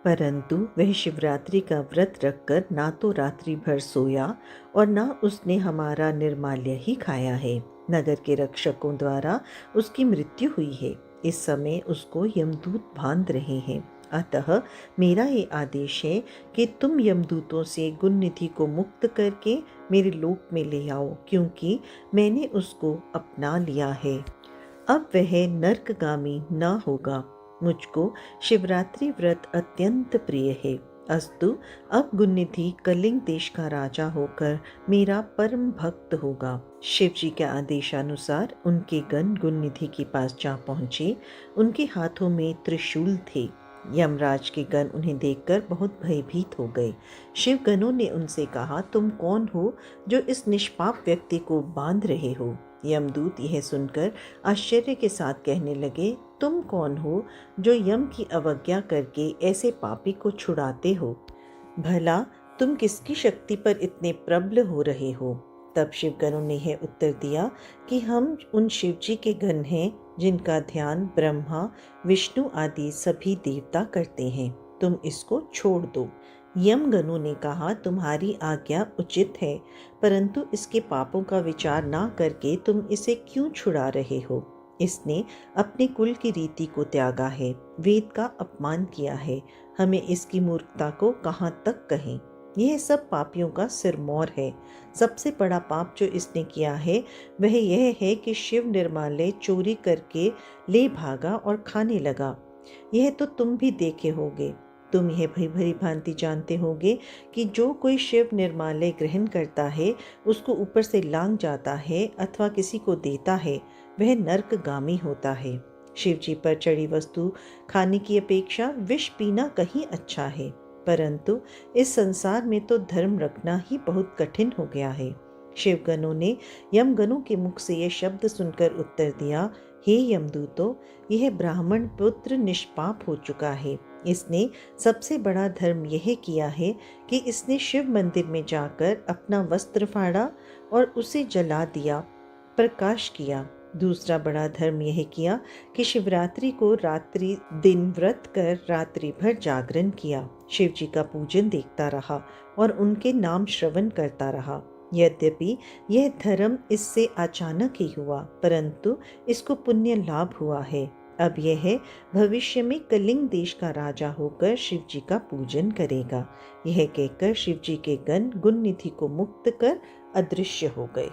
परंतु वह शिवरात्रि का व्रत रखकर ना तो रात्रि भर सोया और ना उसने हमारा निर्माल्य ही खाया है। नगर के रक्षकों द्वारा उसकी मृत्यु हुई है। इस समय उसको यमदूत बांध रहे हैं। अतः मेरा ये आदेश है कि तुम यमदूतों से गुणनिधि को मुक्त करके मेरे लोक में ले आओ, क्योंकि मैंने उसको अपना लिया है। अब वह नरकगामी न होगा। मुझको शिवरात्रि व्रत अत्यंत प्रिय है। अस्तु अब गुणनिधि कलिंग देश का राजा होकर मेरा परम भक्त होगा। शिव जी के आदेशानुसार उनके गण गुणनिधि के पास जा पहुंचे। उनके हाथों में त्रिशूल थे। यमराज के गण उन्हें देखकर बहुत भयभीत हो गए। शिव गणों ने उनसे कहा, तुम कौन हो जो इस निष्पाप व्यक्ति को बांध रहे हो? यमदूत यह सुनकर आश्चर्य के साथ कहने लगे, तुम कौन हो जो यम की अवज्ञा करके ऐसे पापी को छुड़ाते हो? भला तुम किसकी शक्ति पर इतने प्रबल हो रहे हो? तब शिवगणों ने यह उत्तर दिया कि हम उन शिवजी के गण हैं जिनका ध्यान ब्रह्मा, विष्णु आदि सभी देवता करते हैं। तुम इसको छोड़ दो। यमगणों ने कहा, तुम्हारी आज्ञा उचित है, परंतु इसके पापों का विचार ना करके तुम इसे क्यों छुड़ा रहे हो? इसने अपने कुल की रीति को त्यागा है, वेद का अपमान किया है। हमें इसकी मूर्खता को कहाँ तक कहें? यह सब पापियों का सिरमौर है। सबसे बड़ा पाप जो इसने किया है वह यह है कि शिव निर्माल्य चोरी करके ले भागा और खाने लगा। यह तो तुम भी देखे होगे। तुम यह भली भांति जानते होगे कि जो कोई शिव निर्माल्य ग्रहण करता है, उसको ऊपर से लांग जाता है अथवा किसी को देता है, वह नरकगामी होता है। शिव जी पर चढ़ी वस्तु खाने की अपेक्षा विष पीना कहीं अच्छा है। परंतु इस संसार में तो धर्म रखना ही बहुत कठिन हो गया है। शिवगणों ने यमगणों के मुख से यह शब्द सुनकर उत्तर दिया, हे यमदूतों, यह ब्राह्मण पुत्र निष्पाप हो चुका है। इसने सबसे बड़ा धर्म यह किया है कि इसने शिव मंदिर में जाकर अपना वस्त्र फाड़ा और उसे जला दिया, प्रकाश किया। दूसरा बड़ा धर्म यह किया कि शिवरात्रि को रात्रि दिन व्रत कर रात्रि भर जागरण किया, शिव जी का पूजन देखता रहा और उनके नाम श्रवण करता रहा। यद्यपि यह धर्म इससे अचानक ही हुआ, परंतु इसको पुण्य लाभ हुआ है। अब यह भविष्य में कलिंग देश का राजा होकर शिव जी का पूजन करेगा। यह कहकर शिव जी के गण गुणनिधि को मुक्त कर अदृश्य हो गए।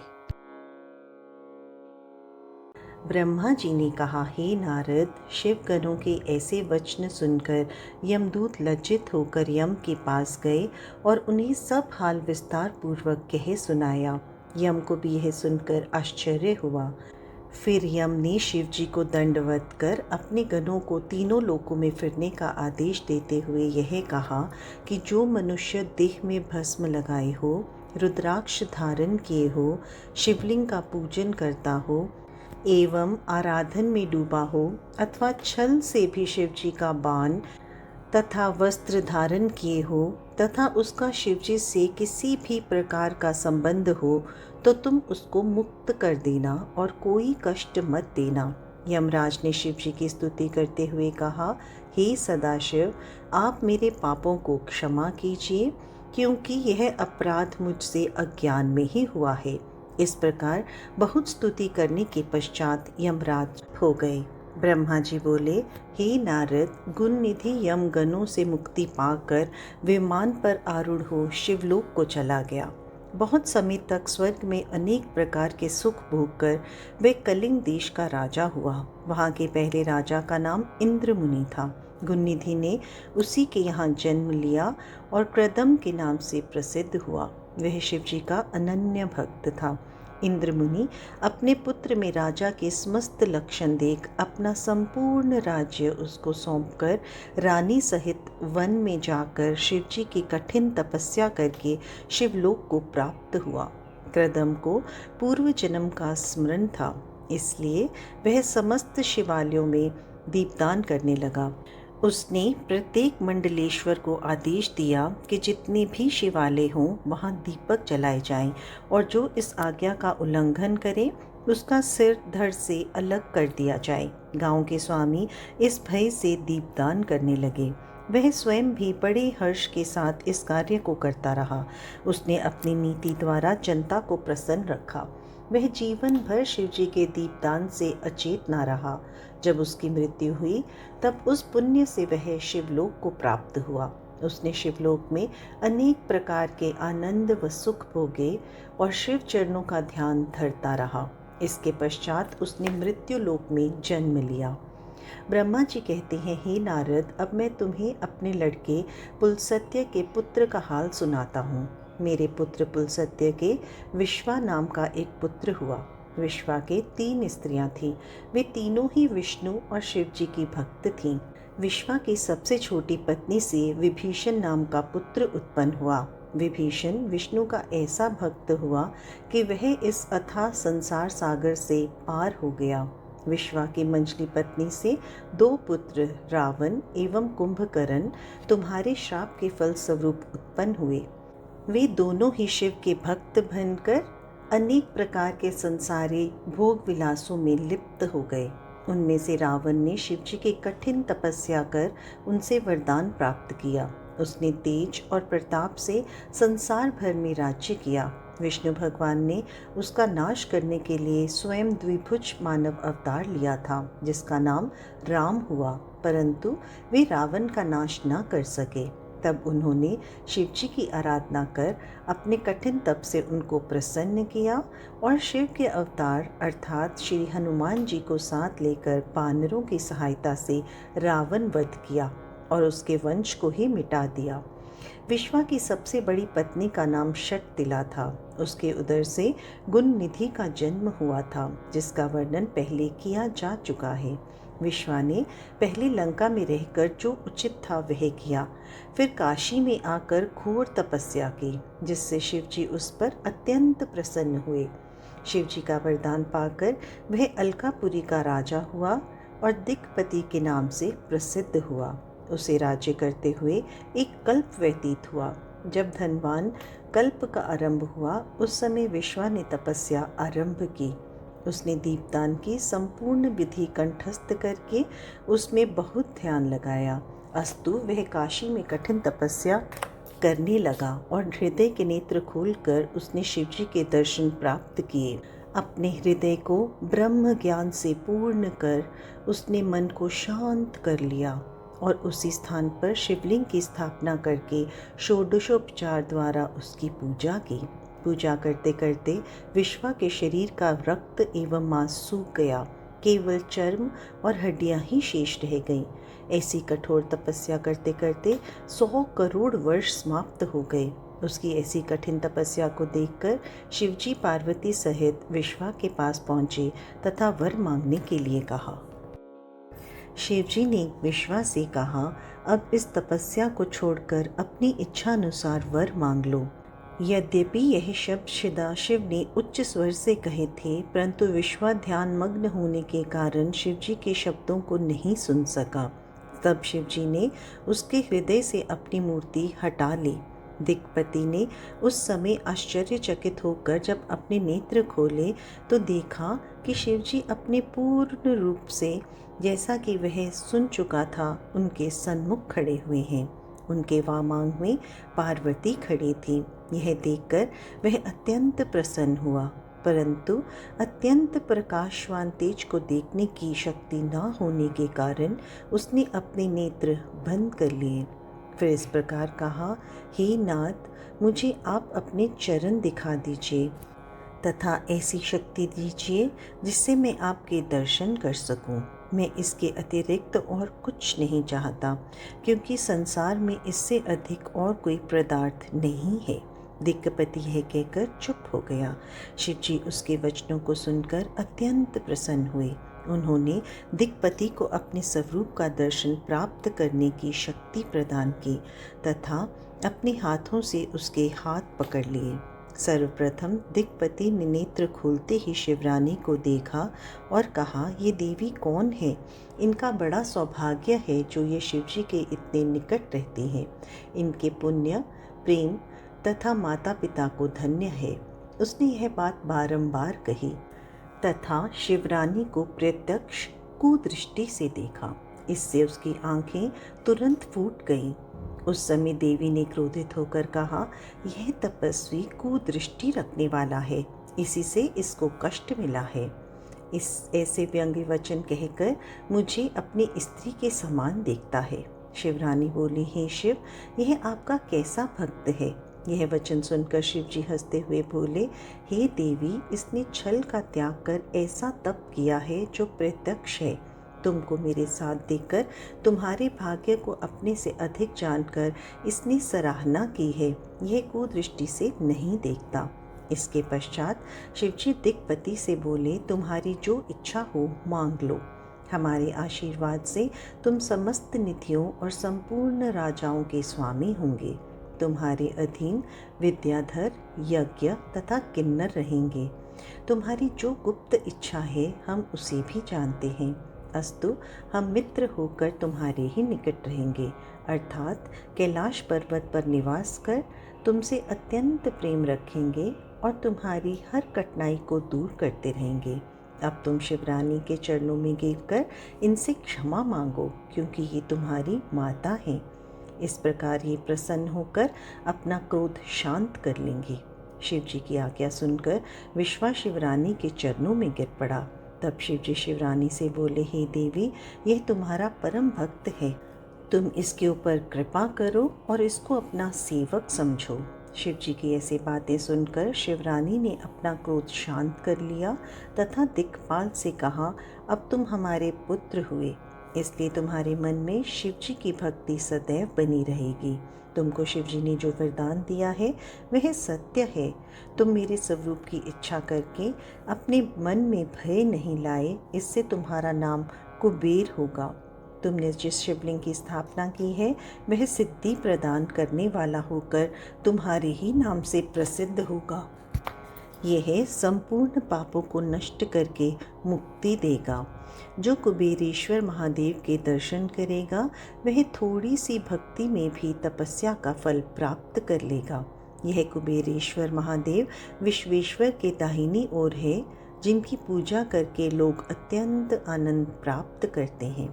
ब्रह्मा जी ने कहा, हे नारद, शिवगणों के ऐसे वचन सुनकर यमदूत लज्जित होकर यम के पास गए और उन्हें सब हाल विस्तार पूर्वक कह सुनाया। यम को भी यह सुनकर आश्चर्य हुआ। फिर यम ने शिव जी को दंडवत कर अपने गणों को तीनों लोकों में फिरने का आदेश देते हुए यह कहा कि जो मनुष्य देह में भस्म लगाए हो, रुद्राक्ष धारण किए हो, शिवलिंग का पूजन करता हो एवं आराधन में डूबा हो अथवा छल से भी शिव जी का बाण तथा वस्त्र धारण किए हो तथा उसका शिवजी से किसी भी प्रकार का संबंध हो तो तुम उसको मुक्त कर देना और कोई कष्ट मत देना। यमराज ने शिवजी की स्तुति करते हुए कहा, हे सदाशिव, आप मेरे पापों को क्षमा कीजिए, क्योंकि यह अपराध मुझसे अज्ञान में ही हुआ है। इस प्रकार बहुत स्तुति करने के पश्चात यमराज हो गए। ब्रह्मा जी बोले, हे नारद, गुण निधि यम गणों से मुक्ति पाकर विमान पर आरूढ़ हो शिवलोक को चला गया। बहुत समय तक स्वर्ग में अनेक प्रकार के सुख भोग कर वे कलिंग देश का राजा हुआ। वहाँ के पहले राजा का नाम इंद्र मुनि था। गुणनिधि ने उसी के यहाँ जन्म लिया और क्रदम के नाम से प्रसिद्ध हुआ। वह शिवजी का अनन्य भक्त था। इंद्र मुनि अपने पुत्र में राजा के समस्त लक्षण देख अपना संपूर्ण राज्य उसको सौंपकर रानी सहित वन में जाकर शिवजी की कठिन तपस्या करके शिवलोक को प्राप्त हुआ। क्रदम को पूर्व जन्म का स्मरण था, इसलिए वह समस्त शिवालयों में दीपदान करने लगा। उसने प्रत्येक मंडलेश्वर को आदेश दिया कि जितने भी शिवालय हों वहाँ दीपक जलाए जाएं और जो इस आज्ञा का उल्लंघन करे उसका सिर धड़ से अलग कर दिया जाए। गांव के स्वामी इस भय से दीपदान करने लगे। वह स्वयं भी बड़े हर्ष के साथ इस कार्य को करता रहा। उसने अपनी नीति द्वारा जनता को प्रसन्न रखा। वह जीवन भर शिवजी के दीपदान से अचेत न रहा। जब उसकी मृत्यु हुई तब उस पुण्य से वह शिवलोक को प्राप्त हुआ। उसने शिवलोक में अनेक प्रकार के आनंद व सुख भोगे और शिव चरणों का ध्यान धरता रहा। इसके पश्चात उसने मृत्यु लोक में जन्म लिया। ब्रह्मा जी कहते हैं, हे नारद, अब मैं तुम्हें अपने लड़के पुलसत्य के पुत्र का हाल सुनाता हूँ। मेरे पुत्र पुलसत्य के विश्वा नाम का एक पुत्र हुआ। विश्वा के 3 स्त्रियां थीं। वे तीनों ही विष्णु और शिव जी की भक्त थीं। विश्वा की सबसे छोटी पत्नी से विभीषण नाम का पुत्र उत्पन्न हुआ। विभीषण विष्णु का ऐसा भक्त हुआ कि वह इस अथाह संसार सागर से पार हो गया। विश्वा की मंझली पत्नी से 2 पुत्र रावण एवं कुंभकर्ण तुम्हारे श्राप के फलस्वरूप उत्पन्न हुए। वे दोनों ही शिव के भक्त बनकर अनेक प्रकार के संसारी भोग विलासों में लिप्त हो गए। उनमें से रावण ने शिवजी की कठिन तपस्या कर उनसे वरदान प्राप्त किया। उसने तेज और प्रताप से संसार भर में राज्य किया। विष्णु भगवान ने उसका नाश करने के लिए स्वयं द्विभुज मानव अवतार लिया था, जिसका नाम राम हुआ, परंतु वे रावण का नाश न कर सके। तब उन्होंने शिवजी की आराधना कर अपने कठिन तप से उनको प्रसन्न किया और शिव के अवतार अर्थात श्री हनुमान जी को साथ लेकर वानरों की सहायता से रावण वध किया और उसके वंश को ही मिटा दिया। विश्वा की सबसे बड़ी पत्नी का नाम शक्तिला था। उसके उदर से गुण निधि का जन्म हुआ था, जिसका वर्णन पहले किया जा चुका है। विश्वा ने पहले लंका में रहकर जो उचित था वह किया, फिर काशी में आकर घोर तपस्या की, जिससे शिवजी उस पर अत्यंत प्रसन्न हुए। शिवजी का वरदान पाकर वह अलकापुरी का राजा हुआ और दिक्पति के नाम से प्रसिद्ध हुआ। उसे राज्य करते हुए एक कल्प व्यतीत हुआ। जब धनवान कल्प का आरंभ हुआ उस समय विश्वा ने तपस्या आरंभ की। उसने दीपदान की संपूर्ण विधि कंठस्थ करके उसमें बहुत ध्यान लगाया। अस्तु वह काशी में कठिन तपस्या करने लगा और हृदय के नेत्र खोलकर उसने शिवजी के दर्शन प्राप्त किए। अपने हृदय को ब्रह्म ज्ञान से पूर्ण कर उसने मन को शांत कर लिया और उसी स्थान पर शिवलिंग की स्थापना करके षोडशोपचार द्वारा उसकी पूजा की। पूजा करते करते विश्वा के शरीर का रक्त एवं मांस सूख गया, केवल चर्म और हड्डियां ही शेष रह गईं। ऐसी कठोर तपस्या करते करते 100 करोड़ वर्ष समाप्त हो गए। उसकी ऐसी कठिन तपस्या को देखकर शिवजी पार्वती सहित विश्वा के पास पहुँचे तथा वर मांगने के लिए कहा। शिवजी ने विश्वा से कहा, अब इस तपस्या को छोड़कर अपनी इच्छा अनुसार वर मांग लो। यद्यपि यह शब्द सदाशिव ने उच्च स्वर से कहे थे, परंतु विश्वा ध्यान मग्न होने के कारण शिवजी के शब्दों को नहीं सुन सका। तब शिवजी ने उसके हृदय से अपनी मूर्ति हटा ली। दिक्पति ने उस समय आश्चर्यचकित होकर जब अपने नेत्र खोले तो देखा कि शिवजी अपने पूर्ण रूप से, जैसा कि वह सुन चुका था, उनके सन्मुख खड़े हुए हैं। उनके वामांग में पार्वती खड़ी थी। यह देखकर वह अत्यंत प्रसन्न हुआ, परंतु अत्यंत प्रकाशवान तेज को देखने की शक्ति न होने के कारण उसने अपने नेत्र बंद कर लिए। फिर इस प्रकार कहा, हे नाथ, मुझे आप अपने चरण दिखा दीजिए तथा ऐसी शक्ति दीजिए जिससे मैं आपके दर्शन कर सकूं। मैं इसके अतिरिक्त और कुछ नहीं चाहता, क्योंकि संसार में इससे अधिक और कोई पदार्थ नहीं है। दिक्पति यह कहकर चुप हो गया। शिवजी उसके वचनों को सुनकर अत्यंत प्रसन्न हुए। उन्होंने दिक्पति को अपने स्वरूप का दर्शन प्राप्त करने की शक्ति प्रदान की तथा अपने हाथों से उसके हाथ पकड़ लिए। सर्वप्रथम दिक्पति ने नेत्र खोलते ही शिवरानी को देखा और कहा, ये देवी कौन है? इनका बड़ा सौभाग्य है जो ये शिवजी के इतने निकट रहती हैं। इनके पुण्य, प्रेम तथा माता पिता को धन्य है। उसने यह बात बारंबार कही तथा शिवरानी को प्रत्यक्ष कुदृष्टि से देखा। इससे उसकी आंखें तुरंत फूट गईं। उस समय देवी ने क्रोधित होकर कहा, यह तपस्वी कुदृष्टि रखने वाला है, इसी से इसको कष्ट मिला है। इस ऐसे व्यंग्य वचन कहकर मुझे अपनी स्त्री के समान देखता है। शिवरानी बोली, हे शिव, यह आपका कैसा भक्त है? यह वचन सुनकर शिवजी हंसते हुए बोले, हे देवी, इसने छल का त्याग कर ऐसा तप किया है जो प्रत्यक्ष है। तुमको मेरे साथ देखकर तुम्हारे भाग्य को अपने से अधिक जानकर इसने सराहना की है। यह कुदृष्टि से नहीं देखता। इसके पश्चात शिवजी दिक्पति से बोले, तुम्हारी जो इच्छा हो मांग लो। हमारे आशीर्वाद से तुम समस्त निधियों और संपूर्ण राजाओं के स्वामी होंगे। तुम्हारे अधीन विद्याधर, यज्ञ तथा किन्नर रहेंगे। तुम्हारी जो गुप्त इच्छा है हम उसे भी जानते हैं। अस्तु, हम मित्र होकर तुम्हारे ही निकट रहेंगे, अर्थात कैलाश पर्वत पर निवास कर तुमसे अत्यंत प्रेम रखेंगे और तुम्हारी हर कठिनाई को दूर करते रहेंगे। अब तुम शिवरानी के चरणों में गिरकर इनसे क्षमा मांगो, क्योंकि ये तुम्हारी माता हैं। इस प्रकार ये प्रसन्न होकर अपना क्रोध शांत कर लेंगी। शिवजी की आज्ञा सुनकर विश्वा शिवरानी के चरणों में गिर पड़ा। तब शिवजी शिवरानी से बोले, हे देवी, यह तुम्हारा परम भक्त है। तुम इसके ऊपर कृपा करो और इसको अपना सेवक समझो। शिवजी की ऐसी बातें सुनकर शिवरानी ने अपना क्रोध शांत कर लिया तथा दिक्पाल से कहा, अब तुम हमारे पुत्र हुए, इसलिए तुम्हारे मन में शिवजी की भक्ति सदैव बनी रहेगी। तुमको शिवजी ने जो वरदान दिया है वह सत्य है। तुम मेरे स्वरूप की इच्छा करके अपने मन में भय नहीं लाए, इससे तुम्हारा नाम कुबेर होगा। तुमने जिस शिवलिंग की स्थापना की है वह सिद्धि प्रदान करने वाला होकर तुम्हारे ही नाम से प्रसिद्ध होगा। यह संपूर्ण पापों को नष्ट करके मुक्ति देगा। जो कुबेरेश्वर महादेव के दर्शन करेगा वह थोड़ी सी भक्ति में भी तपस्या का फल प्राप्त कर लेगा। यह कुबेरेश्वर महादेव विश्वेश्वर के दाहिनी ओर है, जिनकी पूजा करके लोग अत्यंत आनंद प्राप्त करते हैं।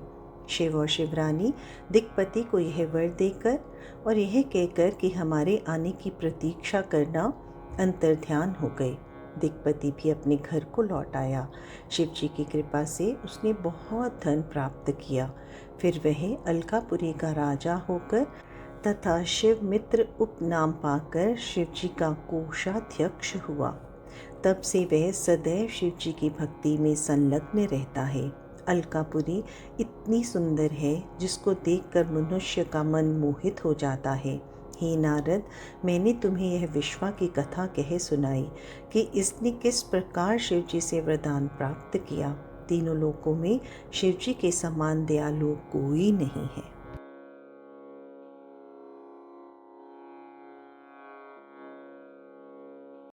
शिव और शिवरानी दिक्पति को यह वर देकर और यह कहकर कि हमारे आने की प्रतीक्षा करना, अंतर्ध्यान हो गए। दिक्पति भी अपने घर को लौट आया। शिवजी की कृपा से उसने बहुत धन प्राप्त किया। फिर वह अलकापुरी का राजा होकर तथा शिव मित्र उपनाम पाकर शिवजी का कोषाध्यक्ष हुआ। तब से वह सदैव शिवजी की भक्ति में संलग्न रहता है। अलकापुरी इतनी सुंदर है जिसको देखकर मनुष्य का मन मोहित हो जाता है। हे नारद, मैंने तुम्हें यह विश्वा की कथा कह सुनाई कि इसने किस प्रकार शिवजी से वरदान प्राप्त किया। तीनों लोकों में शिवजी के समान दयालु कोई नहीं है।